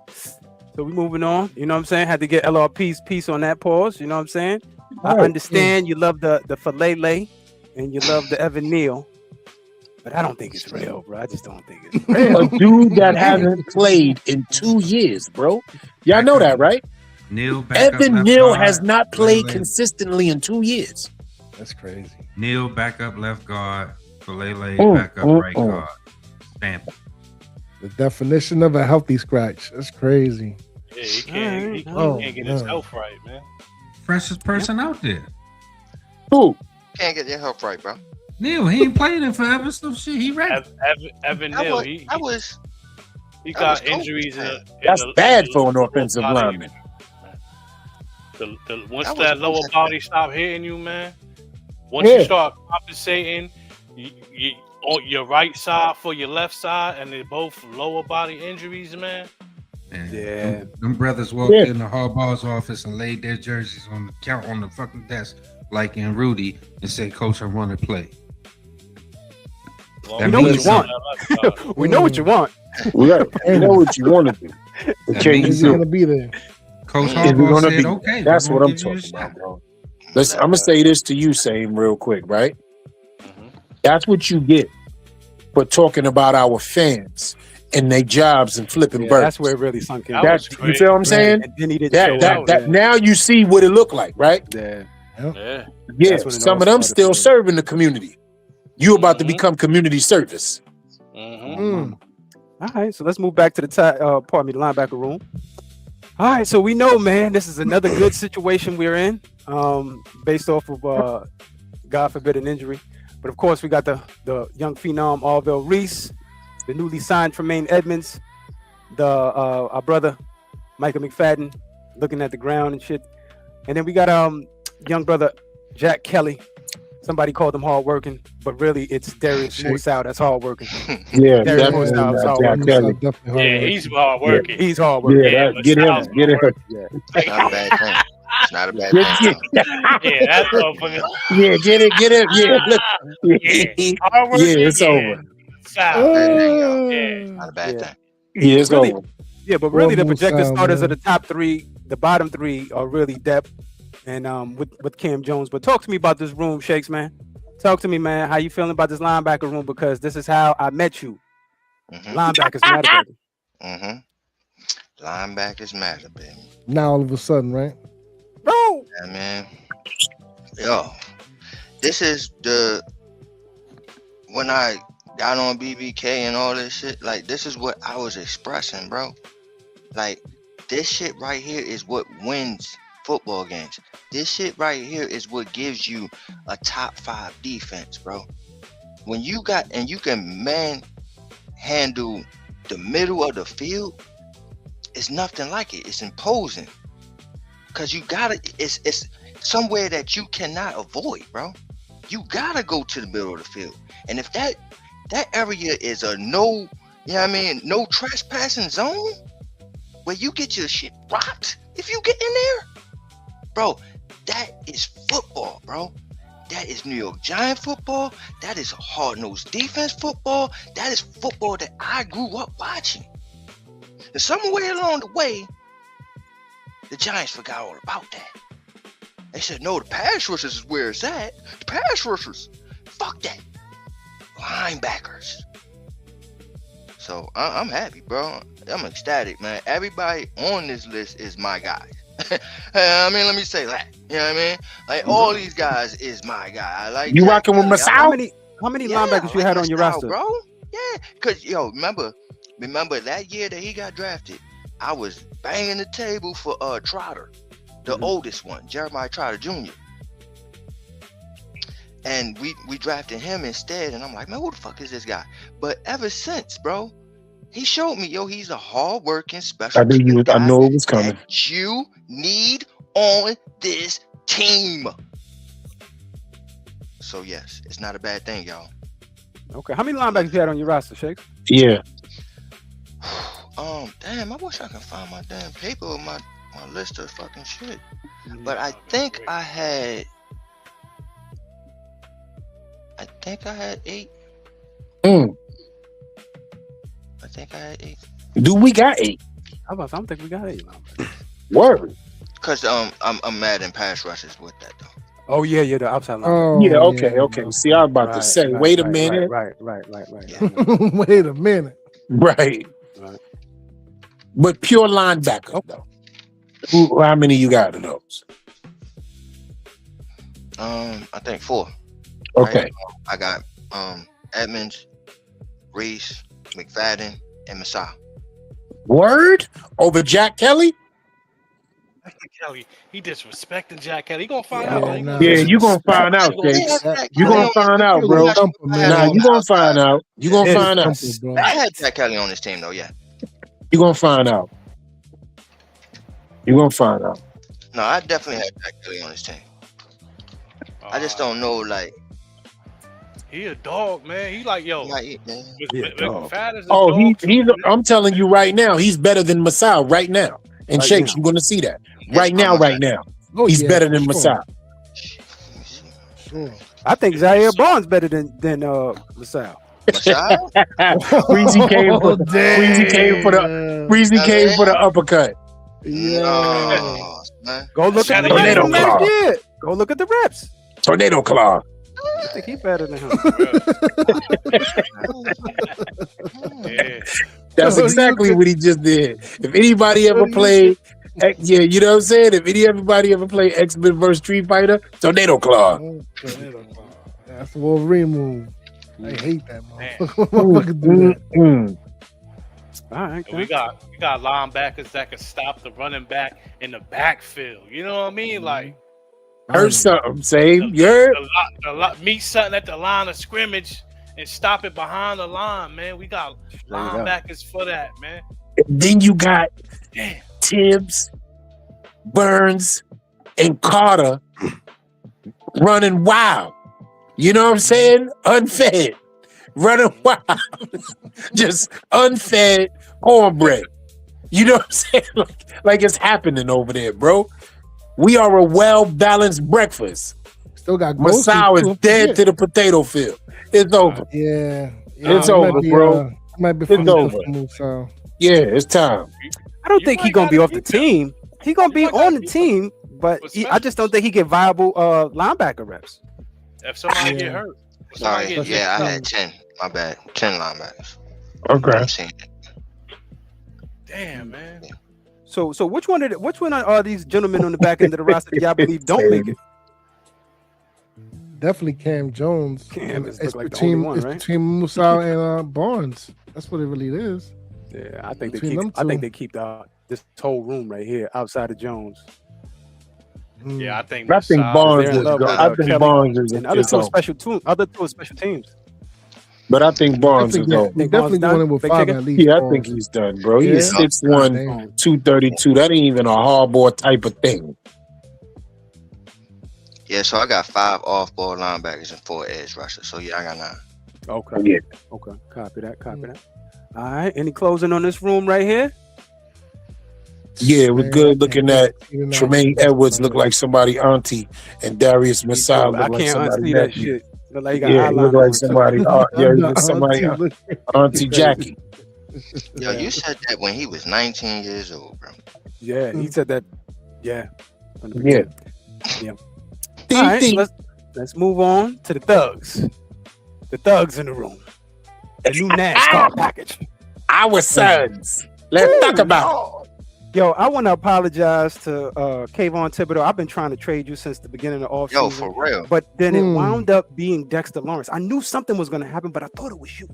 So we moving on. You know what I'm saying? Had to get LRP's piece on that pause. You know what I'm saying? I Right, understand you love the Falele and you love the Evan Neal, but I don't think it's real, bro. I just don't think it's real. A dude that hasn't played in 2 years, bro. Y'all know that, right? Neil back Evan up Neal left has guard, not played Falele. consistently in 2 years. That's crazy. Neil back up left guard. Falele Mm, back up right guard. Stamp. The definition of a healthy scratch. That's crazy. Yeah, he can't get his man. health right, man. Freshest person out there. Who? Can't get your health right, bro. Neil, he ain't played in forever, so shit, he ready. Evan I Neal, was, he I was got cold. injuries. That's bad for an offensive lineman. Once That was that lower bullshit. body stop hitting you, man. Once Yeah. you start compensating, you on your right side for your left side, and they're both lower body injuries, man. And Yeah. them brothers walked Yeah. in the Harbaugh's office and laid their jerseys on the fucking desk, like in Rudy, and said, "Coach, I want to play." Well, That know what means you want. something. We know what you want. Right. You know what you want to do. But That can you means Is he do gonna it? be there? Coach Is it Harbaugh gonna said, be? "Okay, That's we're what gonna I'm give you a talking shot." about, bro. I'm gonna say this to you, Same, real quick, right? Mhm. That's what you get for talking about our fans and their jobs and flipping Yeah, birds. that's where it really sunk in. That That's was you great. feel what I'm saying? And then he didn't That show that up. that now you see what it looked like, right? Yeah. Yeah. Yeah, That's when it some all of them started still for me. serving the community. You about to Mhm. become community service. Mm-hmm. All right, so let's move back to the the linebacker room. All right, so we know, man, this is another good situation we're in, based off of God forbid an injury. But of course, we got the young phenom Arvell Reese, the newly signed Tremaine Edmonds, our brother Michael McFadden looking at the ground and shit, and then we got young brother Jack Kelly. Somebody called him hardworking, but really it's Darius Moussaout that's hardworking. Yeah, There it definitely. goes now, it's all Jack working. Kelly. Yeah, he's hard working. He's hardworking. Yeah, but get him, Styles get him. hard It's not a bad thing. It's not a bad Yeah, thing. Yeah, that's motherfucker. yeah, get it. Yeah, look. Yeah, hard working. Yeah, it's over. Solid. It's not a bad Yeah. thing. Yeah, it's Really? over. Yeah, but really the Well, projected Moussaout, starters man. are the top three. The bottom three are really depth, and with Cam Jones. But talk to me about this room, Shakes, man. Talk to me, man. How you feeling about this linebacker room? Because this is how I met you. Mm-hmm. Linebackers matter, baby. Mm-hmm. Linebackers matter, baby. Now all of a sudden, right? Bro, Yeah, man. Yo, this is when I got on BBK and all this shit, like, this is what I was expressing, bro. Like, this shit right here is what wins football games. This shit right here is what gives you a top 5 defense, bro. When you can handle the middle of the field, it's nothing like it. It's imposing. Cause you gotta, it's somewhere that you cannot avoid, bro. you gotta go to the middle of the field. And if that area is a no, no trespassing zone where you get your shit rocked if you get in there, bro, that is football, bro. That is New York Giant football. That is hard-nosed defense football. That is football that I grew up watching. And somewhere along the way, the Giants forgot all about that. They said, no, the pass rushers is where it's at. The pass rushers. Fuck that. Linebackers. So I'm happy, bro. I'm ecstatic, man. Everybody on this list is my guy. Let me say that. You know what I mean? Like, all these guys is my guy. I like you rocking with Masao? How many linebackers you had on your roster, bro? Yeah, because remember that year that he got drafted, I was banging the table for Trotter, the oldest one, Jeremiah Trotter Jr. And we drafted him instead, and I'm like, man, who the fuck is this guy? But ever since, bro, he showed me, he's a hard-working special. I know it was coming. That you need on this team. So yes, it's not a bad thing, y'all. Okay, how many linebackers you had on your roster, Shakes? Yeah. Damn, I wish I could find my damn paper with my list of fucking shit. But I think I had 8. I think I had 8. Do we got 8? I don't think we got 8 linebackers. Word. Cause I'm mad in pass rushes with that though. Oh yeah, the outside line. Oh, Yeah, okay. See, I was about to say, wait a minute. Right. Wait a minute. Right. But pure linebacker though. How many you got of those? I think 4. Okay. Right? I got Edmonds, Reese, McFadden, and Masai. Word? Over Jack Kelly? Kelly, he disrespecting Jack Kelly. He gonna find Yeah, out. nah. Yeah, you gonna find out, Jakes. You gonna find out, bro. Nah, you gonna find out. You gonna find out. I had Jack Kelly on this team though, yeah. You gonna find out. You gonna find out. No, I definitely had Jack Kelly on this team. I just don't know, like. He a dog, man. He like, yo. I'm telling you right now, he's better than Masai right now. And Right Shakes, now. you're gonna see that. Right now. Oh, He's yeah, better than for Masai. Sure. I think Zaire Barnes better than LaSalle. Masai? Breezy came for the uppercut. Yeah. No, man. Go look at the Tornado reps from claw. last year. Go look at the reps. Tornado claw. I think he's better than him. Yeah. That's exactly what he just did. If anybody ever played, you know what I'm saying? If anybody ever played X-Men vs. Street Fighter, Tornado Claw. That's the Wolverine move. I hate that motherfucker. Do that. All right. And we got linebackers that can stop the running back in the backfield. You know what I mean? Like, Heard something, same. Yeah. Meet something at the line of scrimmage and stop it behind the line, man. We got linebackers for that, man. Then you got Tibbs, Burns, and Carter running wild. You know what I'm saying? Unfed. Running wild. Just unfed cornbread. You know what I'm saying? Like it's happening over there, bro. We are a well-balanced breakfast. Still got Masao is dead to the potato field. It's over. Yeah. It's over, bro. Might be It's over. Yeah, it's time. I don't think he's gonna be off the team. He's gonna be on the team, but I just don't think he get viable linebacker reps. If somebody get hurt. Sorry, I had 10. My bad. 10 linebackers. Okay. I'm seeing it. Damn, man. So which one are these gentlemen on the back end of the roster that y'all believe don't make it? Definitely Cam Jones. Cam is it's like the between, only one, it's right? between Musa and Barnes. That's what it really is. Yeah, I think Between they keep this whole room right here outside of Jones. Yeah, I think Barnes is and other two are special teams. But I think Barnes is over. Definitely going in with 5 at least. Yeah, I think he's done, bro. He's 6'1", 232. That ain't even a hardball type of thing. Yeah, so I got 5 off-ball linebackers and 4 edge rushers. So yeah, I got 9. Okay. Yeah. Okay. Copy that. Copy that. All right. Any closing on this room right here? Yeah, it was Man, good looking I at can't see Tremaine the Edwards night. look like somebody auntie, and Darius Me Messiah too. I look like can't somebody unsee that nephew. shit. Look like he got Yeah, he look eyeliner like on too. somebody. Yeah, he look somebody Auntie, auntie Jackie. Yo, you said that when he was 19 years old, bro. Yeah, he said that. Yeah. From the Yeah. beginning. Yeah. All right, so let's move on to the thugs. The thugs in the room. The new NASCAR package. Our sons. Let's talk about it. Yo, I want to apologize to Kayvon Thibodeau. I've been trying to trade you since the beginning of off Yo, season. for real. But then it wound up being Dexter Lawrence. I knew something was going to happen, but I thought it was you.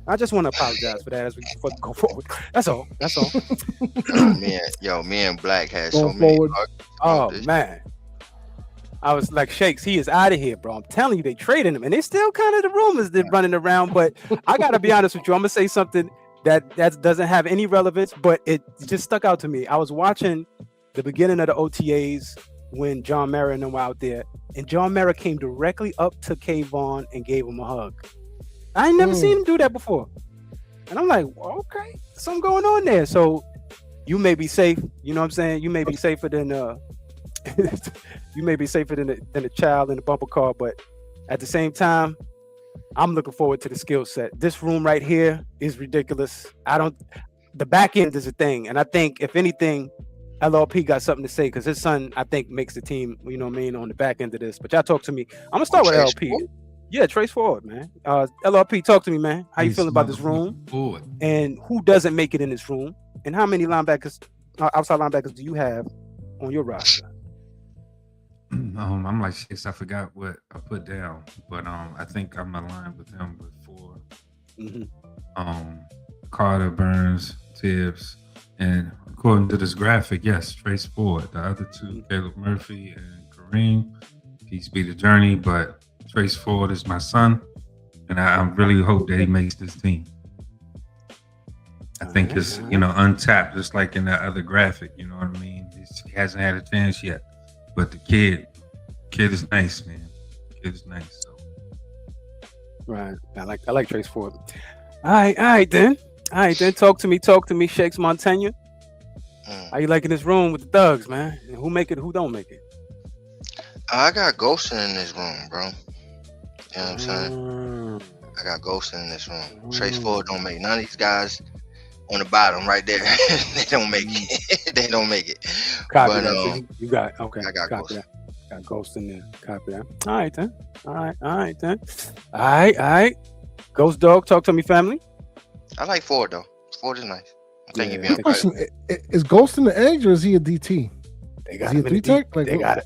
I just want to apologize for that as we go forward. That's all. That's all. Me and Black had Going so many forward. arguments Oh about this. man, I was like, Shakes, he is out of here, bro. I'm telling you, they traded him, and they still kind of the rumors that running around. But I gotta be honest with you. I'm gonna say something that doesn't have any relevance, but it just stuck out to me. I was watching the beginning of the OTAs when John Mara and them were out there, and John Mara came directly up to Kayvon and gave him a hug. I ain't never seen him do that before, and I'm like, well, okay, something going on there. So you may be safe. You know what I'm saying? You may be safer than you may be safer than a child in the bumper car, but at the same time, I'm looking forward to the skill set. This room right here is ridiculous. The back end is a thing, and I think if anything, LLP got something to say because his son, I think, makes the team. You know what I mean, on the back end of this. But y'all talk to me. I'm gonna start with Trace LLP. Ford? Yeah, Trace Ford, man. LLP, talk to me, man. How you Trace feeling about this room? Ford. And who doesn't make it in this room? And how many linebackers, outside linebackers, do you have on your roster? I'm like Shakes. I forgot what I put down, but I think I'm aligned with him with 4. Carter, Burns, Tibbs, and according to this graphic, yes, Trace Ford. The other 2, Caleb Murphy and Kareem. Peace be the journey, but Trace Ford is my son, and I really hope that he makes this team. I think it's untapped, just like in that other graphic. You know what I mean? He hasn't had a chance yet, but the kid is nice, man. Kid is nice. So. Right. I like Trace Ford. All right then. Talk to me, Shakes Montaigne. How you liking this room with the thugs, man? And who make it, who don't make it? I got Ghostin in this room, bro. You know what I'm saying? I got Ghostin in this room. Trace Ford don't make none of these guys on the bottom right there. They don't make it. They don't make it. Copy But, that. So you got okay. I got copy Ghost. that. Got Ghost in there. Copy that. All right then. All right. Ghost Dog, talk to me, family. I like Ford though. Ford is nice. I think Yeah, he'd be on Question: Is Ghost in the edge or is he a DT? They Is he a three tech? They got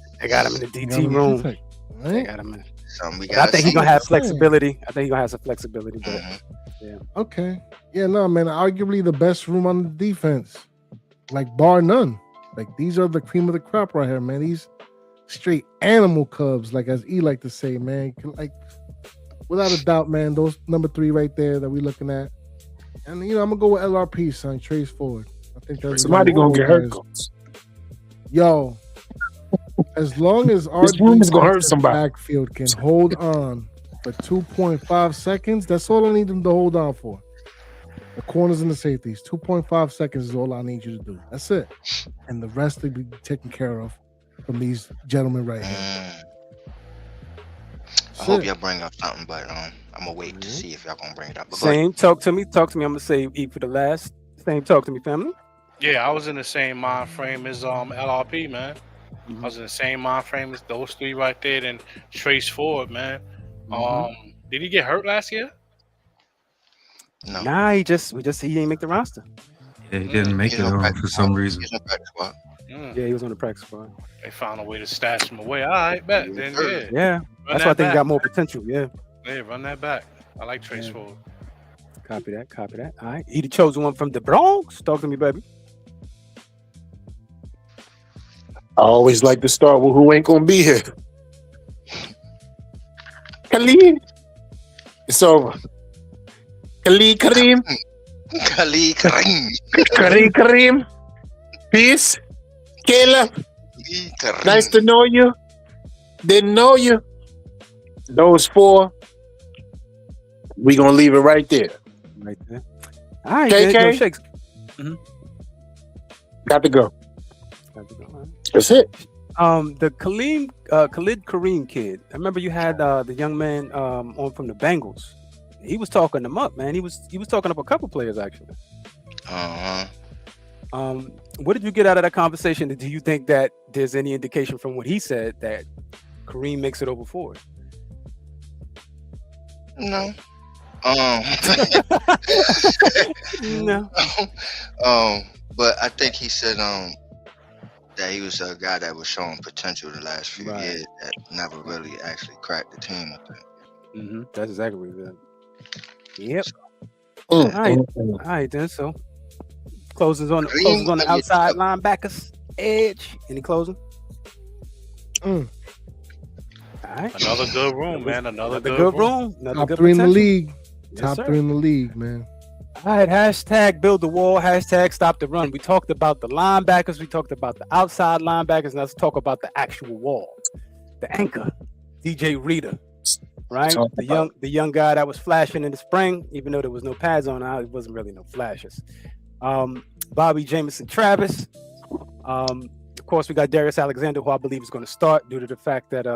him in the DT room. They got him in. something we But I got. think he's gonna have flexibility. I think he's gonna have some flexibility. But Okay. Yeah, no, man. Arguably the best room on the defense, like bar none. Like these are the cream of the crop right here, man. These straight animal cubs, like as E like to say, man. Like without a doubt, man. Those number 3 right there that we looking at, and I'm gonna go with LRP, son. Trace Ford. I think that's Somebody gonna get hurt. Yo, as long as our This room is gonna hurt defensive somebody. backfield can hold on for 2.5 seconds, that's all I need them to hold on for. The corners and the safeties, 2.5 seconds is all I need you to do. That's it, and the rest will be taken care of from these gentlemen right here. I hope y'all bring up something, but I'm gonna wait to see if y'all gonna bring it up. But same. Talk to me. I'm gonna say E for the last. Same. Talk to me, family. Yeah, I was in the same mind frame as LRP, man. I was in the same mind frame as those 3 right there, and Trace Ford, man. Did he get hurt last year? no. Nah, he didn't make the roster. Yeah, he didn't make He's it on on practice for some squad. reason. He's on practice squad. Yeah, he was on the practice squad. They found a way to stash him away. All right, bet. Then yeah, Yeah, Run that's why I that think he back. got more potential. Yeah, Run that back. I like Trace Yeah. Ford. copy that. All right, he the chosen one from the Bronx. Talk to me, baby. I always like to start with who ain't gonna be here. Khalid. It's over. Khalid Kareem. Khalid Kareem. Kareem. Peace. Caleb. Khalid Kareem. Nice to know you. Didn't know you. Those 4. We gonna leave it right there. Right there. All right, then. Yo, KK Shakes. got to go. Got to go, all right. That's it. The Khalid Kareem kid. I remember you had the young man on from the Bengals. He was talking them up, man. He was talking up a couple players actually. What did you get out of that conversation? Do you think that there's any indication from what he said that Kareem makes it over forward? No. No. But I think he said that he was a guy that was showing potential the last few years that never really actually cracked the team. I think. That's exactly what he said. Yep. All All right, then. So closes on the outside linebackers edge. Any closing? All right. Another good room, man. Another good room. Another Top good 3 in the potential. league. Yes, Top sir. 3 in the league, man. All right, hashtag build the wall, hashtag stop the run. We talked about the linebackers, we talked about the outside linebackers, and let's talk about the actual wall. The anchor, DJ Reader, right? The young guy that was flashing in the spring, even though there was no pads on, it wasn't really no flashes. Bobby Jamison Travis. Of course, we got Darius Alexander, who I believe is going to start due to the fact that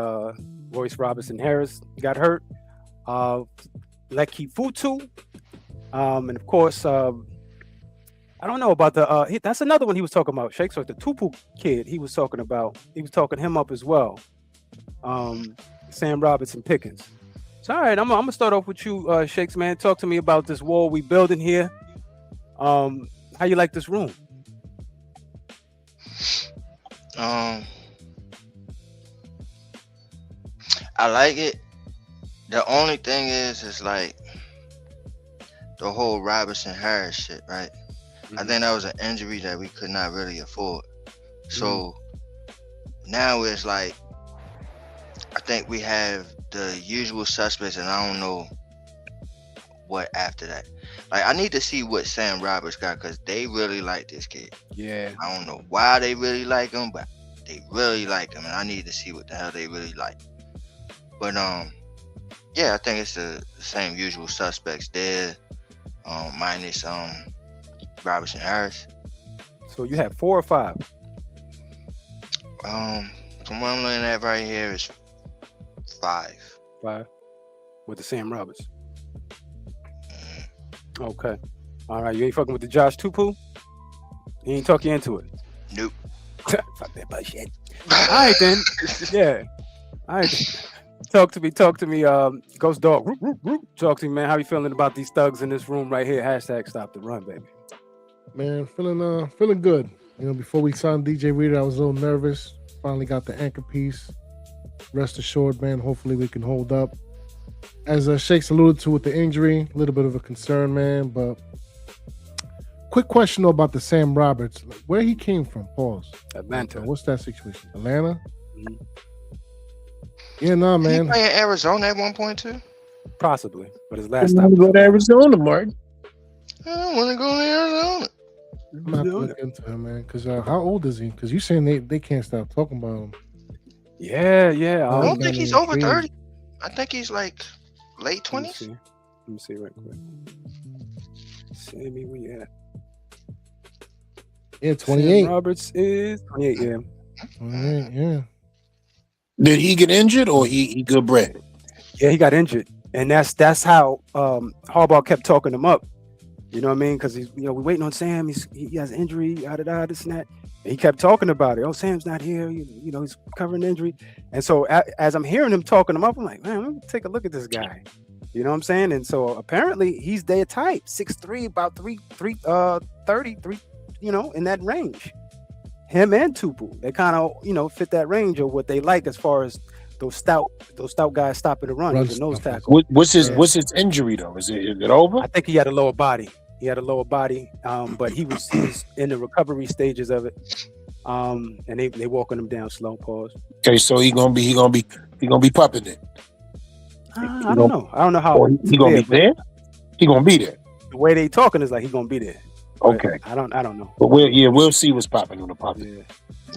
Royce Robinson Harris got hurt. Leki Futu. And of course, I don't know about the. That's another one he was talking about. Shakes, so the Tupu kid he was talking about. He was talking him up as well. Sam Robinson Pickens. So all right, I'm gonna start off with you, Shakes, man. Talk to me about this wall we building here. How you like this room? I like it. The only thing is like the whole Robinson Harris shit, right? I think that was an injury that we could not really afford. So now it's like, I think we have the usual suspects, and I don't know what after that. Like, I need to see what Sam Roberts got, because they really like this kid. Yeah. I don't know why they really like him, but they really like him, and I need to see what the hell they really like. But yeah, I think it's the same usual suspects there, minus Robinson Harris. So you have 4 or 5? From what I'm looking at right here is 5. 5 with the Sam Roberts. Okay. All right. You ain't fucking with the Josh Tupu? He ain't talk you into it? Nope. Fuck that bullshit. All right, then. Yeah. All right. Talk to me. Ghost Dog. Talk to me, man. How you feeling about these thugs in this room right here? Hashtag stop the run, baby. Man, feeling good. You know, before we signed DJ Reader, I was a little nervous. Finally got the anchor piece. Rest assured, man, hopefully we can hold up. As Shakes alluded to with the injury, a little bit of a concern, man. But quick question though about the Sam Roberts. Where he came from, pause. Atlanta. What's that situation? Atlanta? Yeah, nah, man. He playing Arizona at one point too? Possibly. But his last I'm stop. gonna go to Arizona, Mark. I don't want to go to Arizona. I'm not looking into him, man. Because how old is he? Because you saying they can't stop talking about him. Yeah. I don't think he's over 30. I think he's like late 20s. Let me see right quick. Sammy, where you at? Yeah, 28. Sam Roberts is 28, yeah. 28, yeah. Did he get injured or he good bread? Yeah, he got injured. And that's how Harbaugh kept talking him up. You know what I mean? Because we're waiting on Sam. He has injury, this and that. And he kept talking about it. Oh, Sam's not here. He's covering injury. And so as I'm hearing him talking him up, I'm like, man, let me take a look at this guy. You know what I'm saying? And so apparently he's their type, 6'3", about 33, in that range. Him and Tupu, they kind of, fit that range of what they like as far as those stout guys stopping the run. He's a nose tackle. What's his injury though? Is it over? I think he had a lower body. But he was in the recovery stages of it. And they walking him down slow. Pause. Okay, so he gonna be pumping it. I don't know. I don't know how he gonna be there. He gonna be there. The way they talking is like he gonna be there. Okay. I don't know. But we'll see what's popping on the popping.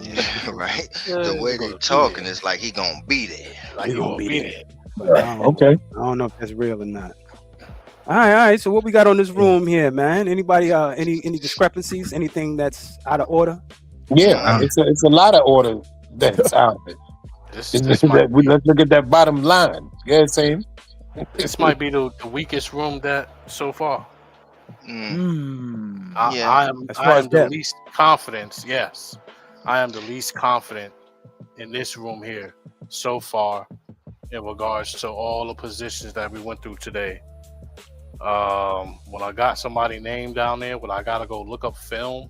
Yeah, right. Yeah, The way he they gonna be talking there. is like he gonna be there. Like He he gonna gonna be be there. there. But Okay. I don't know if that's real or not. All right. So what we got on this room here, man? Anybody? Any discrepancies? Anything that's out of order? Yeah, it's a lot of order that's out there. This might be, Let's look at that bottom line. Yeah, same. this might be the weakest room that so far. Yeah. As I far as am the depth. least confident. Yes, I am the least confident in this room here so far in regards to all the positions that we went through today. When I got somebody named down there, when I gotta go look up film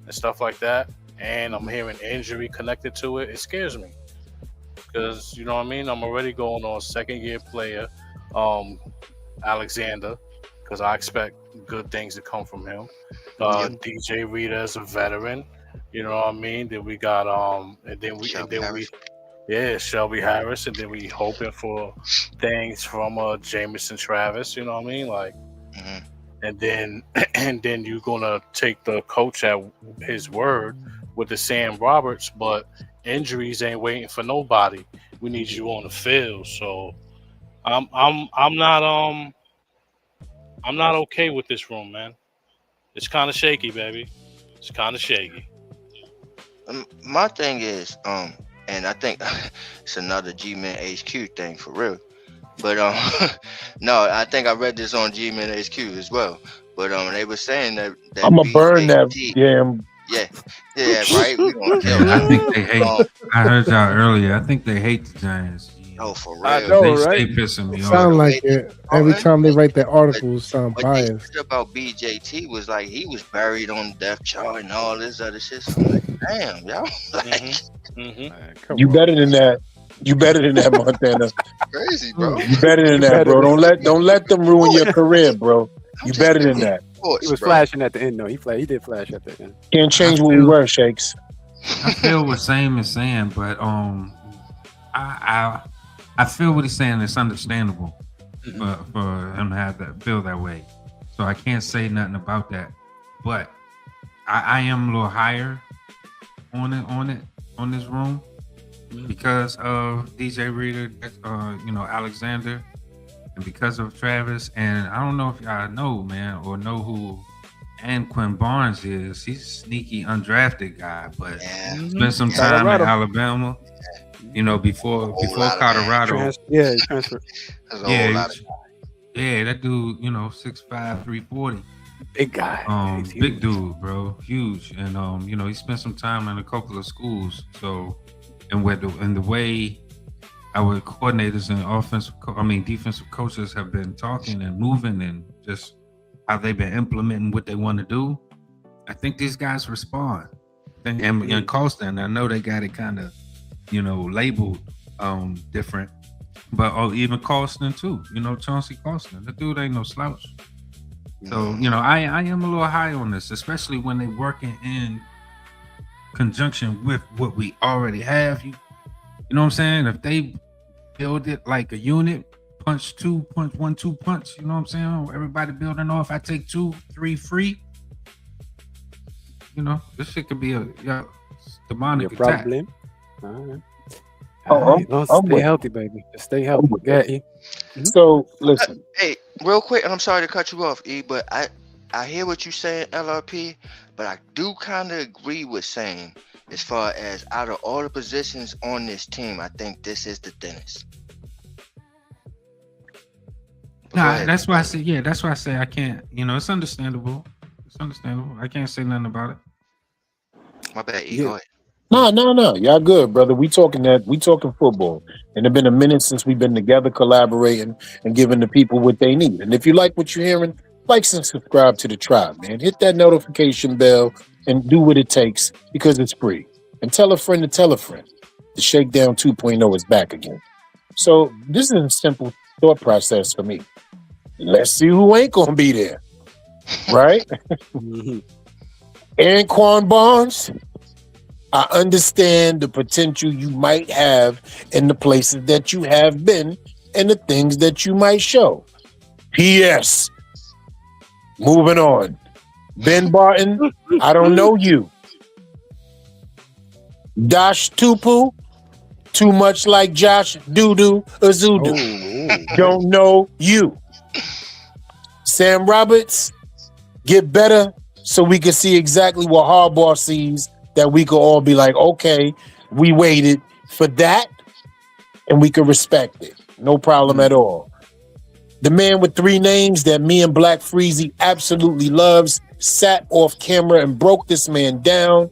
and stuff like that, and I'm hearing injury connected to it, it scares me. Because you know what I mean? I'm already going on second year player, Alexander, because I expect good things to come from him. DJ Rita is a veteran, you know what I mean? Then we got Shelby Harris, and then we hoping for things from Jamison Travis, you know what I mean? Like, and then you're gonna take the coach at his word with the Sam Roberts, but injuries ain't waiting for nobody. We need you on the field. So I'm not okay with this room, man. It's kind of shaky, baby. It's kind of shaky. My thing is, and I think it's another G-Man HQ thing for real. But no, I think I read this on G-Man HQ as well. But they were saying that I'm gonna burn that BJT damn. yeah, right. We gonna kill Yeah, I that. think they hate. I heard y'all earlier. I think they hate the Giants. Oh, for real. I know, They right? stay pissing me off. Sound like it. Every time they write their articles, sound What they biased. said about BJT was like he was buried on death chart and all this other shit. So I'm like, damn, y'all, like You better than that. You better than that, Montana. crazy, bro. You better than that, bro. Don't let them ruin your career, bro. You better than that. He was flashing at the end, though. He did flash at the end. Can't change what we were, Shakes. I feel what Sam is saying, but I feel what he's saying. It's understandable for him to have that feel that way. So I can't say nothing about that. But I am a little higher on this room because of DJ Reader, Alexander, and because of Travis. And I don't know if y'all know, man, or know who Quinn Barnes is. He's a sneaky undrafted guy, but spent some time in Alabama. You know, before Colorado. He transferred. Yeah, that dude, 6'5", 340. Big guy. Big dude, bro, huge. And he spent some time in a couple of schools. So, and the way our coordinators and defensive coaches have been talking and moving and just how they've been implementing what they want to do, I think these guys respond. And Colston, I know they got it kind of, labeled different, but even Colston too. Chauncey Colston, the dude ain't no slouch. So I am a little high on this, especially when they working in conjunction with what we already have. You know what I'm saying? If they build it like a unit, punch 1-2 punch. You know what I'm saying? Everybody building off. I take 2-3 free. This shit could be a demonic attack. Problem. All right. Stay healthy, baby. Just stay healthy. So listen. Hey, real quick, and I'm sorry to cut you off, E, but I hear what you're saying, LRP, but I do kind of agree with saying, as far as out of all the positions on this team, I think this is the thinnest. Nah, that's why I say, that's why I say I can't, it's understandable. I can't say nothing about it. My bad, E, go ahead. No. Y'all good, brother. We talking football. And it's been a minute since we've been together collaborating and giving the people what they need. And if you like what you're hearing, like and subscribe to the tribe, man. Hit that notification bell and do what it takes because it's free. And tell a friend to tell a friend. The Shakedown 2.0 is back again. So this is a simple thought process for me. Let's see who ain't gonna be there. Right? Anquan Barnes. I understand the potential you might have in the places that you have been and the things that you might show. P.S. Moving on. Ben Barton, I don't know you. Dash Tupu, too much like Josh Doodoo Azudu. Don't know you. Sam Roberts, get better so we can see exactly what Harbaugh sees, that we could all be like, okay, we waited for that and we can respect it. No problem at all. The man with 3 names that me and Black Freezy absolutely loves sat off camera and broke this man down.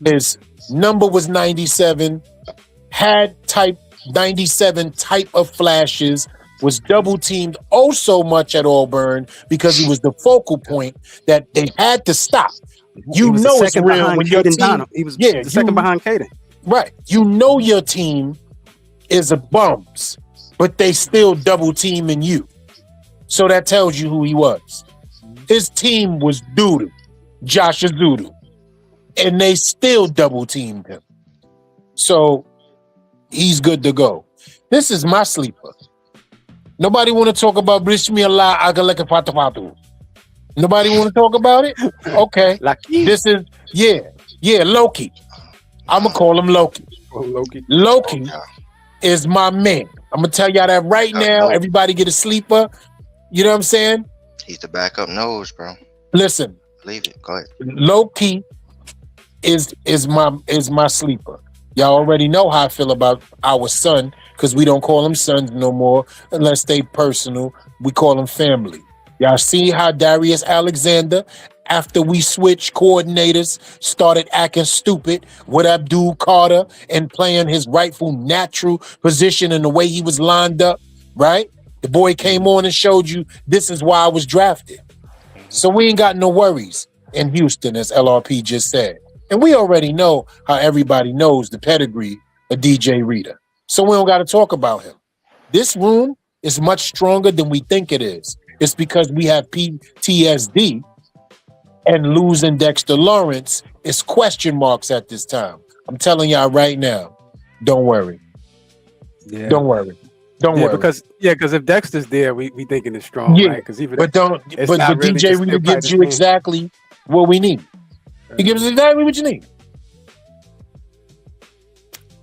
His number was 97, had type 97 type of flashes, was double teamed oh so much at Auburn because he was the focal point that they had to stop. You know it's real when your team. He was the second behind Caden. Right. You know your team is a bums, but they still double teaming you. So that tells you who he was. His team was Doodoo, Josh Azudu, and they still double teamed him. So he's good to go. This is my sleeper. Nobody want to talk about Brishmi Allah Agaleka Fatafatu. Nobody want to talk about it? Okay. This is, Loki. I'm going to call him Loki. Loki is my man. I'm going to tell y'all that right now. Everybody get a sleeper. You know what I'm saying? He's the backup nose, bro. Listen. Believe it. Go ahead. Loki is my sleeper. Y'all already know how I feel about our son, because we don't call them sons no more unless they personal. We call them family. Y'all see how Darius Alexander, after we switched coordinators, started acting stupid with Abdul Carter and playing his rightful natural position in the way he was lined up, right? The boy came on and showed you this is why I was drafted. So we ain't got no worries in Houston, as LRP just said. And we already know how everybody knows the pedigree of DJ Reader. So we don't got to talk about him. This room is much stronger than we think it is. It's because we have PTSD, and losing Dexter Lawrence is question marks at this time. I'm telling y'all right now, don't worry. Yeah. Don't worry. Don't worry. Because if Dexter's there, we thinking it's strong, right? Because even but DJ Reader gives you exactly what we need. He gives us exactly what you need.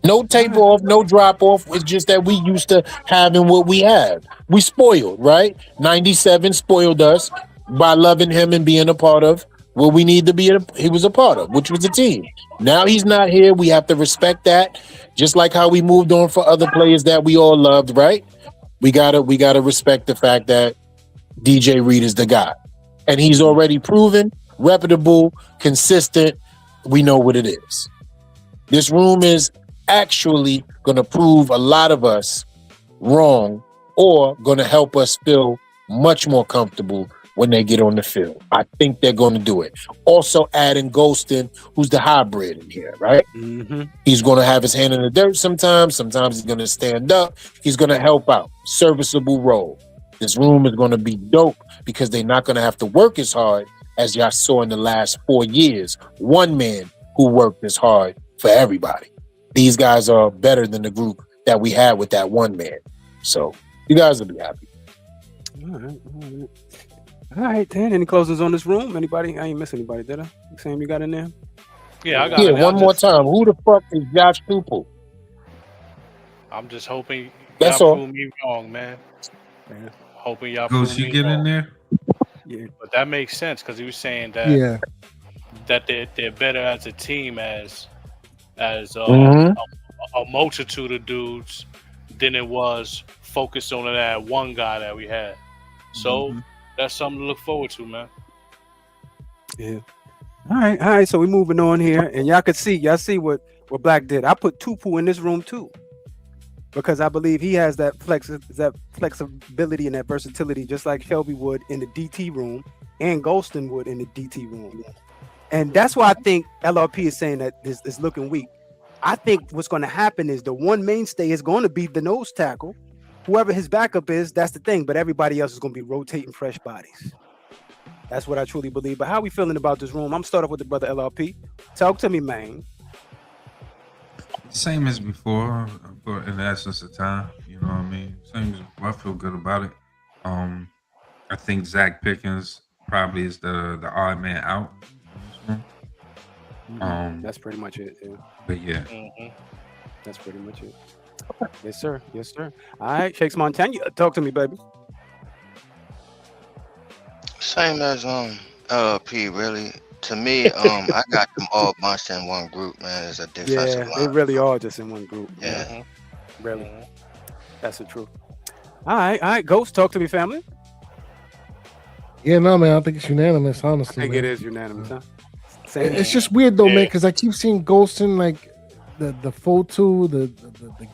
No tape off, no drop off. It's just that we used to having what we have. We spoiled, right? 97 spoiled us by loving him and being a part of what we need to be. He was a part of, which was a team. Now he's not here. We have to respect that. Just like how we moved on for other players that we all loved, right? We gotta respect the fact that DJ Reed is the guy, and he's already proven, reputable, consistent. We know what it is. This room is actually going to prove a lot of us wrong, or going to help us feel much more comfortable when they get on the field. I think they're going to do it. Also adding Golston, who's the hybrid in here, right? Mm-hmm. He's going to have his hand in the dirt sometimes. Sometimes he's going to stand up. He's going to help out. Serviceable role. This room is going to be dope because they're not going to have to work as hard as y'all saw in the last 4 years. One man who worked as hard for everybody. These guys are better than the group that we had with that one man. So you guys will be happy. All right, Dan. Any closings on this room? Anybody? I ain't miss anybody, did I? Sam, you got in there? Yeah, I got it. One more time. Who the fuck is Josh Tupu? I'm just hoping that's y'all all. prove me wrong, man. Yeah. Hoping y'all Goes prove you me get wrong. in there? Yeah. But that makes sense because he was saying that that they're better as a team as a multitude of dudes than it was focused on that one guy that we had. So that's something to look forward to, man. Yeah. All right. So we're moving on here, and y'all see what Black did. I put Tupu in this room too, because I believe he has that flexibility and that versatility, just like Shelby would in the DT room and Golston would in the DT room. And that's why I think LRP is saying that this is looking weak. I think what's going to happen is the one mainstay is going to be the nose tackle. Whoever his backup is, that's the thing. But everybody else is going to be rotating fresh bodies. That's what I truly believe. But how we feeling about this room? I'm going to start off with the brother LRP. Talk to me, man. Same as before, in the essence of time. You know what I mean? Same as before. I feel good about it. I think Zach Pickens probably is the odd man out. That's pretty much it. Yeah, But yeah, that's pretty much it. Yes, sir. Yes, sir. All right, Shakes Montana, talk to me, baby. Same as P really. To me, I got them all bunched in one group, man. As a defensive Yeah, they line. really are just in one group. Yeah. Really. That's the truth. All right, Ghost, talk to me, family. Yeah, no, man. I think it's unanimous. I Honestly, think man. it is unanimous, huh? Same. It's just weird though, man, Yeah. because I keep seeing Ghostin like the photo, the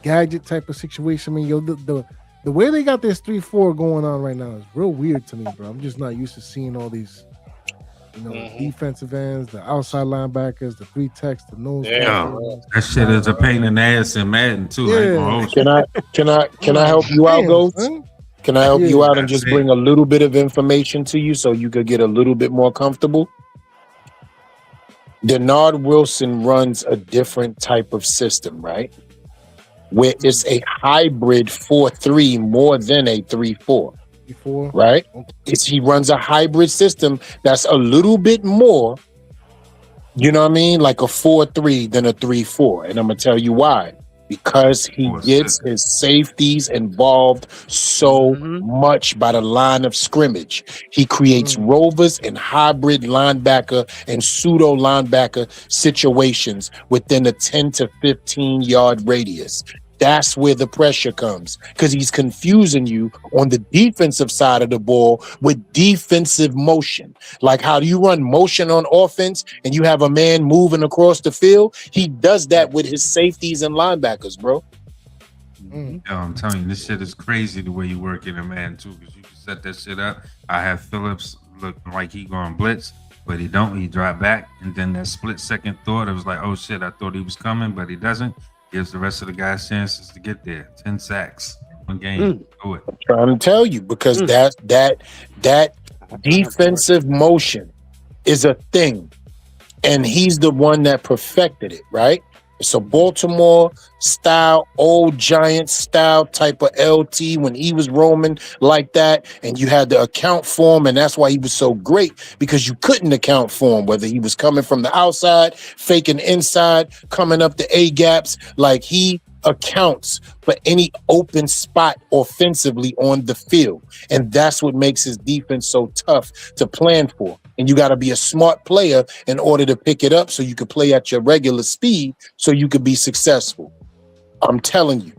gadget type of situation. I mean, yo, the way they got this 3-4 going on right now is real weird to me, bro. I'm just not used to seeing all these, defensive ends, the outside linebackers, the 3 techs, the nose. Yeah. tackles. that shit is a pain in the ass in Madden too. I ain't gonna hold you. Can I help you out, Damn, Ghost? son. Can I help you out and That's just it. bring a little bit of information to you so you could get a little bit more comfortable? Denard Wilson runs a different type of system, right? Where it's a hybrid 4-3 more than a 3-4, Before, right? He runs a hybrid system that's a little bit more, you know what I mean? Like a 4-3 than a 3-4. And I'm going to tell you why. Because he gets his safeties involved so much by the line of scrimmage. He creates rovers and hybrid linebacker and pseudo linebacker situations within a 10 to 15 yard radius. That's where the pressure comes, because he's confusing you on the defensive side of the ball with defensive motion. Like, how do you run motion on offense and you have a man moving across the field? He does that with his safeties and linebackers, bro. Yo, I'm telling you, this shit is crazy the way you work in a man too, because you can set that shit up. I have Phillips look like he going blitz, but he don't. He drop back, and then that split second thought, it was like, oh shit, I thought he was coming, but he doesn't. Gives the rest of the guys chances to get there. 10 sacks, one game. Do it. I'm trying to tell you, because that defensive motion is a thing, and he's the one that perfected it, right? It's a Baltimore style, old Giant style type of LT when he was roaming like that, and you had to account for him, and that's why he was so great, because you couldn't account for him, whether he was coming from the outside, faking inside, coming up the A gaps. Like, he accounts for any open spot offensively on the field, and that's what makes his defense so tough to plan for. And you got to be a smart player in order to pick it up so you can play at your regular speed so you could be successful. I'm telling you,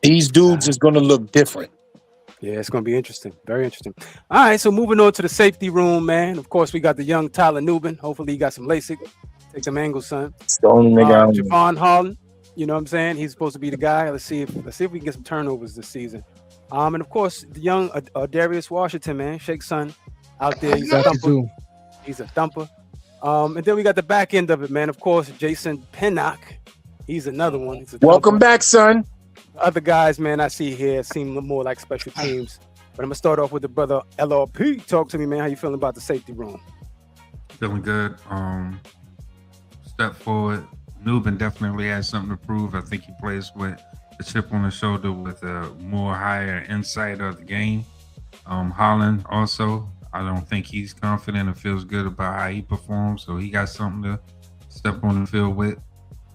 these dudes is going to look different. Yeah, it's going to be interesting. Very interesting. All right, so moving on to the safety room, man. Of course, we got the young Tyler Nubin. Hopefully, he got some LASIK. Take them angles, son. It's the only nigga out there. Javon Holland. You know what I'm saying? He's supposed to be the guy. Let's see if we can get some turnovers this season. And of course, the young Darius Washington, man, Shake's son, out there. He's a thumper. He's a thumper. And then we got the back end of it, man. Of course, Jason Pinnock. He's another one. He's a Welcome thumper. back, son. Other guys, man, I see here seem more like special teams. But I'm gonna start off with the brother LRP. Talk to me, man. How you feeling about the safety room? Feeling good. Step forward. Nubin definitely has something to prove. I think he plays with a chip on the shoulder with a more higher insight of the game. Holland also, I don't think he's confident and feels good about how he performs, so he got something to step on the field with.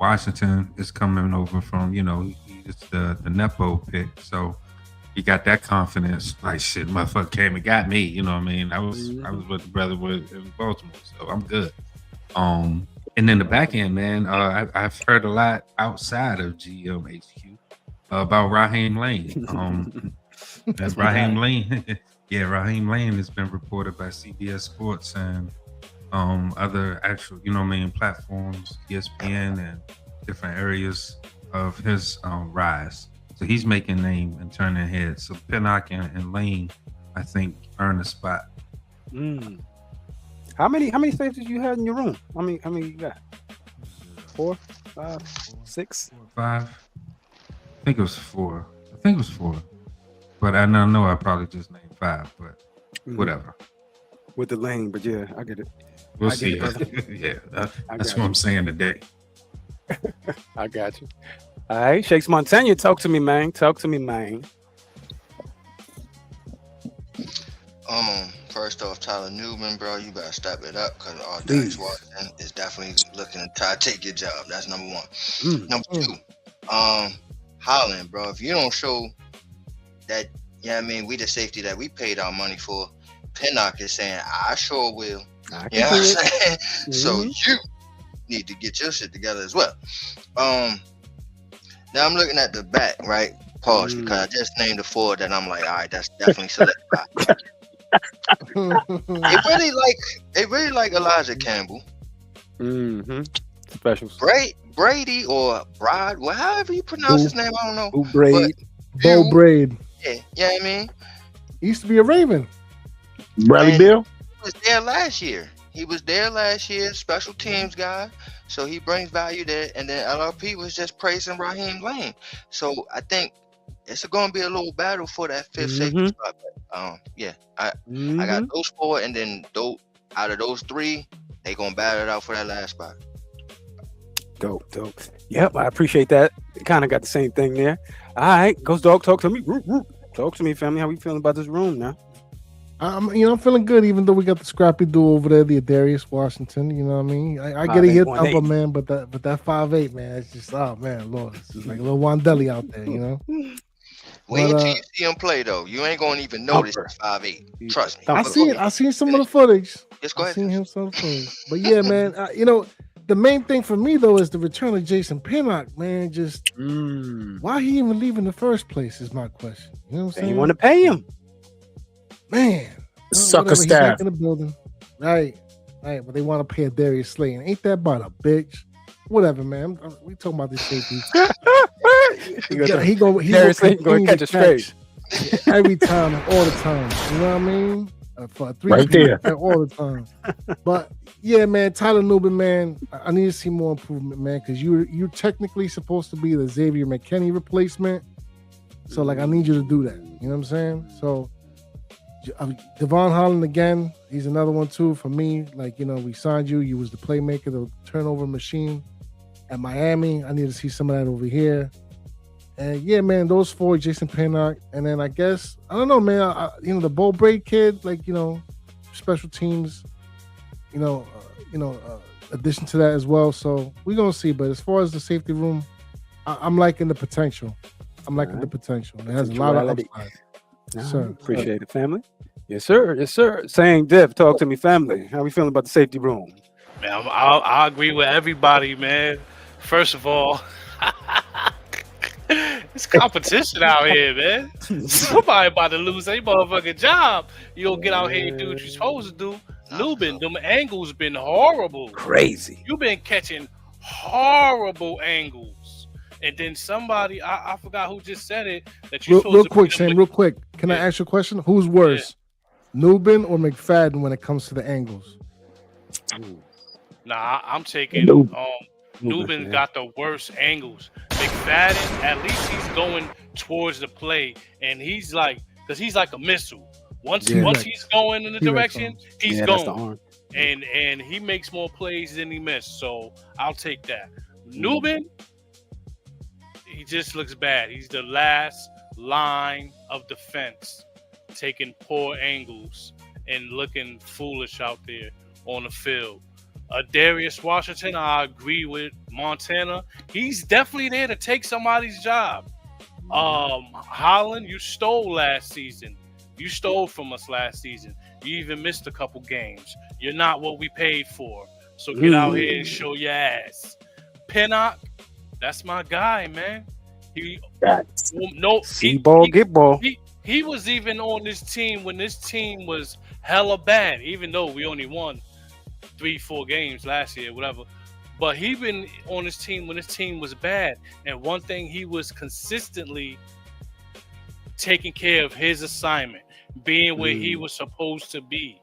Washington is coming over from, he's the Nepo pick, so he got that confidence. Like, shit, motherfucker came and got me. You know what I mean? I was with the brother in Baltimore, so I'm good. And then the back end, man, I've heard a lot outside of GMHQ about Raheem Lane. That's Raheem Lane. Yeah, Raheem Lane has been reported by CBS Sports and other actual, platforms, ESPN and different areas of his rise. So he's making name and turning heads. So Pinnock and Lane, I think, earn a spot. How many safeties you had in your room? How many you got? 4, 5, 6? 5. I think it was 4. But I know I probably just named 5, but whatever. With the Lane, but yeah, I get it. We'll I see. get it, Yeah, that's what I'm saying today. I got you. All right, Shakes Montana, talk to me, man. first off, Tyler Newman, bro, you better step it up because Please. Darius Washington is definitely looking to try to take your job. That's number one. Mm. Number two, Holland, bro, if you don't show that, I mean, we the safety that we paid our money for, Pinnock is saying, I sure will. You know what I'm saying? So you need to get your shit together as well. Now I'm looking at the back, right? Pause, because I just named the four that I'm like, all right, that's definitely solidified. They really like Elijah Campbell. Specials. Brady or Brad, well, however you pronounce his name, I don't know. Bo Braid. Yeah, you know what I mean? He used to be a Raven. Bradley Bill? He was there last year. Special teams guy. So he brings value there. And then LRP was just praising Raheem Lane. So I think it's going to be a little battle for that fifth safety spot. But, I got those four. And then out of those three, they going to battle it out for that last spot. Dope. Yep, I appreciate that. Kind of got the same thing there. All right, Ghost Dog, talk to me. Talk to me, family. How we feeling about this room now? I'm feeling good, even though we got the scrappy duo over there, the Darius Washington. You know what I mean? I get a hit thumper, man, but that 5'8", man, it's just, oh man, Lord, it's just like a little Wandelli out there, you know. Wait until you see him play, though. You ain't gonna even notice the 5'8". Trust me. I seen some of the footage. Just go ahead. I seen him some footage. But yeah, man, the main thing for me though is the return of Jason Pinnock, man. Just why he even leave in the first place is my question. You know what I'm saying? You want to pay him, man. Sucker staff in the building, right? But they want to pay a Darius Slayton. Ain't that about a bitch? Whatever, man. We talking about this safety. He gonna catch a straight every time, all the time. You know what I mean? For 3 right there, all the time. But yeah, man, Tyler Newman, man, I need to see more improvement, man, because you're technically supposed to be the Xavier McKinney replacement. So like, I need you to do that. You know what I'm saying? So Devon Holland again, he's another one too for me. Like, we signed you. You was the playmaker, the turnover machine at Miami. I need to see some of that over here. And yeah, man, those four, Jason Pinnock, and then I guess I don't know, man. The Bo Braid kid, like special teams, addition to that as well. So we're gonna see. But as far as the safety room, I'm liking the potential. The potential. It has a lot of upside. Sir, appreciate it, family. Yes, sir. Saying Div, talk to me, family. How we feeling about the safety room? Man, I agree with everybody, man. First of all, it's competition out here, man. Somebody about to lose their motherfucking job. You don't get out here and do what you're supposed to do. Lubin, them angles been horrible. Crazy. You've been catching horrible angles. And then somebody, I forgot who just said it, that you real quick, Shane, real quick. Can I ask you a question? Who's worse, Nubin or McFadden when it comes to the angles? Nah, I'm taking Nubin got the worst angles. McFadden, at least he's going towards the play, and he's like, because he's like a missile. Once he's going in the direction, he's going, and he makes more plays than he missed. So I'll take that. Nubin, he just looks bad. He's the last line of defense, taking poor angles and looking foolish out there on the field. Darius Washington, I agree with Montana. He's definitely there to take somebody's job. Holland, you stole last season. You stole from us last season. You even missed a couple games. You're not what we paid for. So get out here and show your ass. Pinnock, that's my guy, man. He get ball. He was even on this team when this team was hella bad, even though we only won 3-4 games last year, whatever. But he been on his team when his team was bad. And one thing, he was consistently taking care of his assignment, being where he was supposed to be.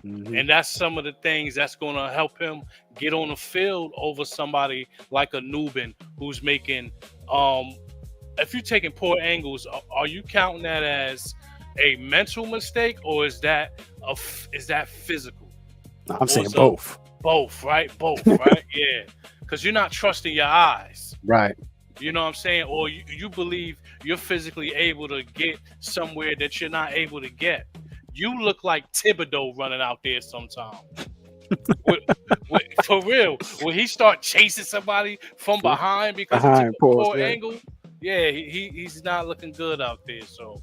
And that's some of the things that's going to help him get on the field over somebody like a Nubin who's making if you're taking poor angles, are you counting that as a mental mistake, or is that physical? I'm saying both. Both, right? Both, right? Yeah. Because you're not trusting your eyes. Right. You know what I'm saying? Or you believe you're physically able to get somewhere that you're not able to get. you look like Thibodeau running out there sometimes. For real, when he start chasing somebody from behind because he took a poor angle, he's not looking good out there. So,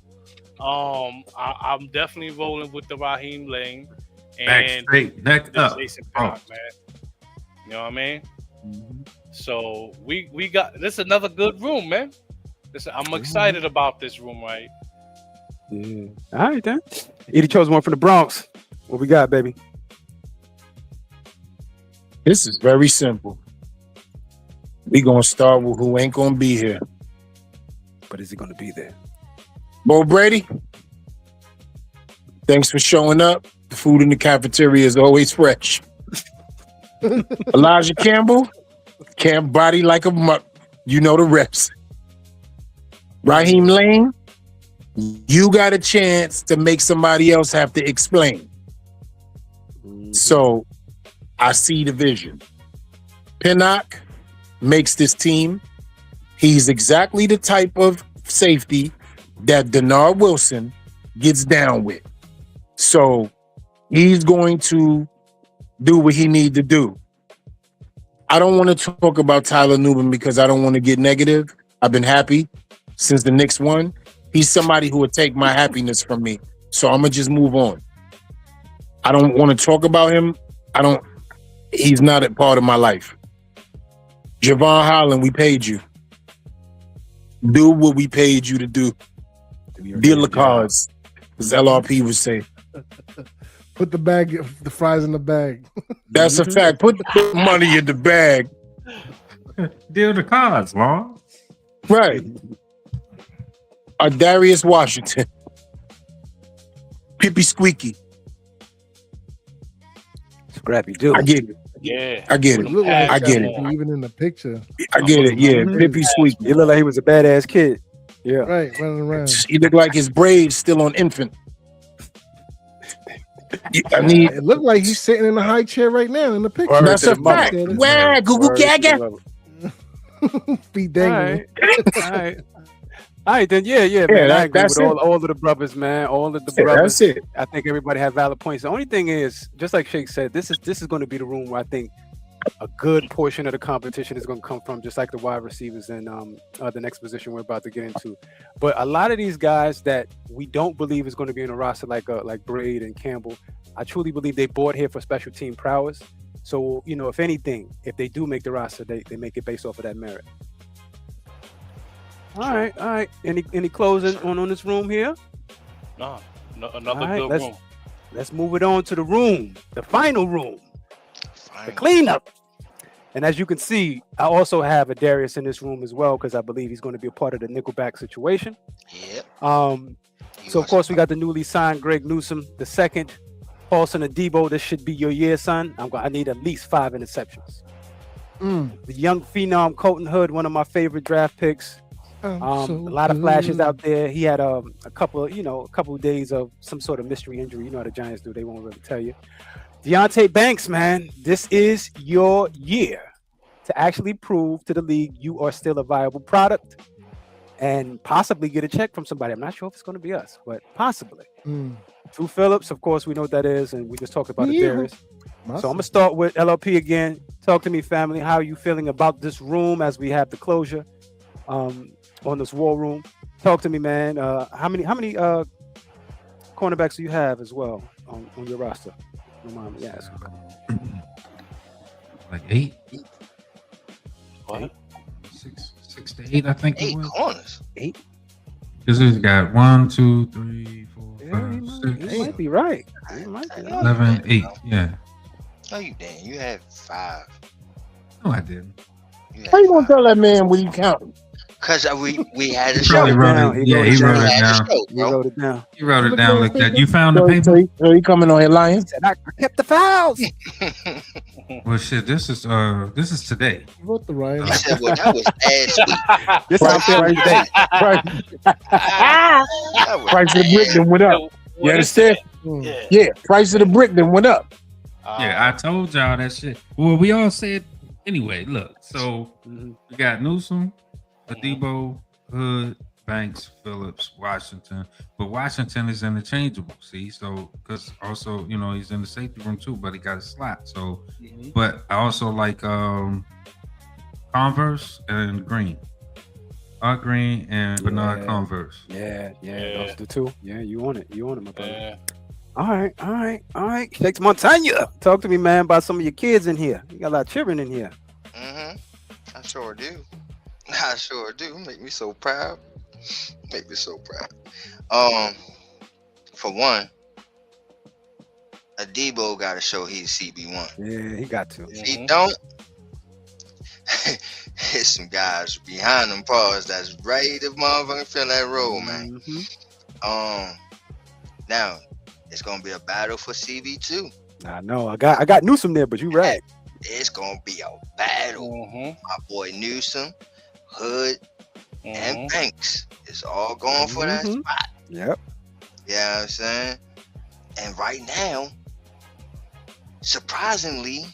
I'm definitely rolling with the Raheem Lane and Back straight, neck the up. Jason Pinnock, man. You know what I mean? So we got this is another good room, man. I'm excited about this room, right? Yeah. All right then. Edie chose one from the Bronx. What we got, baby? This is very simple. We gonna start with who ain't gonna be here. But is he gonna be there? Bo Brady, thanks for showing up. The food in the cafeteria is always fresh. Elijah Campbell, can't body like a muck. You know the reps. Raheem Lane, you got a chance to make somebody else have to explain. So I see the vision. Pinnock makes this team. He's exactly the type of safety that Denard Wilson gets down with. So he's going to do what he needs to do. I don't want to talk about Tyler Newman because I don't want to get negative. I've been happy since the Knicks won. He's somebody who would take my happiness from me. So I'm going to just move on. I don't want to talk about him. He's not a part of my life. Javon Holland, we paid you. Do what we paid you to do. Deal the cards, as LRP would say. Put the fries in the bag. That's a fact. Put the money in the bag. Deal the cards, Long. Right. Darius Washington. Pippy Squeaky. Scrappy dude. I get it. Yeah. I get it. Look like I get it. even in the picture. I get it. Yeah. Pippy Squeaky. He looked like he was a badass kid. Yeah. Right, running around. He looked like his braids still on infant. I mean, It looked like he's sitting in a high chair right now in the picture. that's a fact. Wow, Google Gaga. Feet dangling. All right. All right, then. Yeah, man. I agree with all of the brothers, man. All of the brothers. That's it. I think everybody have valid points. The only thing is, just like Shake said, this is going to be the room where I think a good portion of the competition is going to come from, just like the wide receivers and the next position we're about to get into. But a lot of these guys that we don't believe is going to be in a roster like Braid and Campbell, I truly believe they bought here for special team prowess. So, if anything, if they do make the roster, they make it based off of that merit. All right. Any closing on this room here? No, another good room. Let's move it on to the room, the final room, the cleanup. And as you can see, I also have a Darius in this room as well because I believe he's going to be a part of the nickelback situation. Yep. So of course we got the newly signed Greg Newsome, the second. Paulson Adebo, this should be your year, son. I need at least 5 interceptions. The young phenom Colton Hood, one of my favorite draft picks. A lot of flashes out there. He had a couple of days of some sort of mystery injury. You know how the Giants do; they won't really tell you. Deontay Banks, man, this is your year to actually prove to the league you are still a viable product and possibly get a check from somebody. I'm not sure if it's going to be us, but possibly. Drew Phillips, of course, we know what that is, and we just talked about it, Darius. So I'm gonna start with LLP again. Talk to me, family. How are you feeling about this room as we have the closure? On this war room, talk to me, man. How many cornerbacks do you have as well on your roster? Don't mind me asking. Like 8. What? 6 to 8, I think. 8 corners. 8. This has got 1, 2, 3, 4, 5, 6. You might be right. 11, 8. Yeah. No, you didn't. You had 5. No, I didn't. How you gonna tell that man what you counting? Because we had a He show. probably wrote it. Yeah, he wrote it down. He wrote it down. He wrote it down like that. You found the paper? So he coming on here lying? I kept the fouls. Well, shit. This is today. You wrote the right. I said, well, that was last week. This is feeling today. Price of the brick then went up. You understand? Yeah, price of the brick then went up. Yeah, I told y'all that shit. Well, we all said anyway. Look, so we got Newsome, Adebo, Hood, Banks, Phillips, Washington, but Washington is interchangeable. See, so because also he's in the safety room too, but he got a slot. So, but I also like Converse and Green. Green and Bernard Converse. Yeah, those are the two. Yeah, you want it, my brother. Yeah. All right. Shakes Montana, talk to me, man, about some of your kids in here. You got a lot of children in here. I sure do. Make me so proud. For one, Adebo got to show he's CB1. Yeah, he got to. If he don't, there's some guys behind them paws that's ready to motherfucking fill that role, man. Now it's gonna be a battle for CB2. I know. I got Newsom there, but you right. It's gonna be a battle. My boy Newsom, Hood, and Banks is all going for that spot. Yep. You know what I'm saying? And right now, surprisingly,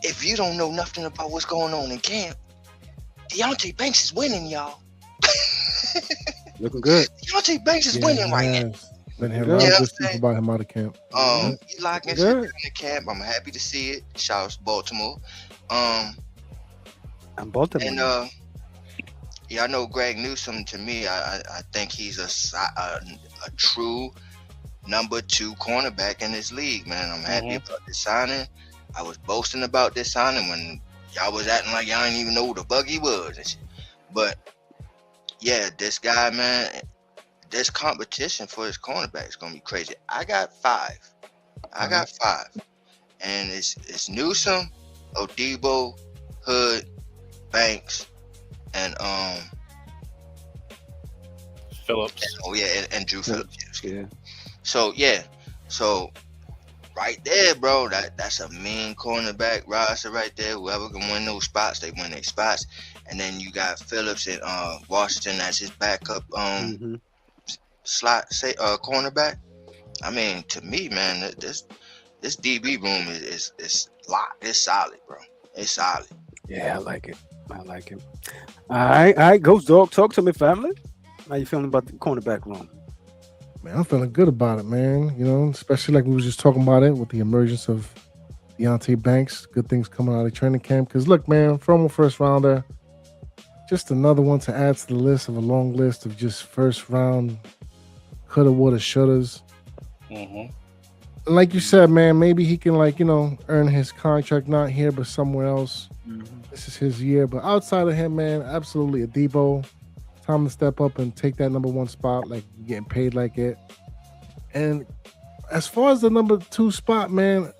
if you don't know nothing about what's going on in camp, Deontay Banks is winning, y'all. Looking good. Deontay Banks is winning right now. Been hearing a lot of good stuff about him out of camp. He locking shit in the camp. I'm happy to see it. Shout out to Baltimore. I'm Baltimore. And I know Greg Newsom. To me, I think he's a true number 2 cornerback in this league, man. I'm happy about this signing. I was boasting about this signing when y'all was acting like y'all didn't even know who the fuck he was and shit. But yeah, this guy, man, this competition for his cornerback is gonna be crazy. I got 5. And it's Newsom, Adebo, Hood, Banks, and Phillips. And Drew Phillips. Yeah. So right there, bro, that's a mean cornerback roster right there. Whoever can win those spots, they win their spots. And then you got Phillips and Washington as his backup slot cornerback. I mean, to me, man, this DB room is locked. It's solid, bro. It's solid. Yeah, I like it. All right, Ghost Dog, talk to me, family. How you feeling about the cornerback room? Man, I'm feeling good about it, man. Especially like we was just talking about it with the emergence of Deontay Banks. Good things coming out of training camp. Because look, man, from a first rounder, just another one to add to the list of a long list of just first round coulda, woulda, shouldas. And like you said, man, maybe he can earn his contract not here but somewhere else. This is his year. But outside of him, man, absolutely Adebo. Time to step up and take that number 1 spot, like getting paid like it. And as far as the number 2 spot, man,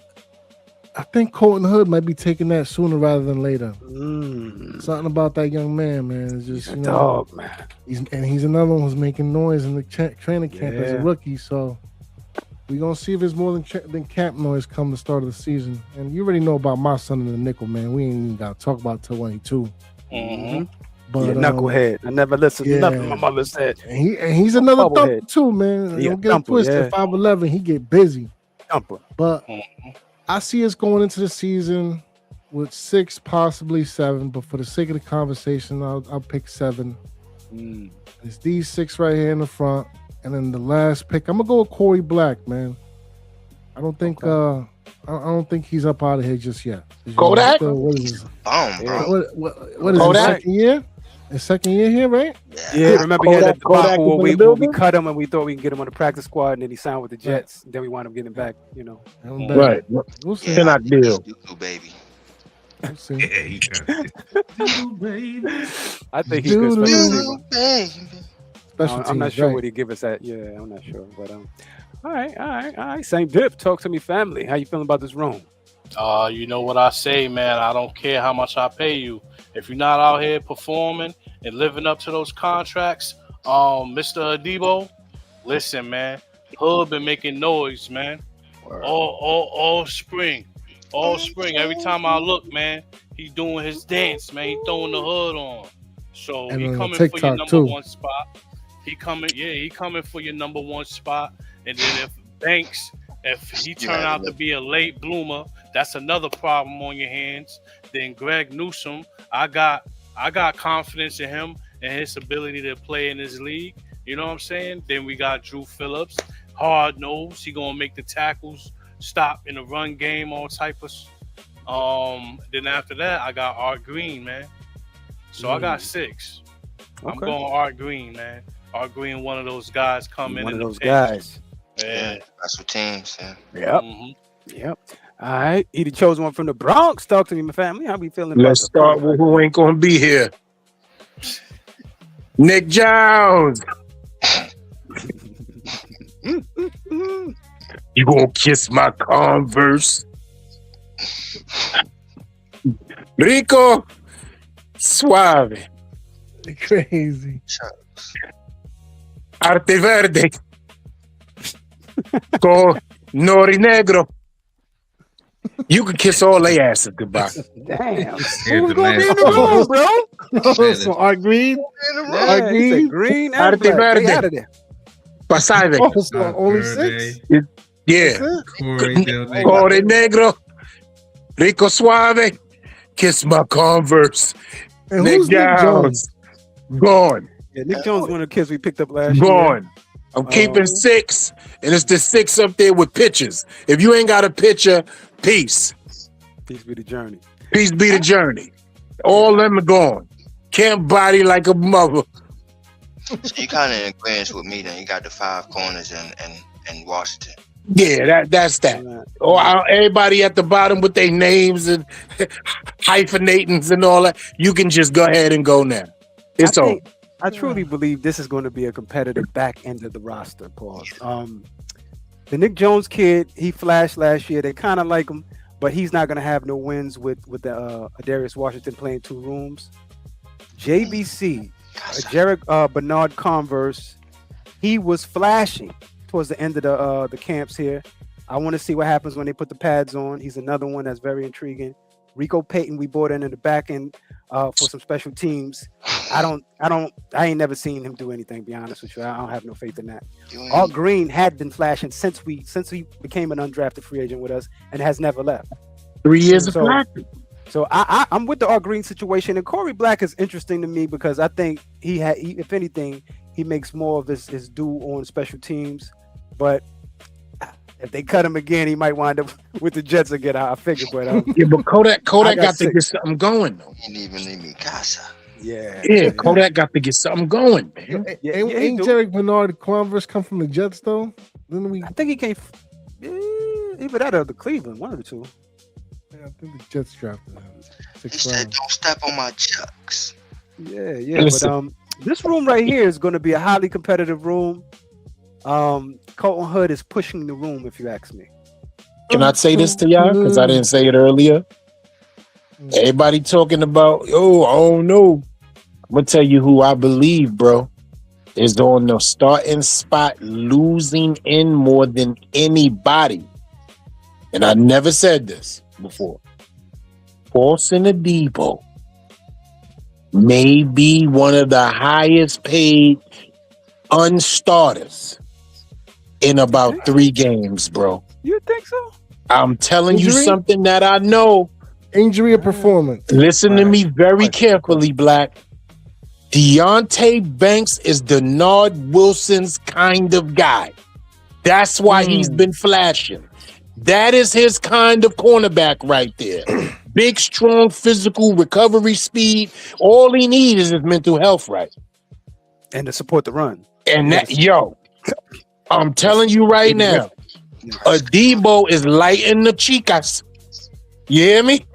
I think Colton Hood might be taking that sooner rather than later. Something about that young man, It's just he's a dog, man. He's another one who's making noise in the training camp as a rookie. So we're gonna see if it's more than camp noise come the start of the season. And you already know about my son in the nickel, man. We ain't even gotta talk about it till 22. But knucklehead. I never listened to nothing my mother said. And he's another thumper too, man. Don't get it twisted. 5'11", he get busy. Thumper. But I see us going into the season with 6, possibly 7. But for the sake of the conversation, I'll pick 7. It's these 6 right here in the front, and then the last pick, I'm gonna go with Corey Black, man. I don't think I don't think he's up out of here just yet. Kodak? Boom, bro. What is his second year? His second year here, right? Yeah, remember he had that debacle where we cut him and we thought we can get him on the practice squad, and then he signed with the Jets. Then we wound up getting him back, Right. We'll see. Cannot deal. Baby. We'll see. Yeah, he got it. I think he's good special Special I'm not teams, sure right. what he give us at. Yeah, I'm not sure. But all right. Same dip. Talk to me, family. How you feeling about this room? You know what I say, man. I don't care how much I pay you. If you're not out here performing and living up to those contracts, Mr. Adebo, listen, man. Hood been making noise, man. All spring. Every time I look, man, he doing his dance, man. He throwing the hood on. So And he on coming TikTok for your number too. 1 spot. He coming for your number 1 spot. And then if Banks, if he turn out to be a late bloomer, that's another problem on your hands. Then Greg Newsom, I got confidence in him. and his ability to play in this league. You know what I'm saying? Then we got Drew Phillips, hard nose. He gonna make the tackles stop in the run game, all type of. Then after that, I got Art Green, man. So I got 6. I'm Okay. going Art Green, man. Art Green, one of those guys coming One in of those the pinch. guys. Yeah. Special teams. Yeah. Yep. Mhm. Yep. All right. He the chosen one from the Bronx. Talk to me, my family. How we feeling Let's about the start with who ain't gonna be here. Nick Jones. You gonna kiss my Converse? Rico Suave. Crazy. Arte Verde. Con Nori Negro. You can kiss all they asses goodbye. Damn. Here's Who's the gonna be in last the room, one. bro? So Art Green. Yeah, Art he said Green. green and Arte black. Verde. They out of there. Pasave. Oh, so only 6. Yeah. Corey Del Negro. Nori Negro. Rico Suave. Kiss my Converse. And Nick who's Nick Jones? Gone. Yeah, Nick Jones, one of the kids we picked up last year. Gone. I'm keeping 6, and it's the 6 up there with pictures. If you ain't got a picture, peace. Peace be the journey. Peace be the journey. All them are gone. Can't body like a mother. So you kind of in agreement with me. Then you got the 5 corners in Washington. Yeah, that's that. Or everybody at the bottom with their names and hyphenatings and all that. You can just go ahead and go now. It's over. I truly believe this is going to be a competitive back end of the roster, Paul. The Nick Jones kid, he flashed last year. They kind of like him, but he's not going to have no wins with the Darius Washington playing 2 rooms. JBC, Jarek Bernard Converse, he was flashing towards the end of the camps here. I want to see what happens when they put the pads on. He's another one that's very intriguing. Rico Payton, we brought in the back end for some special teams. I ain't never seen him do anything, be honest with you. I don't have no faith in that. Art Green had been flashing since he became an undrafted free agent with us and has never left. 3 years of practice. So I'm with the Art Green situation, and Corey Black is interesting to me because I think if anything, he makes more of his due on special teams. But if they cut him again, he might wind up with the Jets again. I figure, but yeah, but Kodak got got to 6. get something going though. He didn't even leave me casa. Yeah, Kodak got to get something going, man. Ain't Jarek Bernard Converse come from the Jets though? I think he came. Either that or the Cleveland, one of the two. Yeah, I think the Jets drafted him. He said, "Don't step on my chucks." Yeah. But this room right here is going to be a highly competitive room. Colton Hood is pushing the room, if you ask me. Can I say this to y'all? Because I didn't say it earlier. Everybody talking about, I don't know. I'm going to tell you who I believe, bro, is on the starting spot, losing in more than anybody. And I never said this before. Paulson Adebo may be one of the highest paid unstarters in about 3 games, bro. You think so? I'm telling you Injury? something that I know. Injury or performance? Listen to me very carefully, Black. Deontay Banks is Denard Wilson's kind of guy. That's why he's been flashing. That is his kind of cornerback right there. Big, strong, physical, recovery speed. All he needs is his mental health right. And to support the run. And that, I'm telling you right now, Adebo is lighting the chicas. You hear me?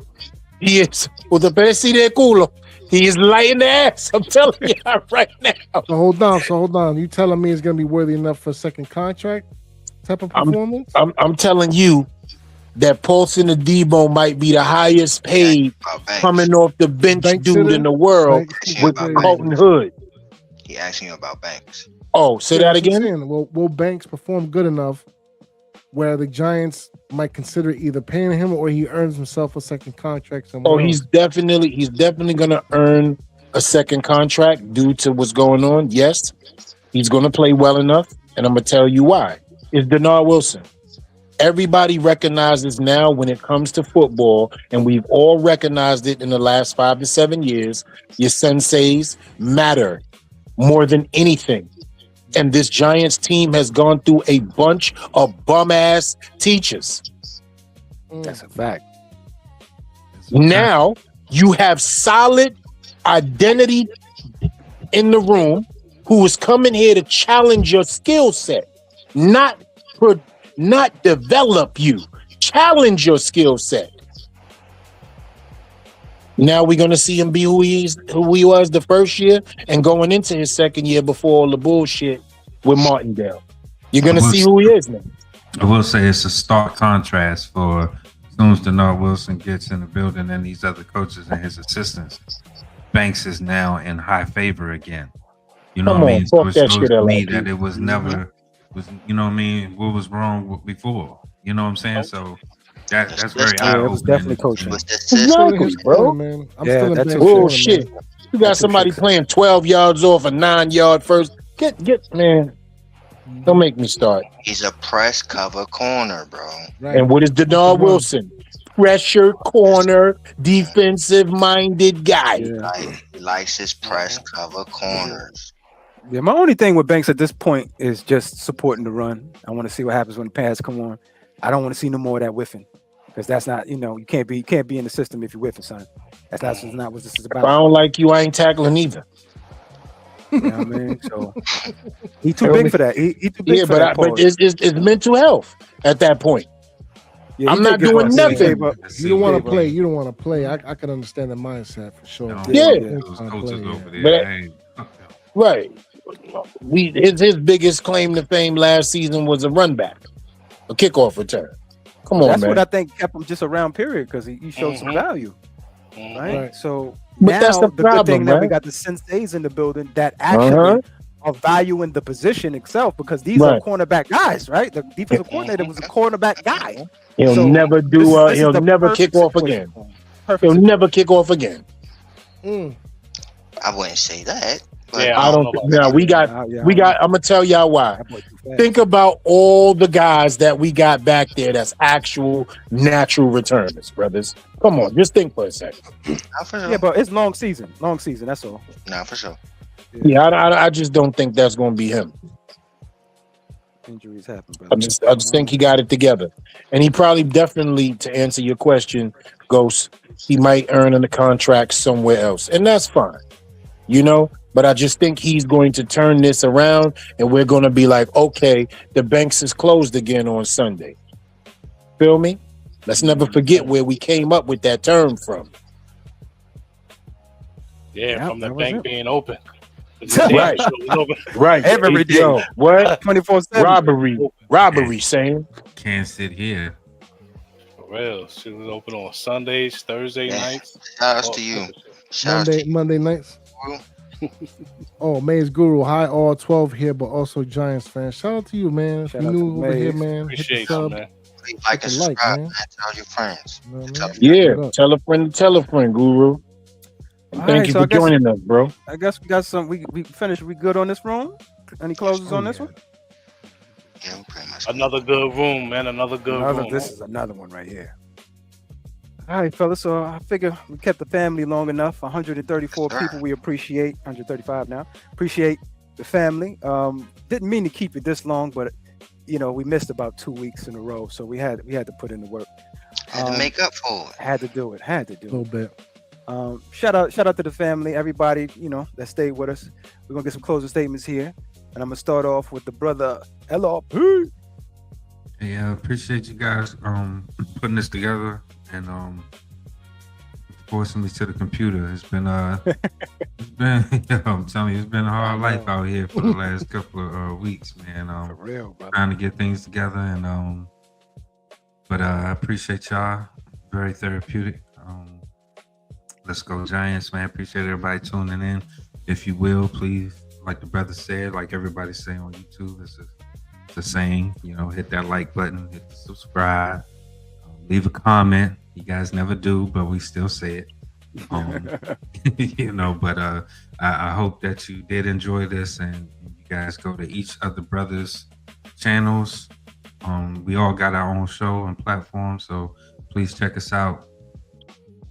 He is with the pesi de culo. He is lighting the ass. I'm telling you right now. So hold on. You telling me it's gonna be worthy enough for a second contract type of performance? I'm telling you that Paulson Adebo might be the highest paid coming off the bench dude in the world with Colton Hood. He asking you about Banks. Oh, say that again? Will Banks perform good enough where the Giants might consider either paying him or he earns himself a second contract somewhere? Oh, he's definitely gonna earn a second contract due to what's going on. Yes, he's gonna play well enough, and I'm gonna tell you why. It's Denard Wilson. Everybody recognizes now when it comes to football, and we've all recognized it in the last 5 to 7 years, your senseis matter more than anything. And this Giants team has gone through a bunch of bum-ass teachers. That's a fact. Now you have solid identity in the room who is coming here to challenge your skill set, not develop you, challenge your skill set. Now we're gonna see him be who he was the first year and going into his second year before all the bullshit with Martindale. You're gonna see who he is now. I will say it's a stark contrast for as soon as Denard Wilson gets in the building and these other coaches and his assistants. Banks is now in high favor again. You know what I mean? So it shows to me that it was never was, you know what I mean, what was wrong before. You know what I'm saying? So that's very eye-opening. It was definitely coaching. Exactly, bro. Man. I'm Yeah, still in that's bed a bullshit. man. You got somebody playing 12 yards off a 9-yard first. Get man. Don't make me start. He's a press cover corner, bro. Right. And what is Denard Wilson? Pressure corner, defensive-minded guy. He likes his press cover corners. Yeah, my only thing with Banks at this point is just supporting the run. I want to see what happens when the pass come on. I don't want to see no more of that whiffing, because that's not, you can't be in the system if you're whiffing, son. That's not what this is about. If I don't like you, I ain't tackling either. You know what I mean? So he too big for that. He too big for that. But it's mental health at that point. Yeah, I'm not doing nothing. You don't want to play. You don't want to play. I can understand the mindset for sure. Those coaches over there. Right. His biggest claim to fame last season was a run back, a kickoff return. Come on, that's man. what I think kept him just around. Period, because he showed some value. Right. So But now that's the good problem, thing that we right? got the senseis in the building that actually are valuing the position itself, because these are cornerback guys, right? The defensive coordinator was a cornerback guy. He'll never do. He'll never kick off again. He'll never kick off again. I wouldn't say that. Yeah, I don't. Now we got. I'm gonna tell y'all why. Think about all the guys that we got back there. That's actual natural returners, brothers. Come on, just think for a second. Yeah, but it's long season. That's all. Nah, for sure. Yeah, I just don't think that's gonna be him. Injuries happen, brother. I just think he got it together, and he probably definitely, to answer your question, Ghost, he might earn a contract somewhere else, and that's fine, But I just think he's going to turn this around, and we're going to be like, okay, the Banks is closed again on Sunday. Feel me? Let's never forget where we came up with that term from. Yeah, from the bank being open. Right. Right. Every day. Yo, what? 24/7. Robbery, saying. Can't sit here. For real. She was open on Sundays, Thursday nights. Shout out to you. Monday nights. Oh, Maze Guru, hi all 12 here, but also Giants fans. Shout out to you, man. If you new over here, man, appreciate hit the sub. man. Like and subscribe, man. Tell your friends. Yeah, tell a friend, Guru. Thank you for joining us, bro. I guess we got some. We finished. We good on this room? Any closes on this one? Yeah, pretty much. Another good room, man. Another good room. This is another one right here. All right, fellas. So I figure we kept the family long enough. 134 people. We appreciate. 135 now. Appreciate the family. Didn't mean to keep it this long, but we missed about 2 weeks in a row, so we had to put in the work. Had to make up for it. Had to do it. A little bit. Shout out to the family, everybody, that stayed with us. We're gonna get some closing statements here, and I'm gonna start off with the brother LRP. Hey, I appreciate you guys putting this together and forcing me to the computer. It's been I'm telling you, it's been a hard life out here for the last couple of weeks, man. For real, brother. Trying to get things together, and but I appreciate y'all. Very therapeutic. Let's go Giants, man. Appreciate everybody tuning in. If you will, please, like the brother said, like everybody say on YouTube, it's a saying, hit that like button, hit the subscribe, leave a comment. You guys never do, but we still say it. But I hope that you did enjoy this, and you guys go to each other brothers' channels, We all got our own show and platform, so please check us out.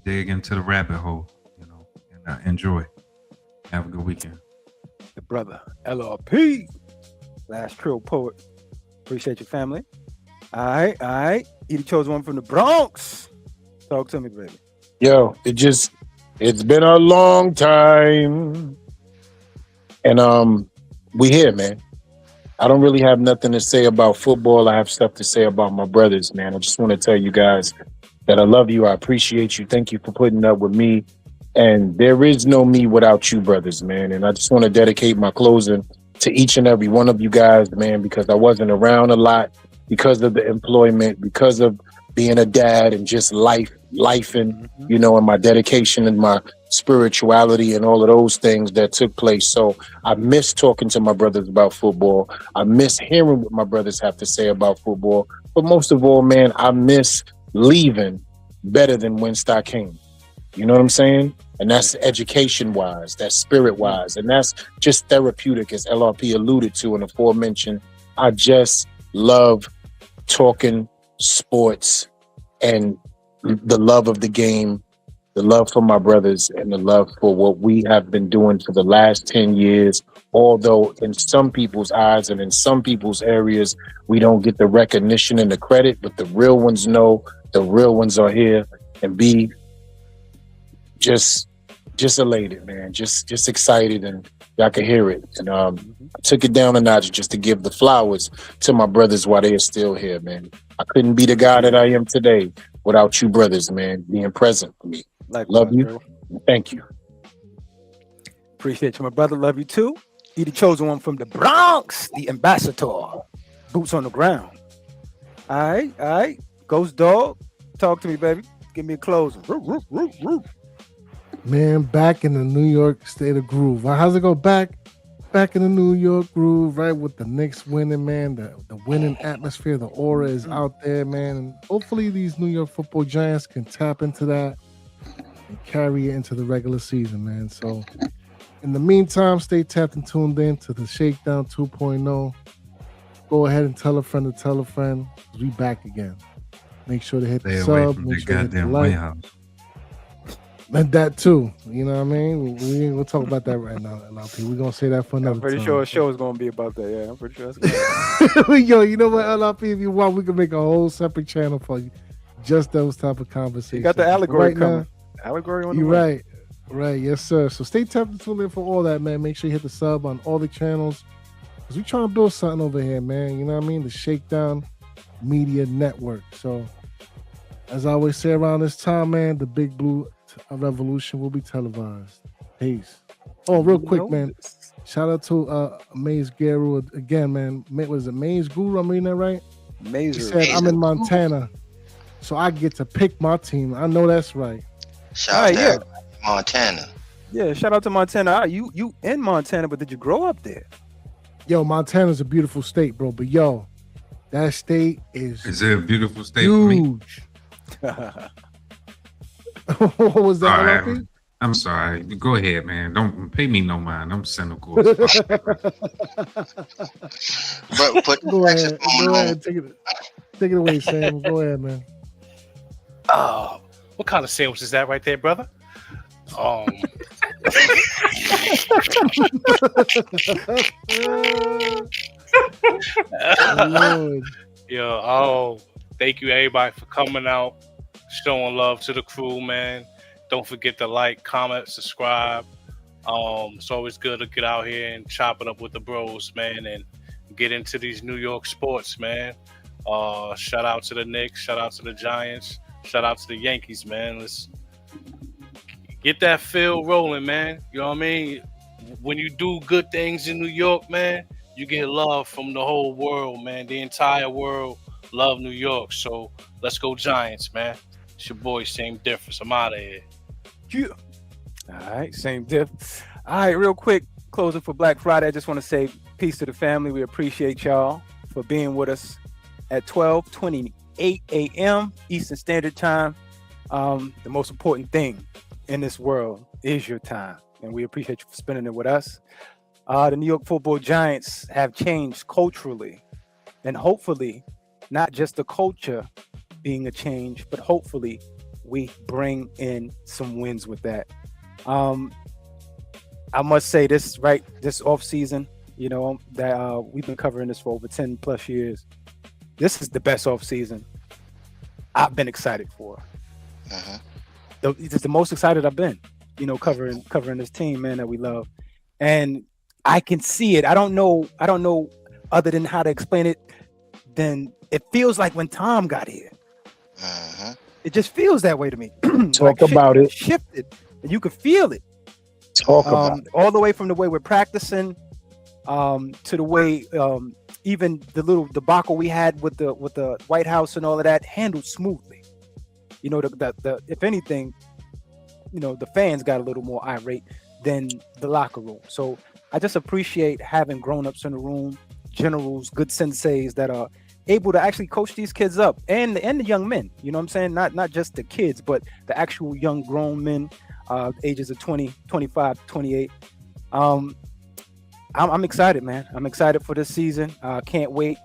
Dig into the rabbit hole, and enjoy. Have a good weekend. The brother LRP, last trill poet. Appreciate your family. All right. He chose one from the Bronx. Talk to me, baby. Yo, it's been a long time. And we here, man. I don't really have nothing to say about football. I have stuff to say about my brothers, man. I just want to tell you guys that I love you. I appreciate you. Thank you for putting up with me. And there is no me without you, brothers, man. And I just want to dedicate my closing to each and every one of you guys, man, because I wasn't around a lot because of the employment, because of being a dad and just life and, and my dedication and my spirituality and all of those things that took place. So I miss talking to my brothers about football. I miss hearing what my brothers have to say about football. But most of all, man, I miss leaving better than when I came. You know what I'm saying? And that's education-wise, that's spirit-wise, and that's just therapeutic, as LRP alluded to in the aforementioned. I just love talking sports and the love of the game, the love for my brothers, and the love for what we have been doing for the last 10 years. Although in some people's eyes and in some people's areas, we don't get the recognition and the credit, but the real ones know, the real ones are here, and be just elated, man. Just excited, and y'all can hear it. And I took it down a notch just to give the flowers to my brothers while they are still here, man. I couldn't be the guy that I am today without you brothers, man, being present for me. Love you. Bro. Thank you. Appreciate you, my brother. Love you too. He the chosen one from the Bronx, the ambassador. Boots on the ground. All right. Ghost Dog, talk to me, baby. Give me a closing. Man, back in the New York state of groove. How's it go? Back in the New York groove, right? With the Knicks winning, man. The winning atmosphere, the aura is out there, man. And hopefully these New York football giants can tap into that and carry it into the regular season, man. So in the meantime, stay tapped and tuned in to the Shakedown 2.0. Go ahead and tell a friend to tell a friend. We back again. Make sure to hit Stay the away sub. from Make the sure to hit the goddamn like. White House. And that too. You know what I mean? We ain't gonna talk about that right now, LRP. We're gonna say that for another I'm pretty time. sure a show is gonna be about that. Yeah, I'm pretty sure that's Yo, you know what, LRP? If you want, we can make a whole separate channel for you. Just those type of conversations. You got the allegory right coming. now, Allegory on the you're way. right, yes, sir. So stay tapped and tuned in for all that, man. Make sure you hit the sub on all the channels. Because we trying to build something over here, man. You know what I mean? The Shakedown Media Network. So as I always say around this time, man, the Big Blue Revolution will be televised. Peace. Oh, real quick, man. Shout out to Maze Guru again, man. Was it Maze Guru? I'm reading that right? He said, I'm in Montana, so I get to pick my team. I know that's right. Shout out to Montana. Yeah, shout out to Montana. You in Montana, but did you grow up there? Yo, Montana's a beautiful state, bro. But yo, that state is it a beautiful state huge. for me? What was that? All right. I'm sorry. Go ahead, man. Don't pay me no mind. I'm cynical. But put Go ahead. Take it away, Sam. Go ahead, man. Oh, what kind of sandwich is that right there, brother? Thank you everybody for coming out, showing love to the crew, man. Don't forget to like, comment, subscribe. It's always good to get out here and chop it up with the bros, man, and get into these New York sports, man. Shout out to the Knicks, shout out to the Giants, shout out to the Yankees, man. Let's get that field rolling, man. You know what I mean? When you do good things in New York, man, you get love from the whole world, man. The entire world love New York. So let's go Giants, man. It's your boy, same difference. I'm out of here. Yeah. All right, same diff. All right, real quick, closing for Black Friday. I just want to say peace to the family. We appreciate y'all for being with us at 12:28 a.m. Eastern Standard Time. The most important thing in this world is your time, and we appreciate you for spending it with us. The New York Football Giants have changed culturally, and hopefully not just the culture being a change, but hopefully we bring in some wins with that. Um, I must say this off season, that we've been covering this for over 10 plus years. This is the best off season I've been excited for. Uh-huh. It's the most excited I've been, covering this team, man, that we love. And I can see it. I don't know other than how to explain it. Then it feels like when Tom got here. Uh-huh. It just feels that way to me. Talk about it. Shifted, and you can feel it. Talk about it. All the way from the way we're practicing, to the way even the little debacle we had with the White House and all of that handled smoothly. The if anything, the fans got a little more irate than the locker room. So I just appreciate having grown-ups in the room, generals, good senseis that are able to actually coach these kids up and the young men. You know what I'm saying? Not just the kids, but the actual young grown men, ages of 20, 25, 28. I'm excited, man. I'm excited for this season. Can't wait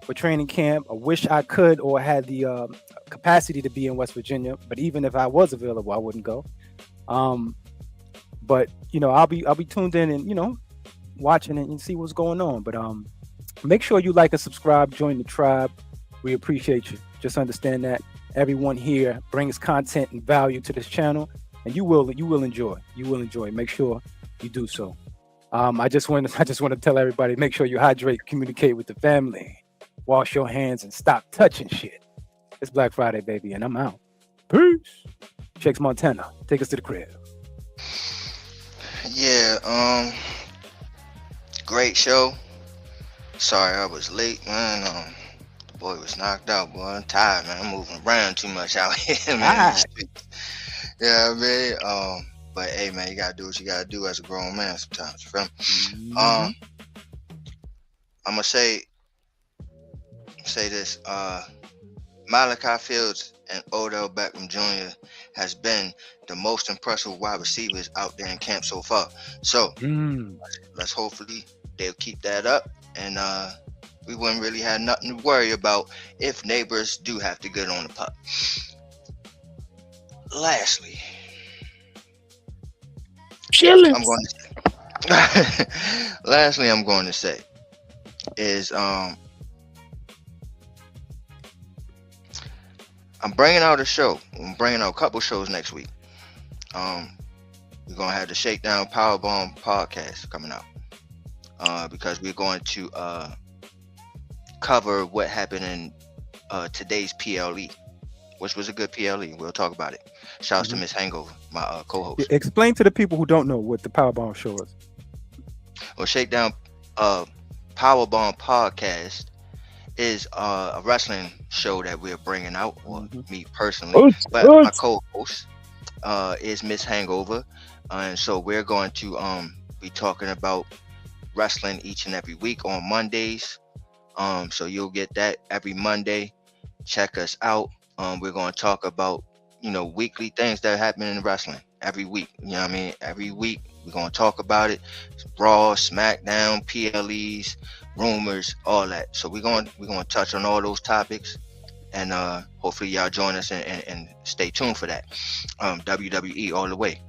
for training camp. I wish I could or had the capacity to be in West Virginia, but even if I was available, I wouldn't go. But I'll be tuned in and watching it and see what's going on. But make sure you like and subscribe, join the tribe. We appreciate you. Just understand that everyone here brings content and value to this channel, and you will enjoy. You will enjoy. Make sure you do so. I just want to tell everybody, make sure you hydrate, communicate with the family, wash your hands, and stop touching shit. It's Black Friday, baby, and I'm out. Peace. Shakes Montana, take us to the crib. Yeah, great show. Sorry I was late, man. Boy was knocked out, boy. I'm tired, man. I'm moving around too much out here, man. Yeah, I mean, but hey, man, you gotta do what you gotta do as a grown man sometimes. You feel me? I'm gonna say this. Malachi Fields and Odell Beckham Jr. has been the most impressive wide receivers out there in camp so far. So let's hopefully they'll keep that up, and we wouldn't really have nothing to worry about if neighbors do have to get on the pup. Lastly, I'm going to say is I'm bringing out a show. I'm bringing out a couple shows next week. We're gonna have the Shakedown Powerbomb podcast coming out because we're going to cover what happened in today's PLE, which was a good PLE. We'll talk about it. Shouts to Miss Hangover, my co-host. Explain to the people who don't know what the Powerbomb show is. Well, Shakedown Powerbomb podcast is a wrestling show that we're bringing out, or me personally, but my co-host is Miss Hangover, and so we're going to be talking about wrestling each and every week on Mondays. So you'll get that every Monday. Check us out. We're going to talk about weekly things that happen in wrestling every week. You know what I mean? Every week we're going to talk about it. Raw, SmackDown, PLEs, rumors, all that. So we're going to touch on all those topics, and hopefully y'all join us and stay tuned for that. WWE all the way.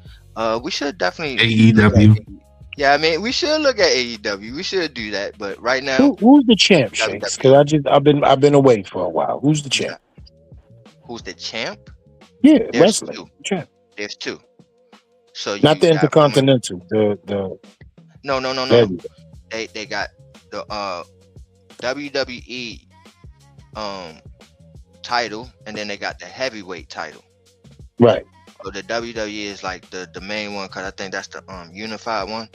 We should definitely AEW. Yeah, I mean, we should look at AEW. We should do that, but right now, who's the champ, Shakes? Because I've been away for a while. Who's the champ? Who's the champ? Yeah, There's wrestling two. champ. There's two. So Not the Intercontinental. The no. They got the WWE title, and then they got the heavyweight title. Right. So the WWE is like the main one, because I think that's the unified one,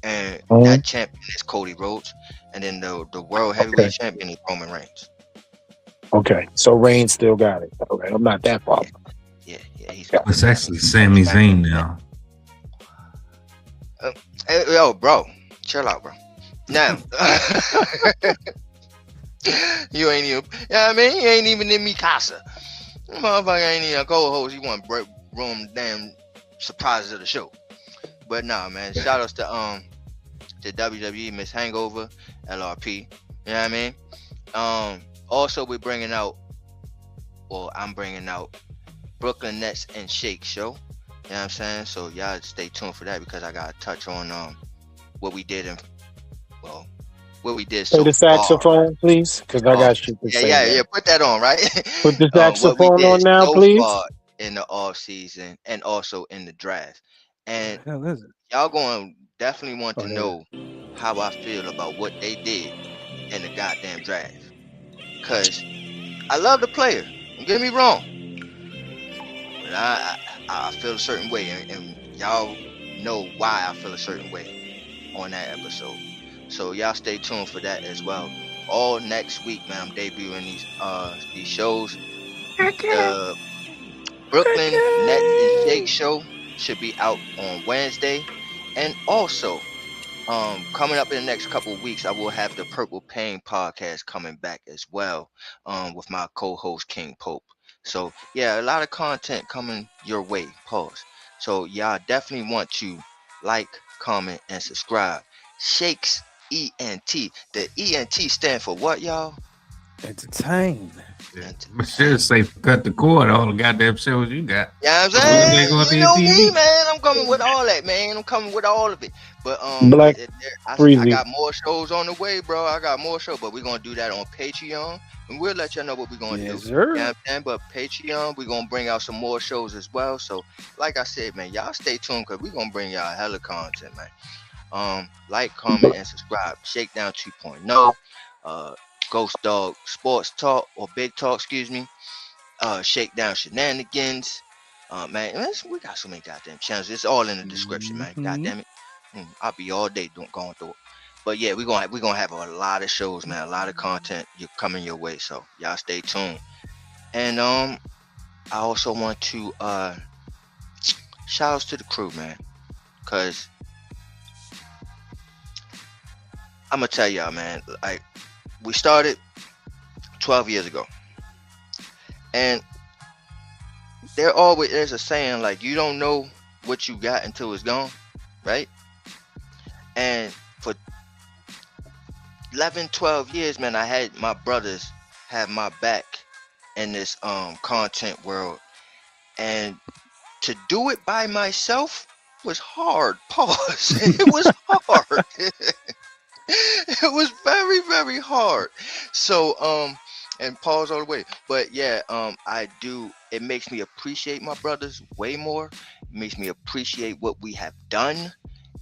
and that champion is Cody Rhodes, and then the world heavyweight champion is Roman Reigns. Okay, so Reigns still got it. Okay, I'm not that far. Yeah, he's got It's actually Sami Zayn now. Yo, bro, chill out, bro. Now, you ain't even. I mean, he ain't even in me casa. Motherfucker ain't even a co-host. He want to break room damn surprises of the show. But nah, man. Shout outs to WWE, Miss Hangover, LRP. You know what I mean? Also, we're bringing out, or I'm bringing out Brooklyn Nets and Shake Show. You know what I'm saying? So y'all stay tuned for that because I gotta touch on what we did what we did Play so the far. saxophone, please, because I got shit to say. Yeah. Put that on, right? Put the What we saxophone did on now, so please. far in the off season and also in the draft, and What the hell is it? y'all going to definitely want to Oh, yeah. know how I feel about what they did in the goddamn draft. Cause I love the player. Don't get me wrong, but I feel a certain way, and y'all know why I feel a certain way on that episode. So y'all stay tuned for that as well. All next week, man. I'm debuting these shows. The Brooklyn Nets and Shake Show should be out on Wednesday, and also coming up in the next couple of weeks, I will have the Purple Pain podcast coming back as well, with my co-host King Pope. So yeah, a lot of content coming your way. Pause. So y'all definitely want to like, comment, and subscribe. Shakes ENT. The ENT stand for what, y'all? Entertain. I should say cut the cord. All the goddamn shows you got. Yeah, you know what I'm saying? You know me, man. I'm coming with all that, man. I'm coming with all of it. But Black I Freezy. got more shows on the way, bro. I got more shows, but we're gonna do that on Patreon, and we'll let y'all know what we're gonna Yes, do. sir. You know what I'm saying? But Patreon, we're gonna bring out some more shows as well. So, like I said, man, y'all stay tuned because we're gonna bring y'all hella content, man. Like, comment, and subscribe. Shakedown 2.0, Ghost Dog Sports Talk or Big Talk, excuse me. Shakedown Shenanigans. Man, we got so many goddamn channels. It's all in the description, man. God damn it. I'll be all day going through it. But yeah, we're gonna have a lot of shows, man. A lot of content coming your way. So y'all stay tuned. And I also want to shout outs to the crew, man. Cause I'm gonna tell y'all, man, like we started 12 years ago. And there's a saying like you don't know what you got until it's gone, right? And for 11, 12 years, man, I had my brothers have my back in this content world. And to do it by myself was hard. Pause. It was hard. It was very, very hard. So and pause all the way. But yeah, it makes me appreciate my brothers way more. It makes me appreciate what we have done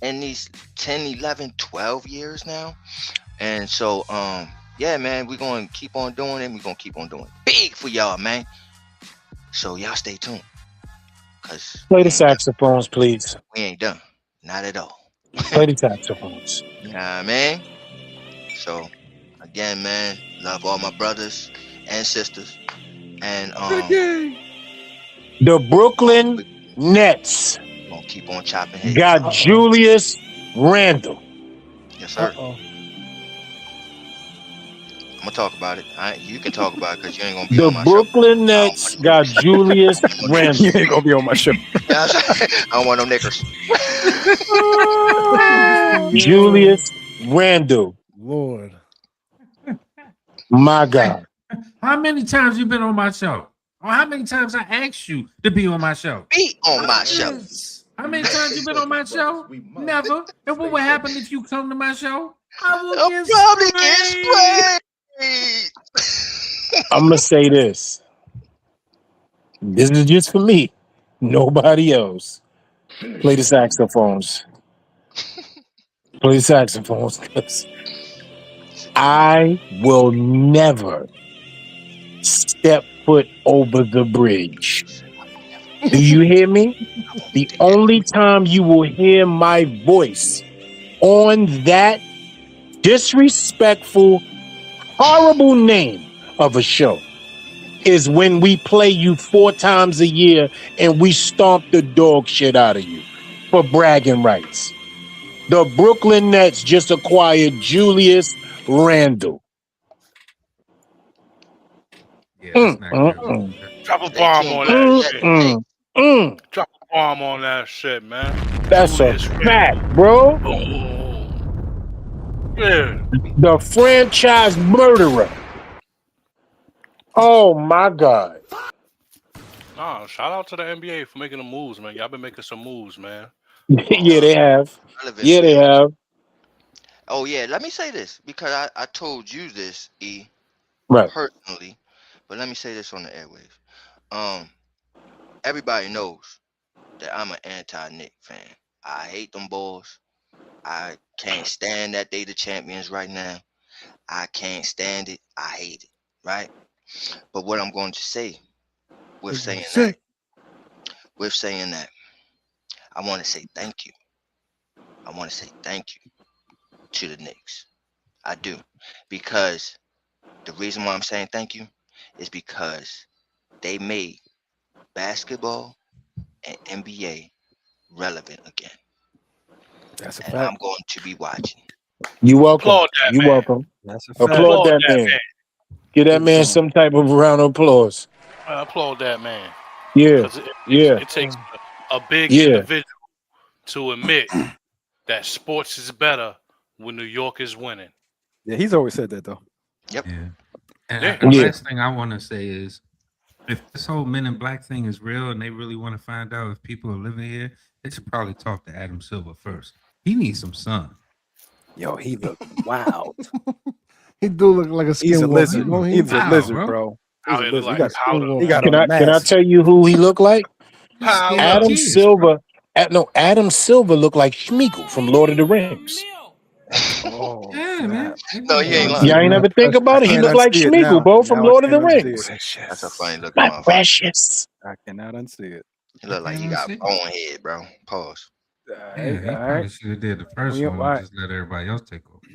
in these 10, 11, 12 years now. And so yeah, man, we're gonna keep on doing it. We're gonna keep on doing it big for y'all, man. So y'all stay tuned. Cause Play the saxophones, please. we ain't done. Not at all. Play the saxophones. You know what I mean? So again, man, love all my brothers and sisters. And The Brooklyn Nets gonna keep on chopping heads. got Julius Randle. Yes, sir. I'm gonna talk about it. You can talk about it because you ain't gonna be The on my Brooklyn Nets got Julius Randle. You ain't gonna be on my show. show. I don't want no knickers. Julius Randle. Lord. My God. How many times you been on my show? Or how many times I asked you to be on my show? Be on my show. How many times you been on my show? Never. And what would happen if you come to my show? I will I'll probably get sprayed. I'm going to say this. This is just for me. Nobody else. Play the saxophones. Play the saxophones. 'Cause I will never step foot over the bridge. Do you hear me? The only time you will hear my voice on that disrespectful, horrible name of a show is when we play you 4 times a year and we stomp the dog shit out of you for bragging rights. The Brooklyn Nets just acquired Julius Randle. Yeah, that's not good. Drop a bomb on that shit. Drop a bomb on that shit, man. That's a fact, bro. Yeah. The franchise murderer Oh my God. Nah, shout out to the NBA for making the moves, man. Y'all been making some moves, man. Yeah, they have. Yeah, Relevancy. they have. Oh yeah, let me say this because I told you this, E, Right. personally, but let me say this on the airwaves. Everybody knows that I'm an anti-Nick fan. I hate them boys. I can't stand that they the champions right now. I can't stand it. I hate it. Right? But what I'm going to say with saying that, I want to say thank you. I want to say thank you to the Knicks. I do. Because the reason why I'm saying thank you is because they made basketball and NBA relevant again. That's a And fact. I'm going to be watching. You welcome. Applaud that You man. welcome. That's a fact. Applaud Applaud that that man. man. Give that Big man time. some type of round of applause. I applaud that man. Yeah. Because Yeah. it takes a big Yeah. individual to admit that sports is better when New York is winning. Yeah, he's always said that though. Yep. Yeah. And Yeah. the Yeah. last thing I want to say is, if this whole Men in Black thing is real and they really want to find out if people are living here, they should probably talk to Adam Silver first. He needs some sun. Yo, he look wild. He do look like a He's a skinwalker. lizard. Don't he? He's a Wow, lizard, bro. bro. He's Out a here look lizard. like powder. He got Skinwalker. on a Can I mask. tell you who he looked like? He's scared of Powder. Adam kids, Silver. Adam Silver looked like Schmeagol from Lord of the Rings. Oh, Yeah, snap. man. Maybe No, he you ain't wants lying. Y'all to. ain't ever think I about it. He can't looked like unsee it Schmeagol, now. bro, from Now I Lord of the can't unsee it. Rings. That's a funny looking My motherfucker. precious. I cannot unsee it. He look like he can't got unsee it. bone head, bro. Pause. All Yeah, right, he all probably right. should have did the first We, all one and right. just let everybody else take over. He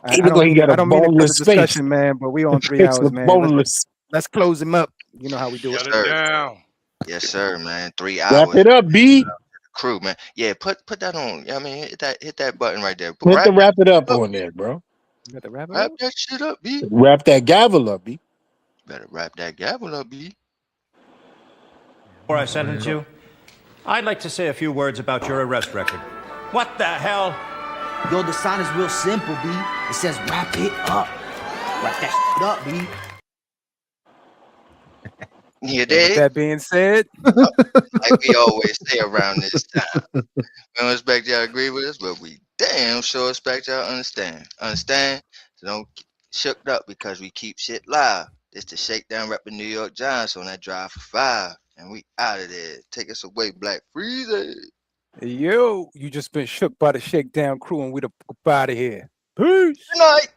I looked don't like he mean got a I don't mean to cut the boneless face. discussion, man, but we on 3 Face hours, look man. boneless. Let's close him up. You know how we do it. Yes, Shut it sir. down. Yes, sir, man. 3 Wrap hours. it up, B. Crew, man. Yeah, put that on. I mean, hit that button right there. Hit the wrap it up up, on there, bro. You got the wrap it wrap up? that shit up, B. Wrap that gavel up, B. Better wrap that gavel up, B. Before I sentence you, I'd like to say a few words about your arrest record. What the hell? Yo, the sign is real simple, B. It says wrap it up. Wrap that shit up, B. You And with dig? that being said, Like we always say around this time. We don't expect y'all to agree with us, but we damn sure expect y'all to understand. Understand? So don't get shook up because we keep shit live. It's the Shakedown repping New York Giants on that drive for 5. And we out of there. Take us away, Black Freezer. yo, you just been shook by the Shakedown crew, and we the up out of here. Peace. Good night.